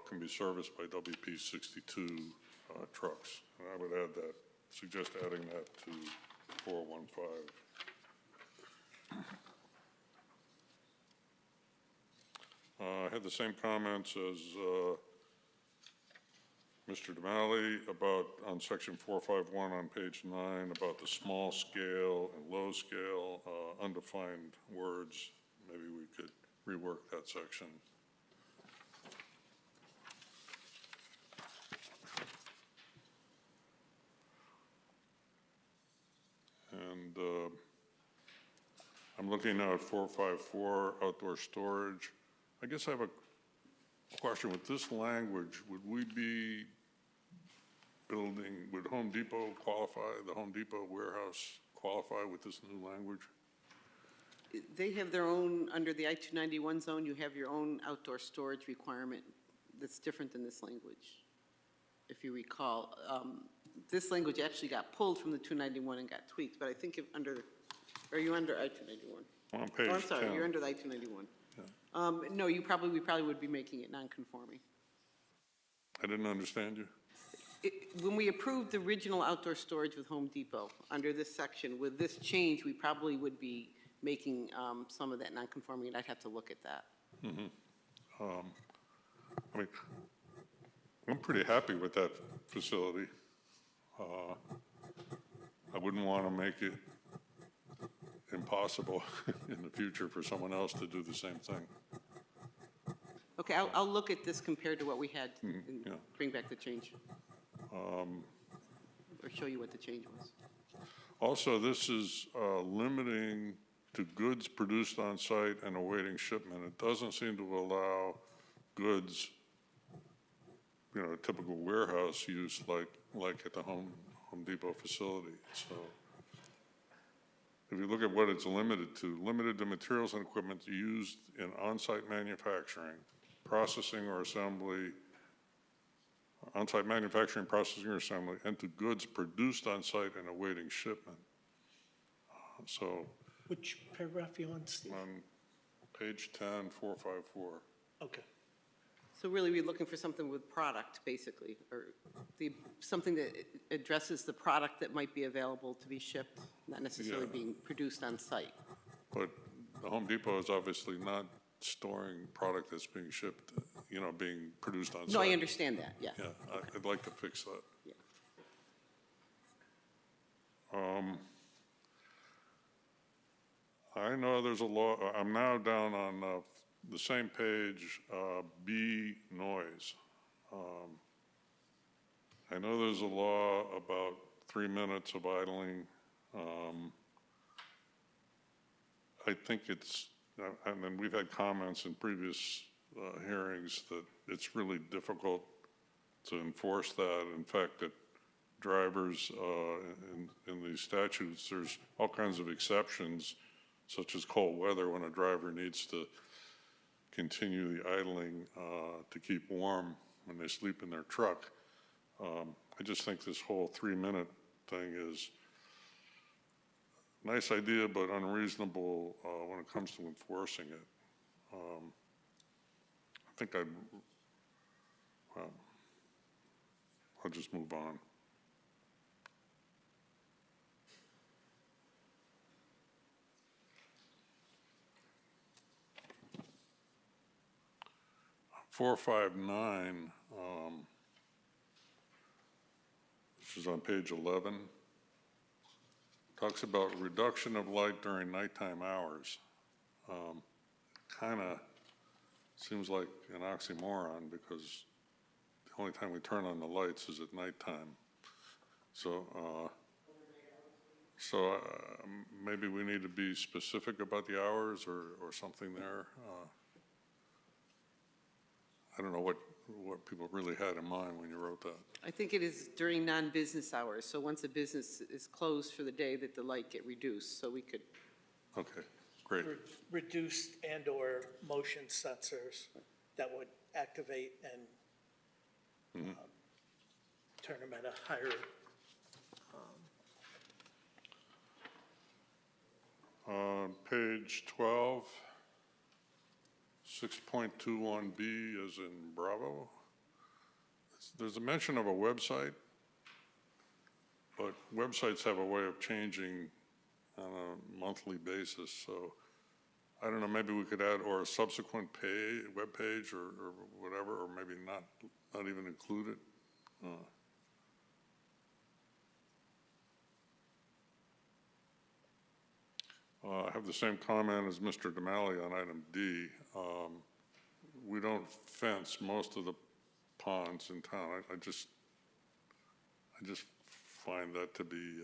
can be serviced by WP 62 trucks. And I would add that, suggest adding that to 415. I had the same comments as Mr. Damali about, on section 451 on page 9, about the small scale and low scale undefined words. Maybe we could rework that section. And I'm looking now at 454, outdoor storage. I guess I have a question. With this language, would we be building, would Home Depot qualify, the Home Depot warehouse qualify with this new language? They have their own, under the I-291 zone, you have your own outdoor storage requirement that's different than this language, if you recall. This language actually got pulled from the 291 and got tweaked, but I think if under, are you under I-291? On page Oh, I'm sorry, 10. you're under the I-291. No, we probably would be making it non-conforming. I didn't understand you. When we approved the original outdoor storage with Home Depot, under this section, with this change, we probably would be making some of that non-conforming, and I'd have to look at that. I mean, I'm pretty happy with that facility. I wouldn't want to make it impossible in the future for someone else to do the same thing. Okay, I'll look at this compared to what we had and yeah. bring back the change. Or show you what the change was. Also, this is limiting to goods produced on site and awaiting shipment. It doesn't seem to allow goods, you know, typical warehouse use like at the Home Depot facility. So if you look at what it's limited to materials and equipment used in on-site manufacturing, processing or assembly, on-site manufacturing, processing or assembly, and to goods produced on site and awaiting shipment. So Which paragraph you on, Steve? on page 10, 454. Okay. So really, we're looking for something with product, basically, or something that addresses the product that might be available to be shipped, not necessarily Yeah. being produced on site. But the Home Depot is obviously not storing product that's being shipped, you know, being produced on site. No, I understand that, yeah. Yeah, I'd like to fix that. Yeah. I know there's a law, I'm now down on the same page, B, noise. I know there's a law about 3 minutes of idling. I think it's, and then we've had comments in previous hearings that it's really difficult to enforce that. In fact, that drivers in these statutes, there's all kinds of exceptions, such as cold weather, when a driver needs to continue the idling to keep warm when they sleep in their truck. I just think this whole 3-minute thing is a nice idea, but unreasonable when it comes to enforcing it. I think I'll just move on. Four, 5, 9, which is on page 11, talks about reduction of light during nighttime hours. Kind of seems like an oxymoron because the only time we turn on the lights is at nighttime. So, maybe we need to be specific about the hours or something there. I don't know what people really had in mind when you wrote that. I think it is during non-business hours, so once a business is closed for the day, that the light get reduced, so we could, Okay, Great. reduced and/or motion sensors that would activate and turn them at a higher, Page 12, 6.21B as in Bravo. There's a mention of a website, but websites have a way of changing on a monthly basis, so I don't know, maybe we could add, or a subsequent web page or whatever, or maybe not even include it. I have the same comment as Mr. Damali on item D. We don't fence most of the ponds in town. I just find that to be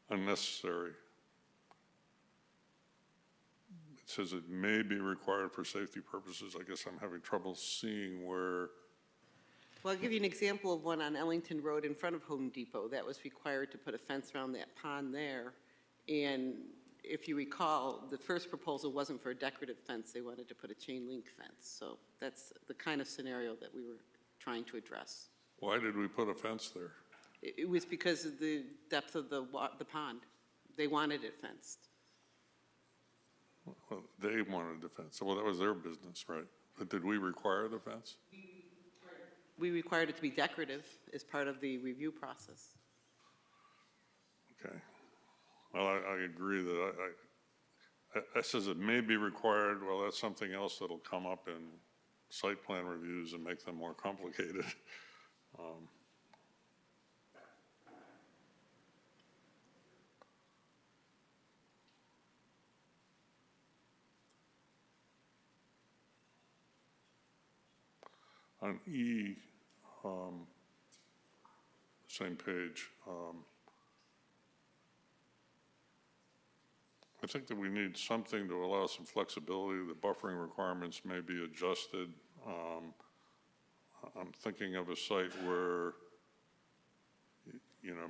unnecessary. It says it may be required for safety purposes. I guess I'm having trouble seeing where. Well, I'll give you an example of one on Ellington Road in front of Home Depot. That was required to put a fence around that pond there. And if you recall, the first proposal wasn't for a decorative fence. They wanted to put a chain link fence. So that's the kind of scenario that we were trying to address. Why did we put a fence there? It was because of the depth of the pond. They wanted it fenced. Well, they wanted the fence. Well, that was their business, right? But did we require the fence? We required it to be decorative as part of the review process. Okay. Well, I agree that it says it may be required. Well, that's something else that'll come up in site plan reviews and make them more complicated. On E, same page, I think that we need something to allow some flexibility. The buffering requirements may be adjusted. I'm thinking of a site where,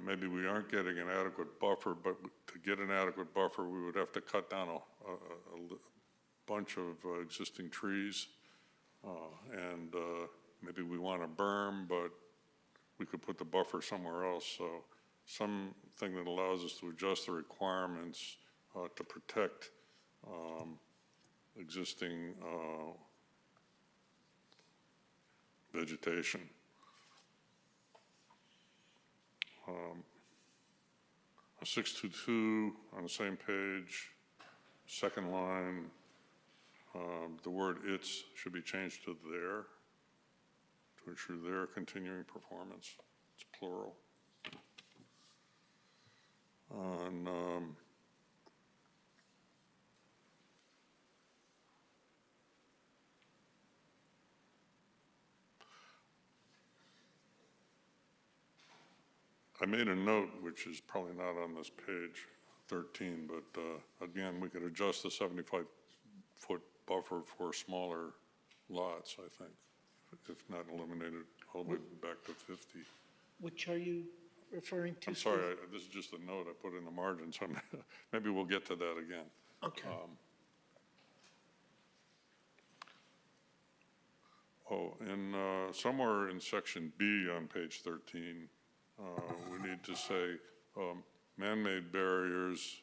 maybe we aren't getting an adequate buffer, but to get an adequate buffer, we would have to cut down a bunch of existing trees. And maybe we want a berm, but we could put the buffer somewhere else. So something that allows us to adjust the requirements to protect existing vegetation. 622 on the same page, second line, the word "its" should be changed to "their" to ensure their continuing performance. It's plural. On I made a note, which is probably not on this page 13, but again, we could adjust the 75-foot buffer for smaller lots, I think, if not eliminated all the way back to 50. which are you referring to? I'm sorry, this is just a note I put in the margin, so maybe we'll get to that again. Okay. Somewhere in section B on page 13, we need to say man-made barriers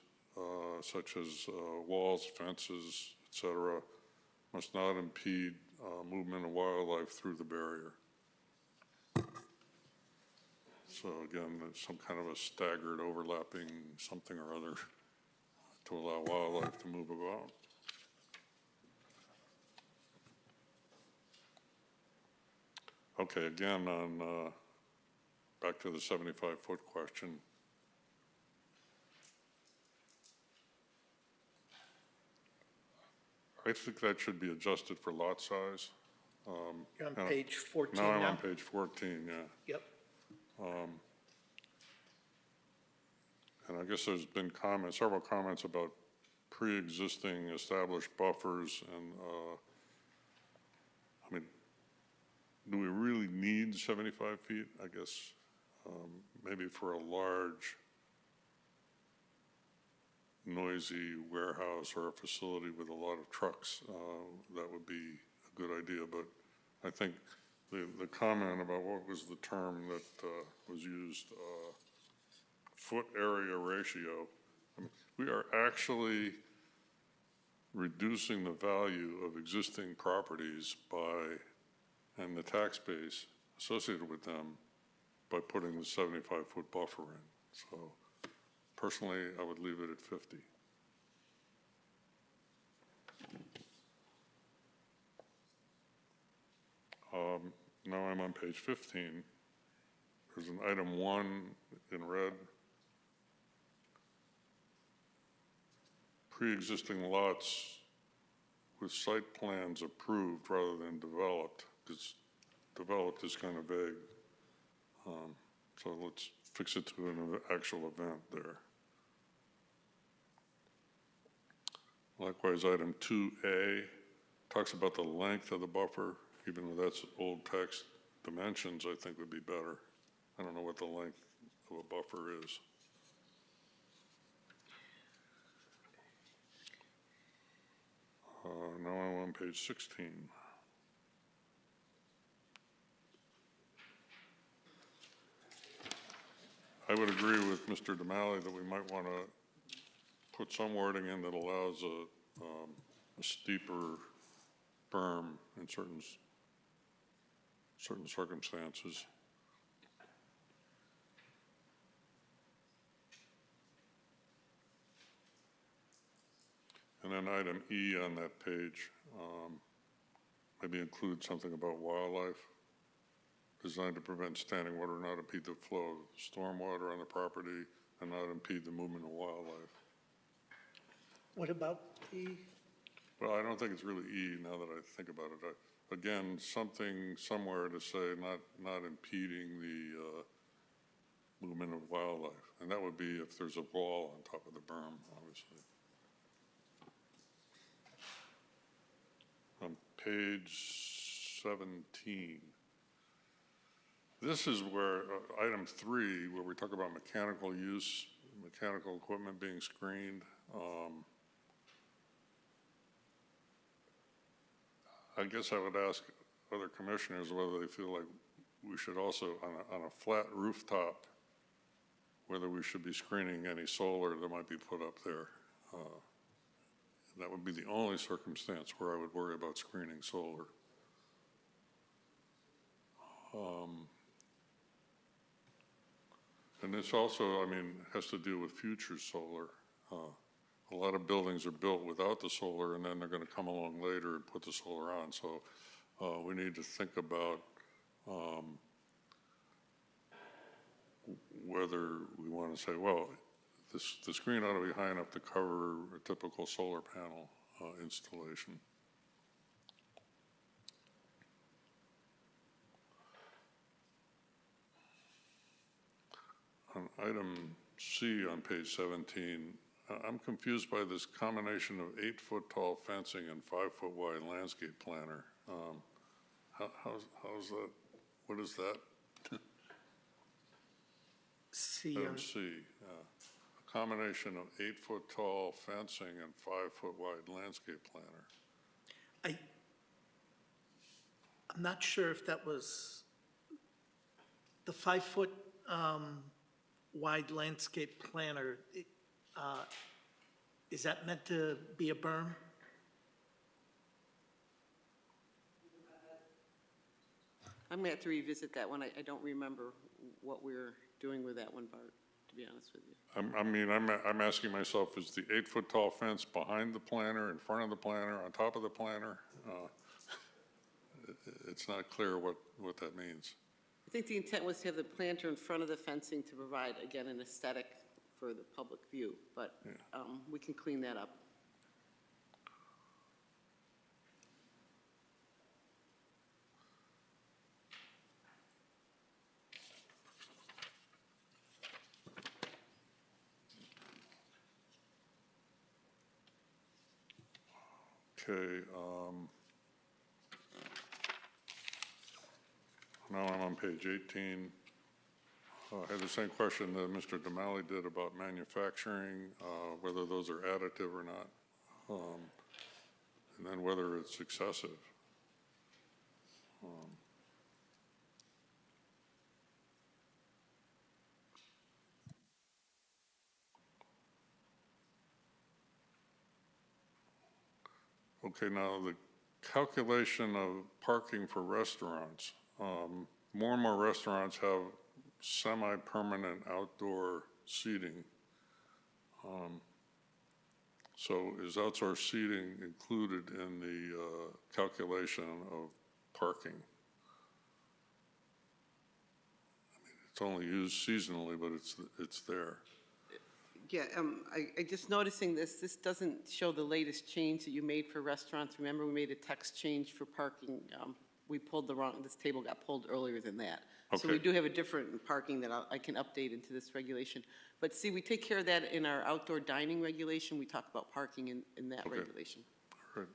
such as walls, fences, et cetera, must not impede movement of wildlife through the barrier. So again, there's some kind of a staggered overlapping something or other to allow wildlife to move about. Okay, again, on back to the 75-foot question. I think that should be adjusted for lot size. You're on page 14 now? I'm now? on page 14, yeah. Yep. And I guess there's been several comments about pre-existing established buffers, and I mean, do we really need 75 feet? I guess maybe for a large noisy warehouse or a facility with a lot of trucks, that would be a good idea. But I think the comment about what was the term that was used, foot area ratio, I mean, we are actually reducing the value of existing properties by, and the tax base associated with them by putting the 75-foot buffer in. So personally, I would leave it at 50. Now I'm on page 15. There's an item 1 in red. Pre-existing lots with site plans approved rather than developed, because developed is kind of vague. So let's fix it to an actual event there. Likewise, item 2A talks about the length of the buffer, even though that's old text. Dimensions, I think, would be better. I don't know what the length of a buffer is. Now I'm on page 16. I would agree with Mr. Damali that we might want to put some wording in that allows a steeper berm in certain circumstances. And then item E on that page, maybe include something about wildlife, designed to prevent standing water, not impede the flow of stormwater on the property, and not impede the movement of wildlife. What about E? Well, I don't think it's really E now that I think about it. Again, something somewhere to say not impeding the movement of wildlife. And that would be if there's a wall on top of the berm, obviously. On page 17, this is where item 3, where we talk about mechanical use, mechanical equipment being screened. I guess I would ask other commissioners whether they feel like we should also, on a flat rooftop, whether we should be screening any solar that might be put up there. That would be the only circumstance where I would worry about screening solar. And this also, I mean, has to do with future solar. A lot of buildings are built without the solar, and then they're going to come along later and put the solar on. So we need to think about whether we want to say, well, the screen ought to be high enough to cover a typical solar panel installation. On item C on page 17, I'm confused by this combination of 8-foot tall fencing and 5-foot wide landscape planner. How's that? What is that? C. Item C. A combination of 8-foot tall fencing and 5-foot wide landscape planner. I'm not sure if that was the 5-foot wide landscape planner. Is that meant to be a berm? I'm going to have to revisit that one. I don't remember what we're doing with that one, Bart, to be honest with you. I'm asking myself, is the 8-foot tall fence behind the planter, in front of the planter, on top of the planter? It's not clear what that means. I think the intent was to have the planter in front of the fencing to provide, again, an aesthetic for the public view, but we can clean that up. Okay. Now I'm on page 18. I had the same question that Mr. Damali did about manufacturing, whether those are additive or not, and then whether it's excessive. Okay, now the calculation of parking for restaurants. More and more restaurants have semi-permanent outdoor seating. So is outdoor seating included in the calculation of parking? I mean, it's only used seasonally, but it's there. Yeah, I just noticing this doesn't show the latest change that you made for restaurants. Remember, we made a text change for parking. We pulled this table got pulled earlier than that. So we Okay. do have a different parking that I can update into this regulation. But see, we take care of that in our outdoor dining regulation. We talk about parking in that Okay. regulation. Right.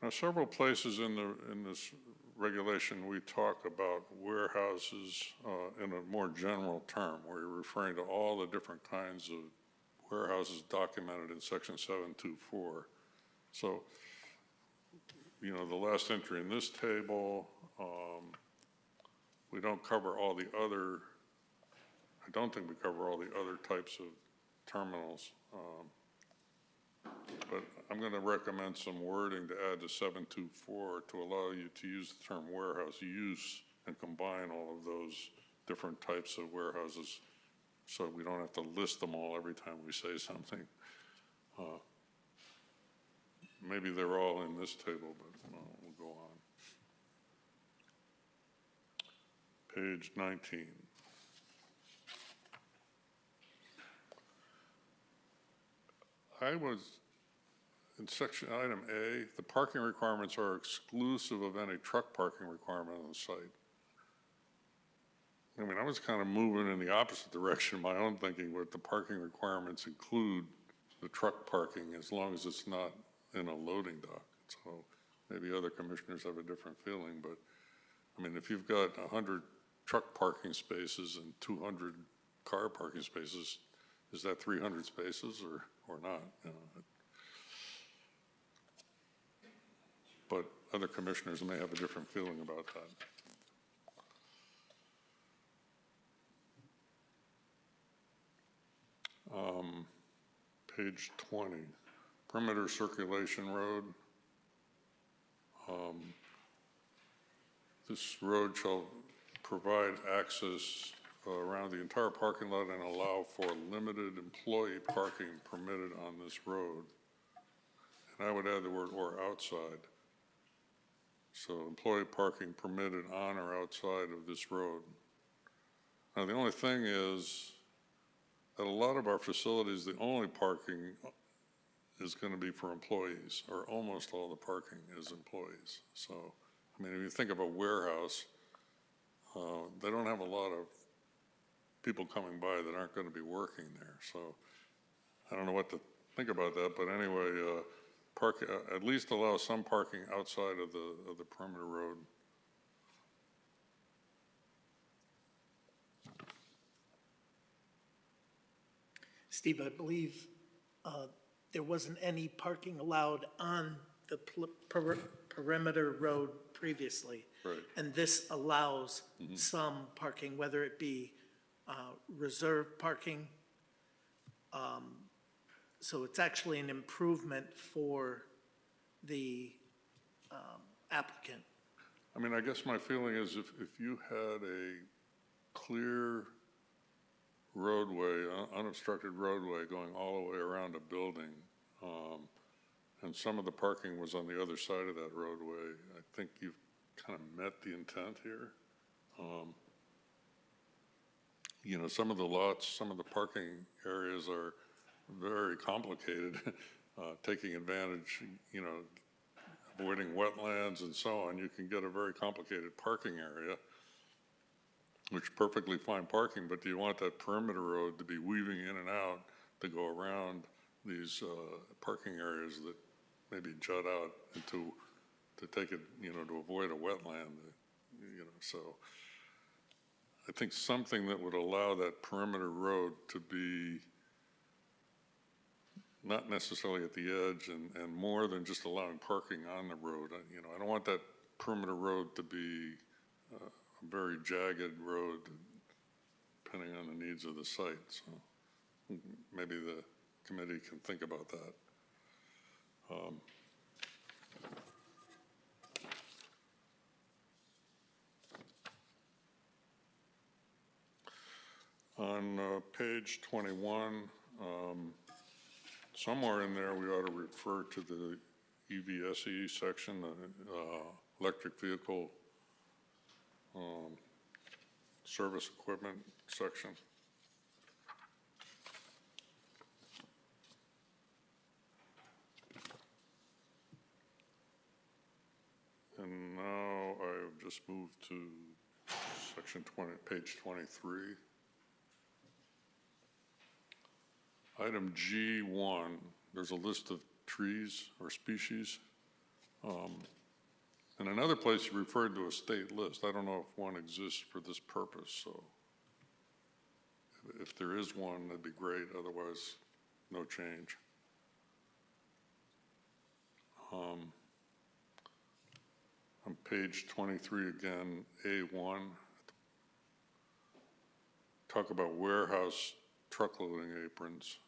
Now, several places in this regulation, we talk about warehouses in a more general term, where you're referring to all the different kinds of warehouses documented in section 724. So, you know, the last entry in this table, we don't cover all the other, I don't think we cover all the other types of terminals. But I'm going to recommend some wording to add to 724 to allow you to use the term warehouse use and combine all of those different types of warehouses, so we don't have to list them all every time we say something. Maybe they're all in this table, but we'll go on. Page 19. I was, in section item A, the parking requirements are exclusive of any truck parking requirement on the site. I mean, I was kind of moving in the opposite direction, my own thinking, where the parking requirements include the truck parking as long as it's not in a loading dock. So maybe other commissioners have a different feeling, but I mean, if you've got 100 truck parking spaces and 200 car parking spaces, is that 300 spaces or not? You know, but other commissioners may have a different feeling about that. Page 20, perimeter circulation road. This road shall provide access around the entire parking lot and allow for limited employee parking permitted on this road. And I would add the word "or" outside. So employee parking permitted on or outside of this road. Now, the only thing is, at a lot of our facilities, the only parking is going to be for employees, or almost all the parking is employees. So, I mean, if you think of a warehouse, they don't have a lot of people coming by that aren't going to be working there. So I don't know what to think about that, but anyway, at least allow some parking outside of the perimeter road. Steve, I believe there wasn't any parking allowed on the perimeter road previously. Right. And this allows some parking, whether it be reserved parking. So it's actually an improvement for the applicant. I mean, I guess my feeling is if you had a clear roadway, unobstructed roadway going all the way around a building, and some of the parking was on the other side of that roadway, I think you've kind of met the intent here. You know, some of the lots, some of the parking areas are very complicated, taking advantage, you know, avoiding wetlands and so on. You can get a very complicated parking area, which is perfectly fine parking, but do you want that perimeter road to be weaving in and out to go around these parking areas that maybe jut out into, to take it, you know, to avoid a wetland, you know, so I think something that would allow that perimeter road to be not necessarily at the edge and more than just allowing parking on the road. You know, I don't want that perimeter road to be a very jagged road depending on the needs of the site. So maybe the committee can think about that. On page 21, somewhere in there we ought to refer to the EVSE section, the electric vehicle service equipment section. And now I've just moved to section 20, page 23. Item G1, there's a list of trees or species. In another place, you referred to a state list. I don't know if one exists for this purpose, so if there is one, that'd be great. Otherwise, no change. On page 23 again, A1, talk about warehouse truck loading aprons.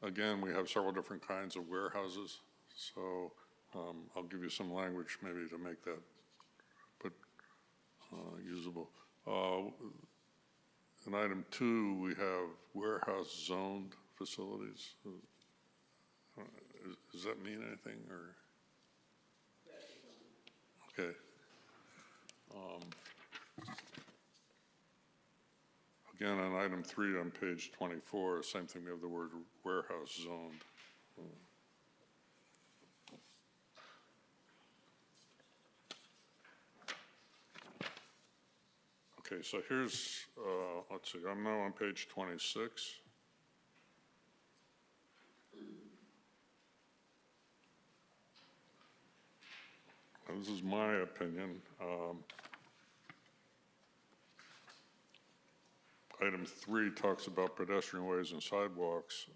Again, we have several different kinds of warehouses, so I'll give you some language maybe to make that usable. In item 2, we have warehouse zoned facilities. Does that mean anything, or? Okay. Again, on item 3 on page 24, same thing, we have the word warehouse zoned. Okay, so here's, let's see, I'm now on page 26. Now, this is my opinion. Item 3 talks about pedestrian ways and sidewalks.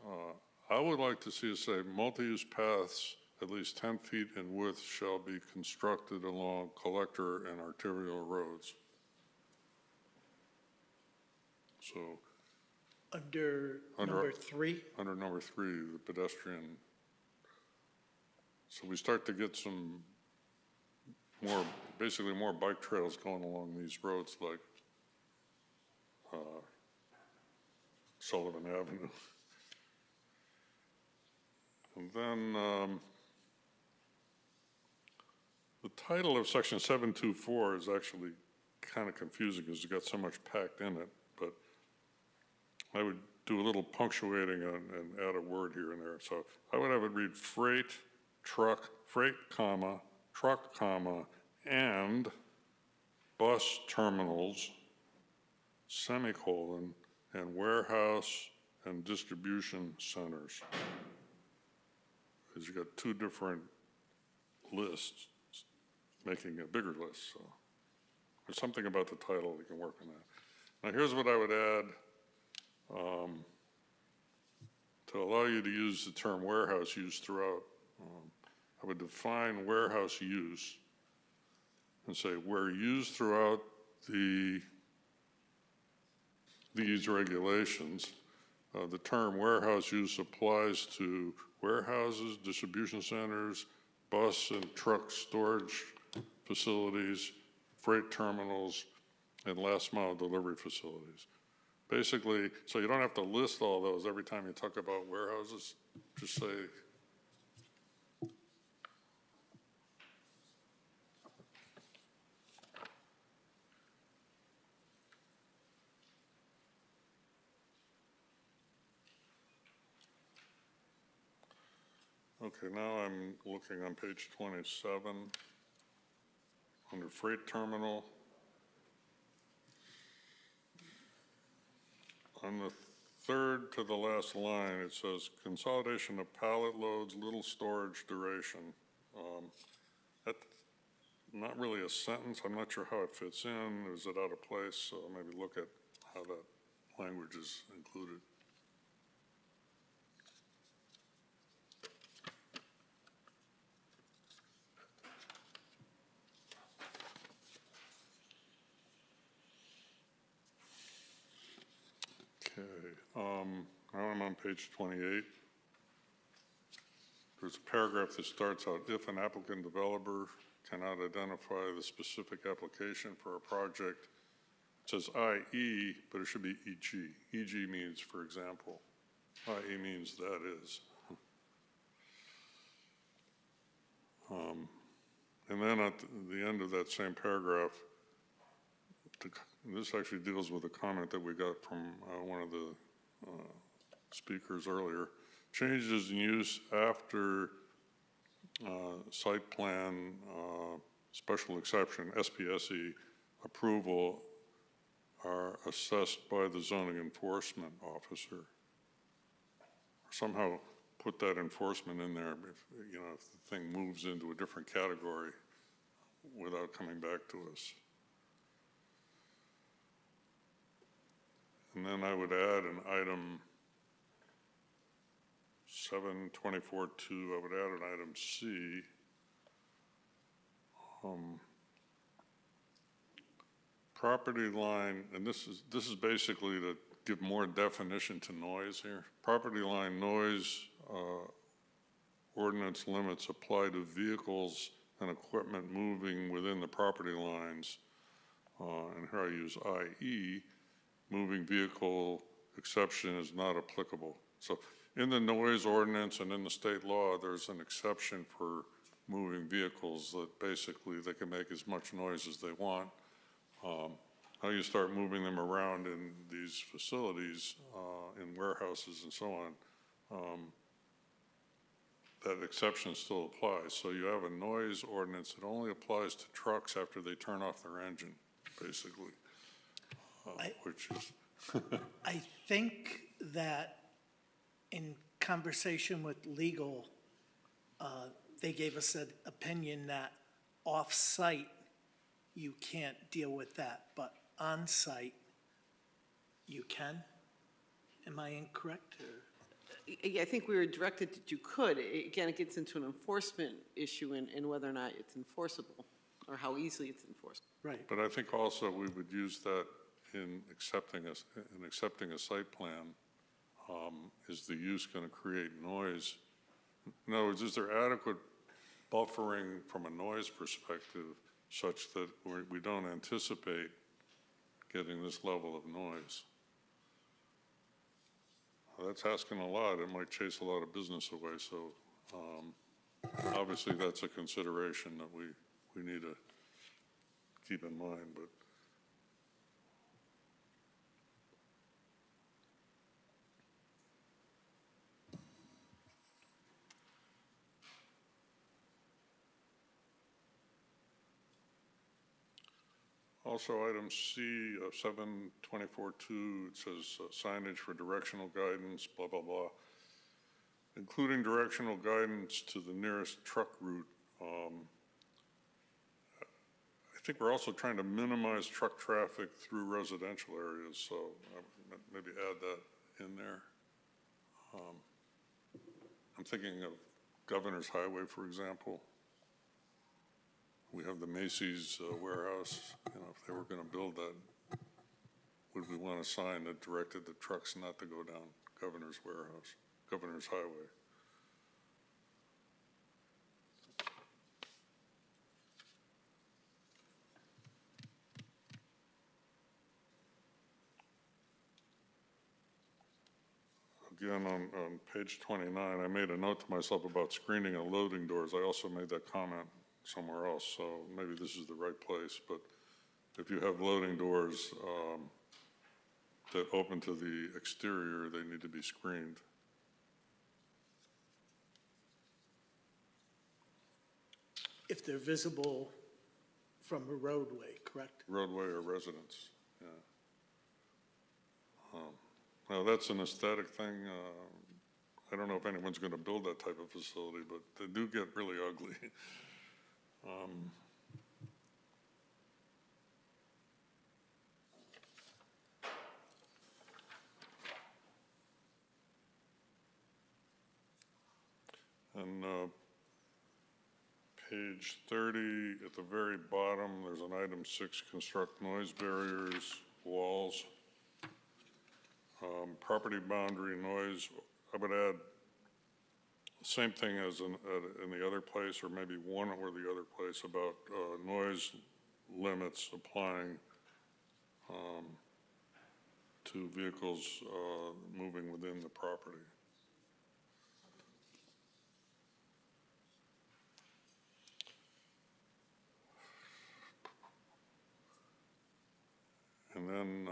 I would like to see it say multi-use paths at least 10 feet in width shall be constructed along collector and arterial roads. So. Under number 3? Under number 3, the pedestrian. So we start to get some more, basically more bike trails going along these roads like Sullivan Avenue. And then the title of section 724 is actually kind of confusing because it's got so much packed in it, but I would do a little punctuating and add a word here and there. So I would have it read freight, truck, comma, truck, comma, and bus terminals, semicolon, and warehouse and distribution centers. Because you got 2 different lists making a bigger list. So there's something about the title we can work on that. Now here's what I would add. To allow you to use the term warehouse use throughout, I would define warehouse use and say where used throughout these regulations, the term warehouse use applies to warehouses, distribution centers, bus and truck storage facilities, freight terminals, and last mile delivery facilities. Basically, so you don't have to list all those every time you talk about warehouses, just say, okay, now I'm looking on page 27, under freight terminal. On the 3rd to the last line, it says consolidation of pallet loads, little storage duration. That not really a sentence. I'm not sure how it fits in. Is it out of place? So maybe look at how that language is included. Okay, now I'm on page 28. There's a paragraph that starts out, if an applicant developer cannot identify the specific application for a project, it says IE, but it should be EG. EG means, for example. IE means that is. And then at the end of that same paragraph, this actually deals with a comment that we got from one of the speakers earlier. Changes in use after site plan special exception, SPSE, approval are assessed by the zoning enforcement officer. Somehow put that enforcement in there if, you know, if the thing moves into a different category without coming back to us. And then I would add an item 724.2, I would add an item C. Property line, and this is basically to give more definition to noise here. Property line noise ordinance limits apply to vehicles and equipment moving within the property lines. And here I use IE, moving vehicle exception is not applicable. So in the noise ordinance and in the state law, there's an exception for moving vehicles that basically they can make as much noise as they want. How you start moving them around in these facilities, in warehouses and so on, that exception still applies. So you have a noise ordinance that only applies to trucks after they turn off their engine, basically, which is... I think that in conversation with legal, they gave us an opinion that off-site, you can't deal with that, but on-site, you can? Am I incorrect? I think we were directed that you could. Again, it gets into an enforcement issue in whether or not it's enforceable or how easily it's enforced. Right. But I think also we would use that in accepting a site plan. Is the use going to create noise? In other words, is there adequate buffering from a noise perspective such that we don't anticipate getting this level of noise? That's asking a lot. It might chase a lot of business away. So obviously that's a consideration that we need to keep in mind. But also, item C of 724.2, it says signage for directional guidance, blah, blah, blah. Including directional guidance to the nearest truck route. I think we're also trying to minimize truck traffic through residential areas, so maybe add that in there. I'm thinking of Governor's Highway, for example. We have the Macy's warehouse. You know, if they were going to build that, would we want a sign that directed the trucks not to go down Governor's warehouse, Governor's Highway? Again, on page 29, I made a note to myself about screening and loading doors. I also made that comment somewhere else, so maybe this is the right place. But if you have loading doors that open to the exterior, they need to be screened. If they're visible from a roadway, correct? Roadway or residence, yeah. Now, that's an aesthetic thing. I don't know if anyone's going to build that type of facility, but they do get really ugly. page 30, at the very bottom, there's an item 6, construct noise barriers, walls, property boundary noise. I would add same thing as in the other place, or maybe one or the other place, about noise limits applying to vehicles moving within the property. And then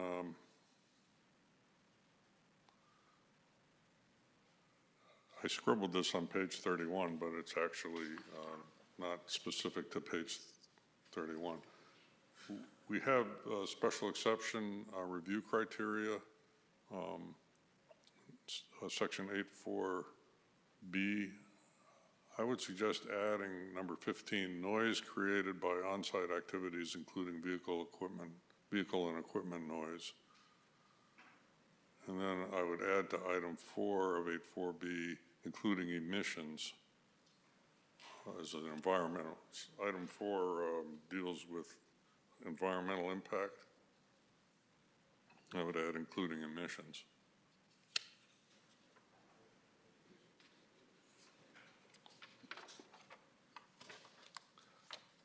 I scribbled this on page 31, but it's actually not specific to page 31. We have special exception review criteria, section 8.4B. I would suggest adding number 15, noise created by on-site activities, including vehicle and equipment noise. And then I would add to item 4 of 8.4B, including emissions as an environmental. Item 4 deals with environmental impact. I would add including emissions.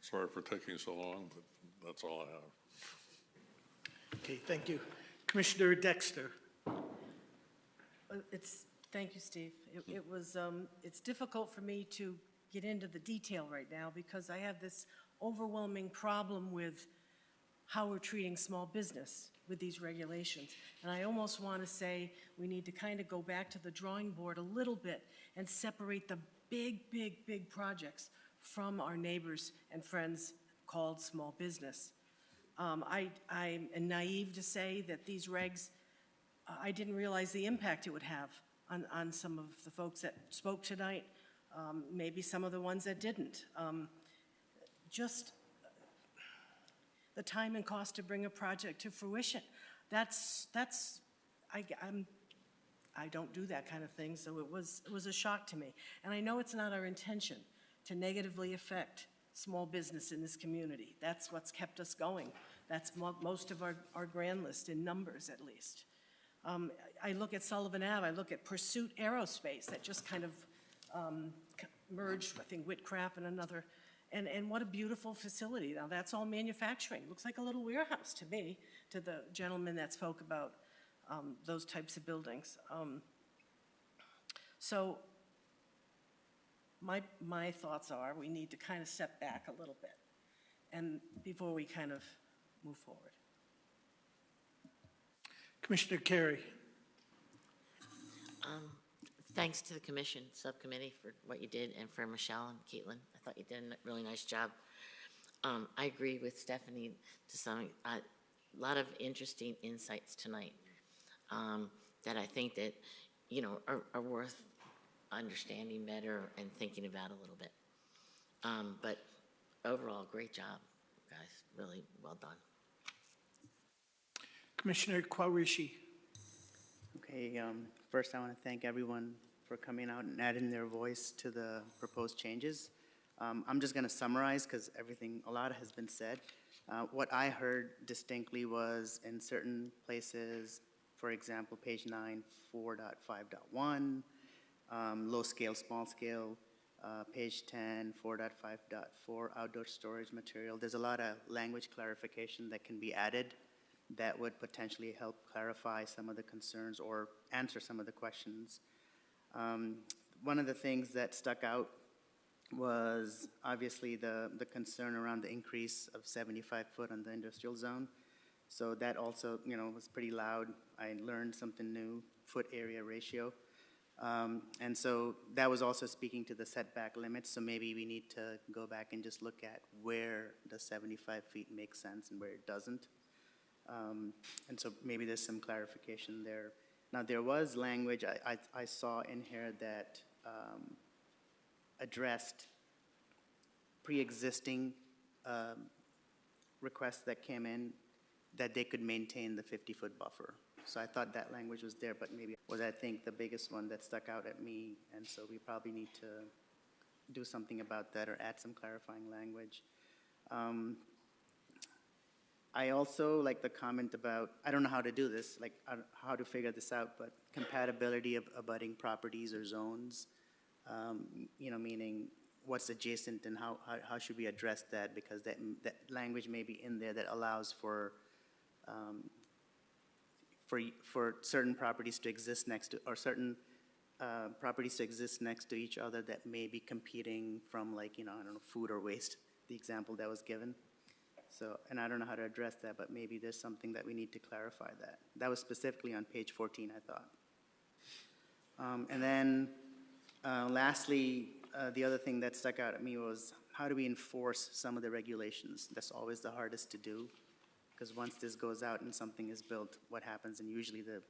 Sorry for taking so long, but that's all I have. Okay, thank you. Commissioner Dexter. Thank you, Steve. It's difficult for me to get into the detail right now because I have this overwhelming problem with how we're treating small business with these regulations. And I almost want to say we need to kind of go back to the drawing board a little bit and separate the big projects from our neighbors and friends called small business. I'm naive to say that these regs, I didn't realize the impact it would have on some of the folks that spoke tonight, maybe some of the ones that didn't. Just the time and cost to bring a project to fruition. I don't do that kind of thing, so it was a shock to me. And I know it's not our intention to negatively affect small business in this community. That's what's kept us going. That's most of our grand list, in numbers at least. I look at Sullivan Ave, I look at Pursuit Aerospace, that just kind of merged, I think, Whitcraft and another, and what a beautiful facility. Now, that's all manufacturing. Looks like a little warehouse to me, to the gentleman that spoke about those types of buildings. So my thoughts are we need to kind of step back a little bit and before we kind of move forward. Commissioner Carey. Thanks to the commission subcommittee for what you did, and for Michelle and Caitlin. I thought you did a really nice job. I agree with Stephanie to some, a lot of interesting insights tonight that I think that, are worth understanding better and thinking about a little bit. But overall, great job, guys. Really well done. Commissioner Quarishi. Okay, first I want to thank everyone for coming out and adding their voice to the proposed changes. I'm just going to summarize because a lot has been said. What I heard distinctly was in certain places, for example, page 9, 4.5.1, low scale, small scale, page 10, 4.5.4, outdoor storage material. There's a lot of language clarification that can be added that would potentially help clarify some of the concerns or answer some of the questions. One of the things that stuck out was obviously the concern around the increase of 75 foot on the industrial zone. So that also, was pretty loud. I learned something new, foot area ratio. And so that was also speaking to the setback limits. So maybe we need to go back and just look at where the 75 feet makes sense and where it doesn't. And so maybe there's some clarification there. Now, there was language I saw in here that addressed pre-existing requests that came in, that they could maintain the 50-foot buffer. So I thought that language was there, but maybe was, I think, the biggest one that stuck out at me. And so we probably need to do something about that or add some clarifying language. I also like the comment about, I don't know how to do this, like how to figure this out, but compatibility of abutting properties or zones, meaning what's adjacent and how should we address that? Because that language may be in there that allows for certain properties to exist next to, or certain properties to exist next to each other that may be competing from, like, I don't know, food or waste, the example that was given. So, and I don't know how to address that, but maybe there's something that we need to clarify that. That was specifically on page 14, I thought. And then lastly, the other thing that stuck out at me was how do we enforce some of the regulations? That's always the hardest to do, because once this goes out and something is built, what happens? And usually the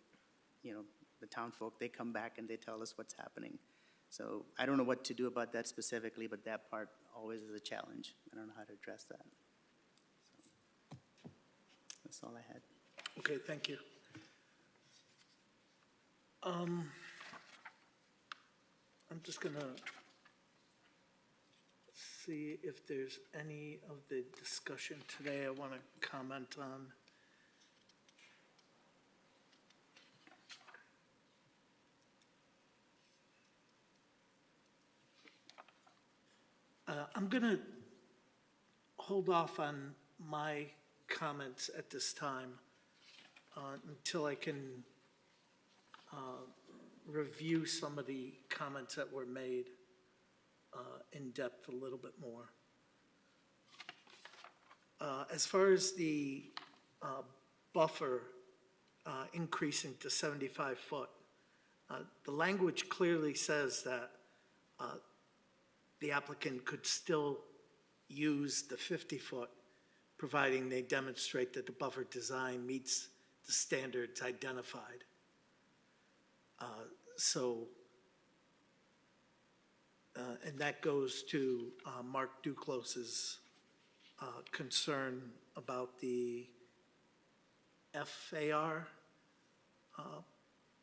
town folk, they come back and they tell us what's happening. So I don't know what to do about that specifically, but that part always is a challenge. I don't know how to address that. That's all I had. Okay, thank you. I'm just gonna see if there's any of the discussion today I want to comment on. I'm gonna hold off on my comments at this time until I can review some of the comments that were made in depth a little bit more. As far as the buffer increasing to 75 foot, the language clearly says that the applicant could still use the 50 foot providing they demonstrate that the buffer design meets the standards identified. And that goes to Mark Duclos's concern about the FAR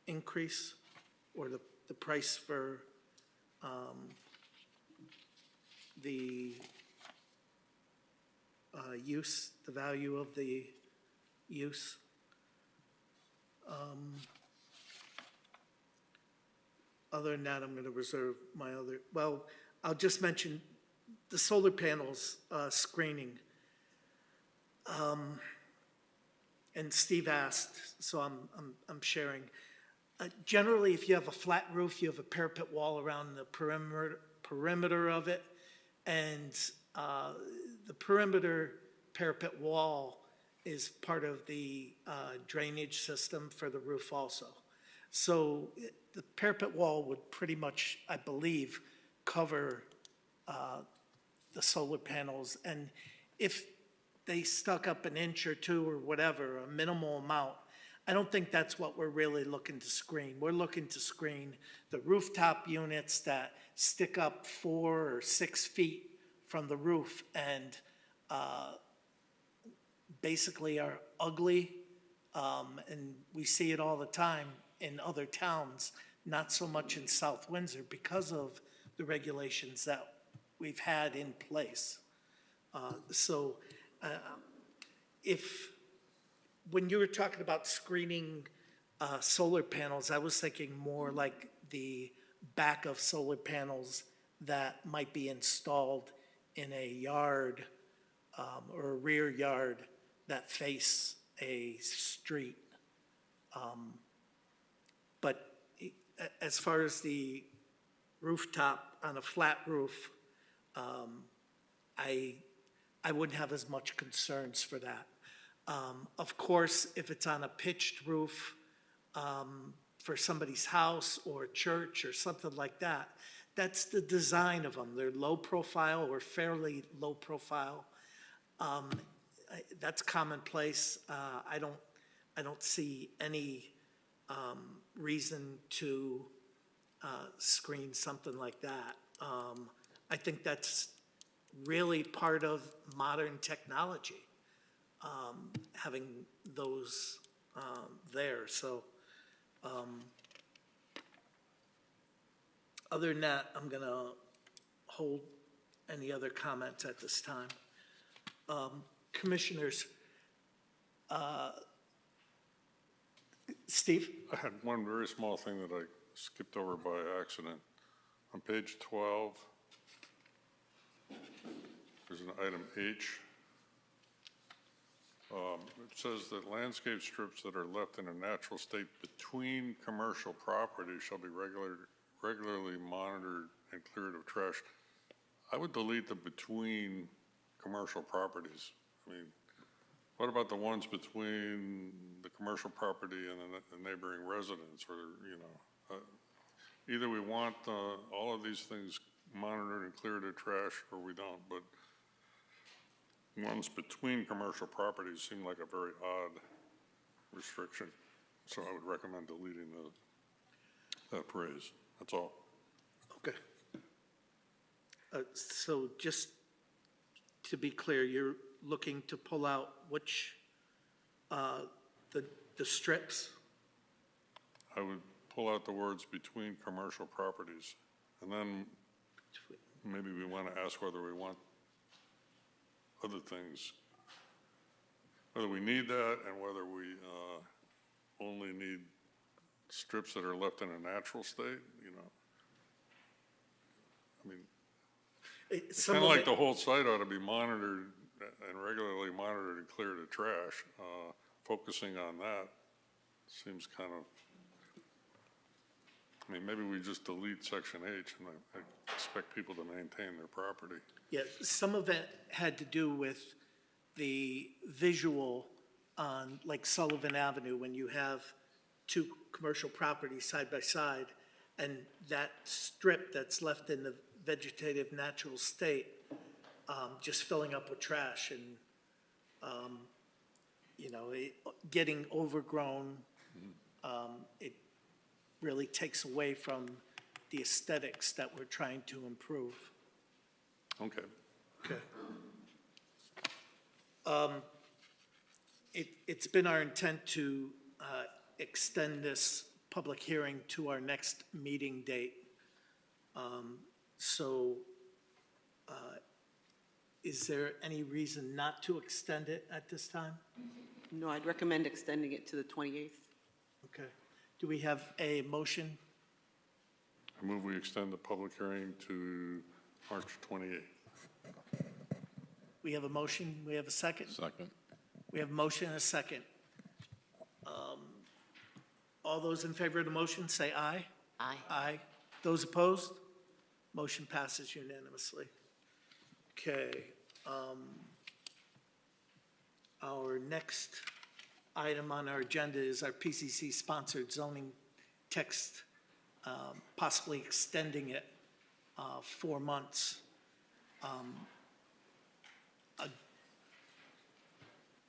increase, or the price for the use, the value of the use. Other than that, I'm going to reserve my other, well, I'll just mention the solar panels screening. And Steve asked, so I'm sharing. Generally, if you have a flat roof, you have a parapet wall around the perimeter of it, and the perimeter parapet wall is part of the drainage system for the roof also. So the parapet wall would pretty much, I believe, cover the solar panels. And if they stuck up an inch or two or whatever, a minimal amount, I don't think that's what we're really looking to screen. We're looking to screen the rooftop units that stick up 4 or 6 feet from the roof and basically are ugly. And we see it all the time in other towns, not so much in South Windsor because of the regulations that we've had in place. When you were talking about screening solar panels, I was thinking more like the back of solar panels that might be installed in a yard or a rear yard that face a street. But as far as the rooftop on a flat roof, I wouldn't have as much concerns for that. Of course, if it's on a pitched roof for somebody's house or church or something like that, that's the design of them. They're low profile or fairly low profile. That's commonplace. I don't see any reason to screen something like that. I think that's really part of modern technology, having those there. So other than that, I'm going to hold any other comments at this time. Commissioners, Steve? I had one very small thing that I skipped over by accident. On page 12, there's an item H. It says that landscape strips that are left in a natural state between commercial properties shall be regularly monitored and cleared of trash. I would delete the between commercial properties. I mean, what about the ones between the commercial property and the neighboring residence, or, you know? Either we want all of these things monitored and cleared of trash, or we don't, but ones between commercial properties seem like a very odd restriction. So I would recommend deleting that phrase. That's all. Okay. So just to be clear, you're looking to pull out which, the strips? I would pull out the words between commercial properties. And then maybe we want to ask whether we want other things, whether we need that and whether we only need strips that are left in a natural state, you know. I mean, it's kind of like the whole site ought to be monitored and regularly monitored and cleared of trash. Focusing on that seems kind of, I mean, maybe we just delete section H and I expect people to maintain their property. Yeah, some of it had to do with the visual on like Sullivan Avenue when you have two commercial properties side by side and that strip that's left in the vegetative natural state just filling up with trash and, you know, getting overgrown. It really takes away from the aesthetics that we're trying to improve. Okay. Okay. It's been our intent to extend this public hearing to our next meeting date. So is there any reason not to extend it at this time? No, I'd recommend extending it to the 28th. Okay. Do we have a motion? I move we extend the public hearing to March 28th. We have a motion. We have a second? Second. We have a motion and a second. All those in favor of the motion, say aye. Aye. Aye. Those opposed? Motion passes unanimously. Okay. Our next item on our agenda is our PCC-sponsored zoning text, possibly extending it 4 months.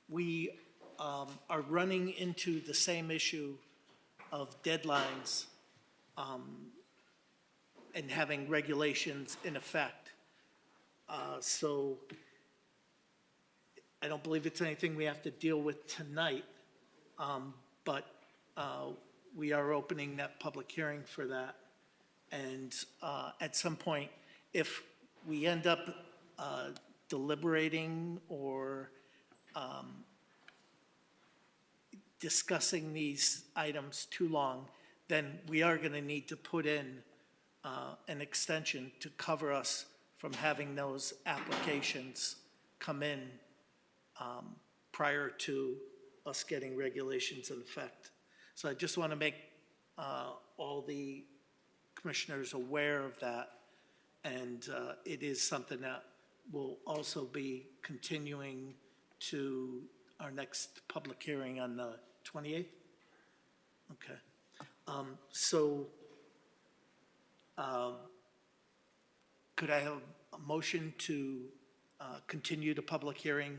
We are running into the same issue of deadlines and having regulations in effect. So I don't believe it's anything we have to deal with tonight, but we are opening that public hearing for that. And at some point, if we end up deliberating or discussing these items too long, then we are going to need to put in an extension to cover us from having those applications come in prior to us getting regulations in effect. So I just want to make all the commissioners aware of that. And it is something that will also be continuing to our next public hearing on the 28th? Okay. Could I have a motion to continue the public hearing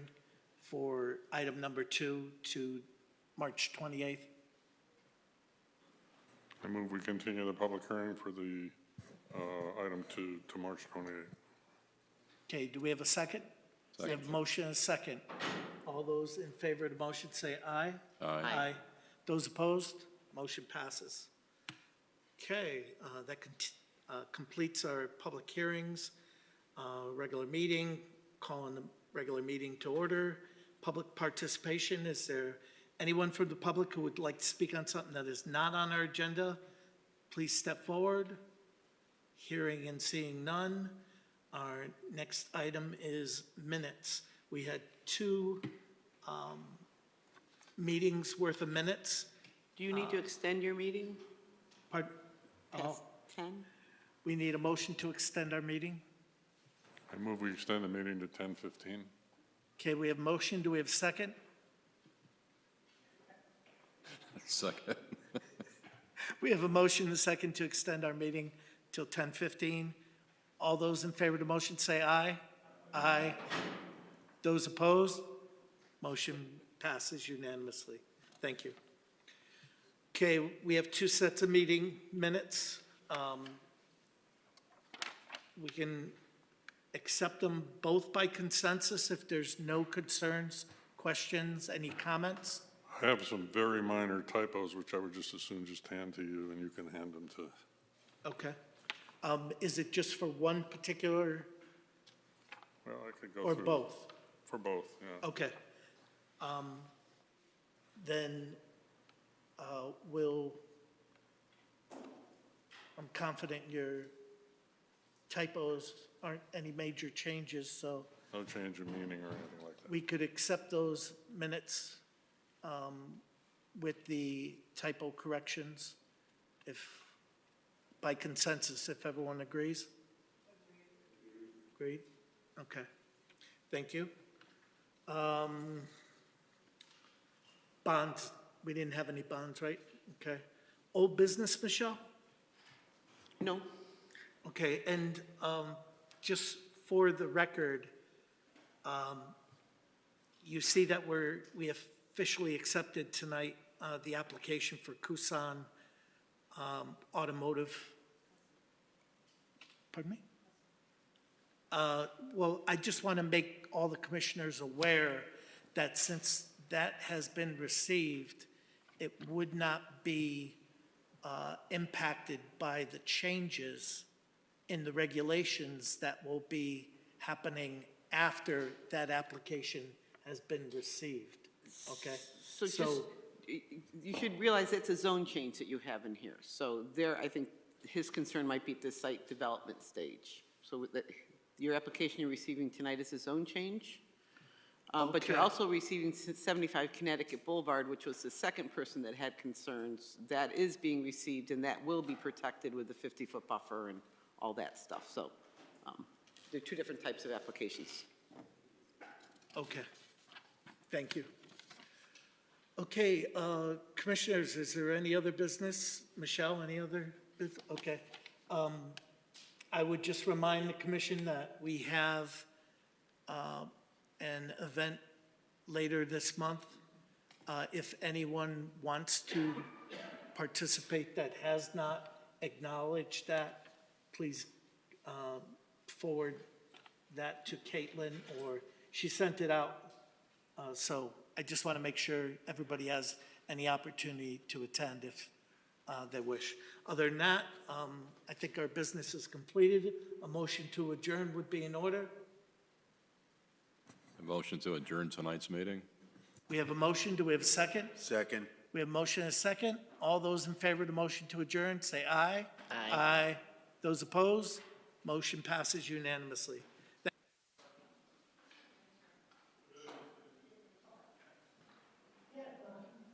for item number 2 to March 28th? I move we continue the public hearing for the item to March 28th. Okay, do we have a second? We have a motion and a second. All those in favor of the motion say aye. Aye. Aye. Those opposed? Motion passes. Okay, that completes our public hearings. regular meeting, calling the regular meeting to order. Public participation, is there anyone from the public who would like to speak on something that is not on our agenda? Please step forward. Hearing and seeing none. Our next item is minutes. We had two meetings worth of minutes. Do you need to extend your meeting Pardon? past 10? We need a motion to extend our meeting. I move we extend the meeting to 10:15. Okay, we have motion. Do we have second? Second. We have a motion and a second to extend our meeting till 10:15. All those in favor of the motion say aye. Aye. Those opposed? Motion passes unanimously. Thank you. Okay, we have two sets of meeting minutes. We can accept them both by consensus if there's no concerns, questions, any comments? I have some very minor typos, which I would just as soon just hand to you, and you can hand them to. Okay. Is it just for one particular Well, I could go or through. both? For both, yeah. Okay. Then I'm confident your typos aren't any major changes, so No change of meaning or anything like that. we could accept those minutes with the typo corrections if, by consensus, if everyone agrees? Agreed? Okay. Thank you. Bonds, we didn't have any bonds, right? Okay. Old business, Michelle? No. Okay, and just for the record, you see that we officially accepted tonight the application for Kusan Automotive. Pardon me? Well, I just want to make all the commissioners aware that since that has been received, it would not be impacted by the changes in the regulations that will be happening after that application has been received, okay? So just, you should realize it's a zone change that you have in here. So there, I think his concern might be at the site development stage. So your application you're receiving tonight is a zone change. But you're Okay. also receiving 75 Connecticut Boulevard, which was the second person that had concerns. That is being received, and that will be protected with the 50-foot buffer and all that stuff. So there are two different types of applications. Okay, thank you. Okay, commissioners, is there any other business? Michelle, any other? Okay. I would just remind the commission that we have an event later this month. If anyone wants to participate that has not acknowledged that, please forward that to Caitlin, or she sent it out. So I just want to make sure everybody has any opportunity to attend if they wish. Other than that, I think our business is completed. A motion to adjourn would be in order. A motion to adjourn tonight's meeting? We have a motion. Do we have a second? Second. We have a motion and a second. All those in favor of the motion to adjourn, say aye. Aye. Aye. Those opposed? Motion passes unanimously.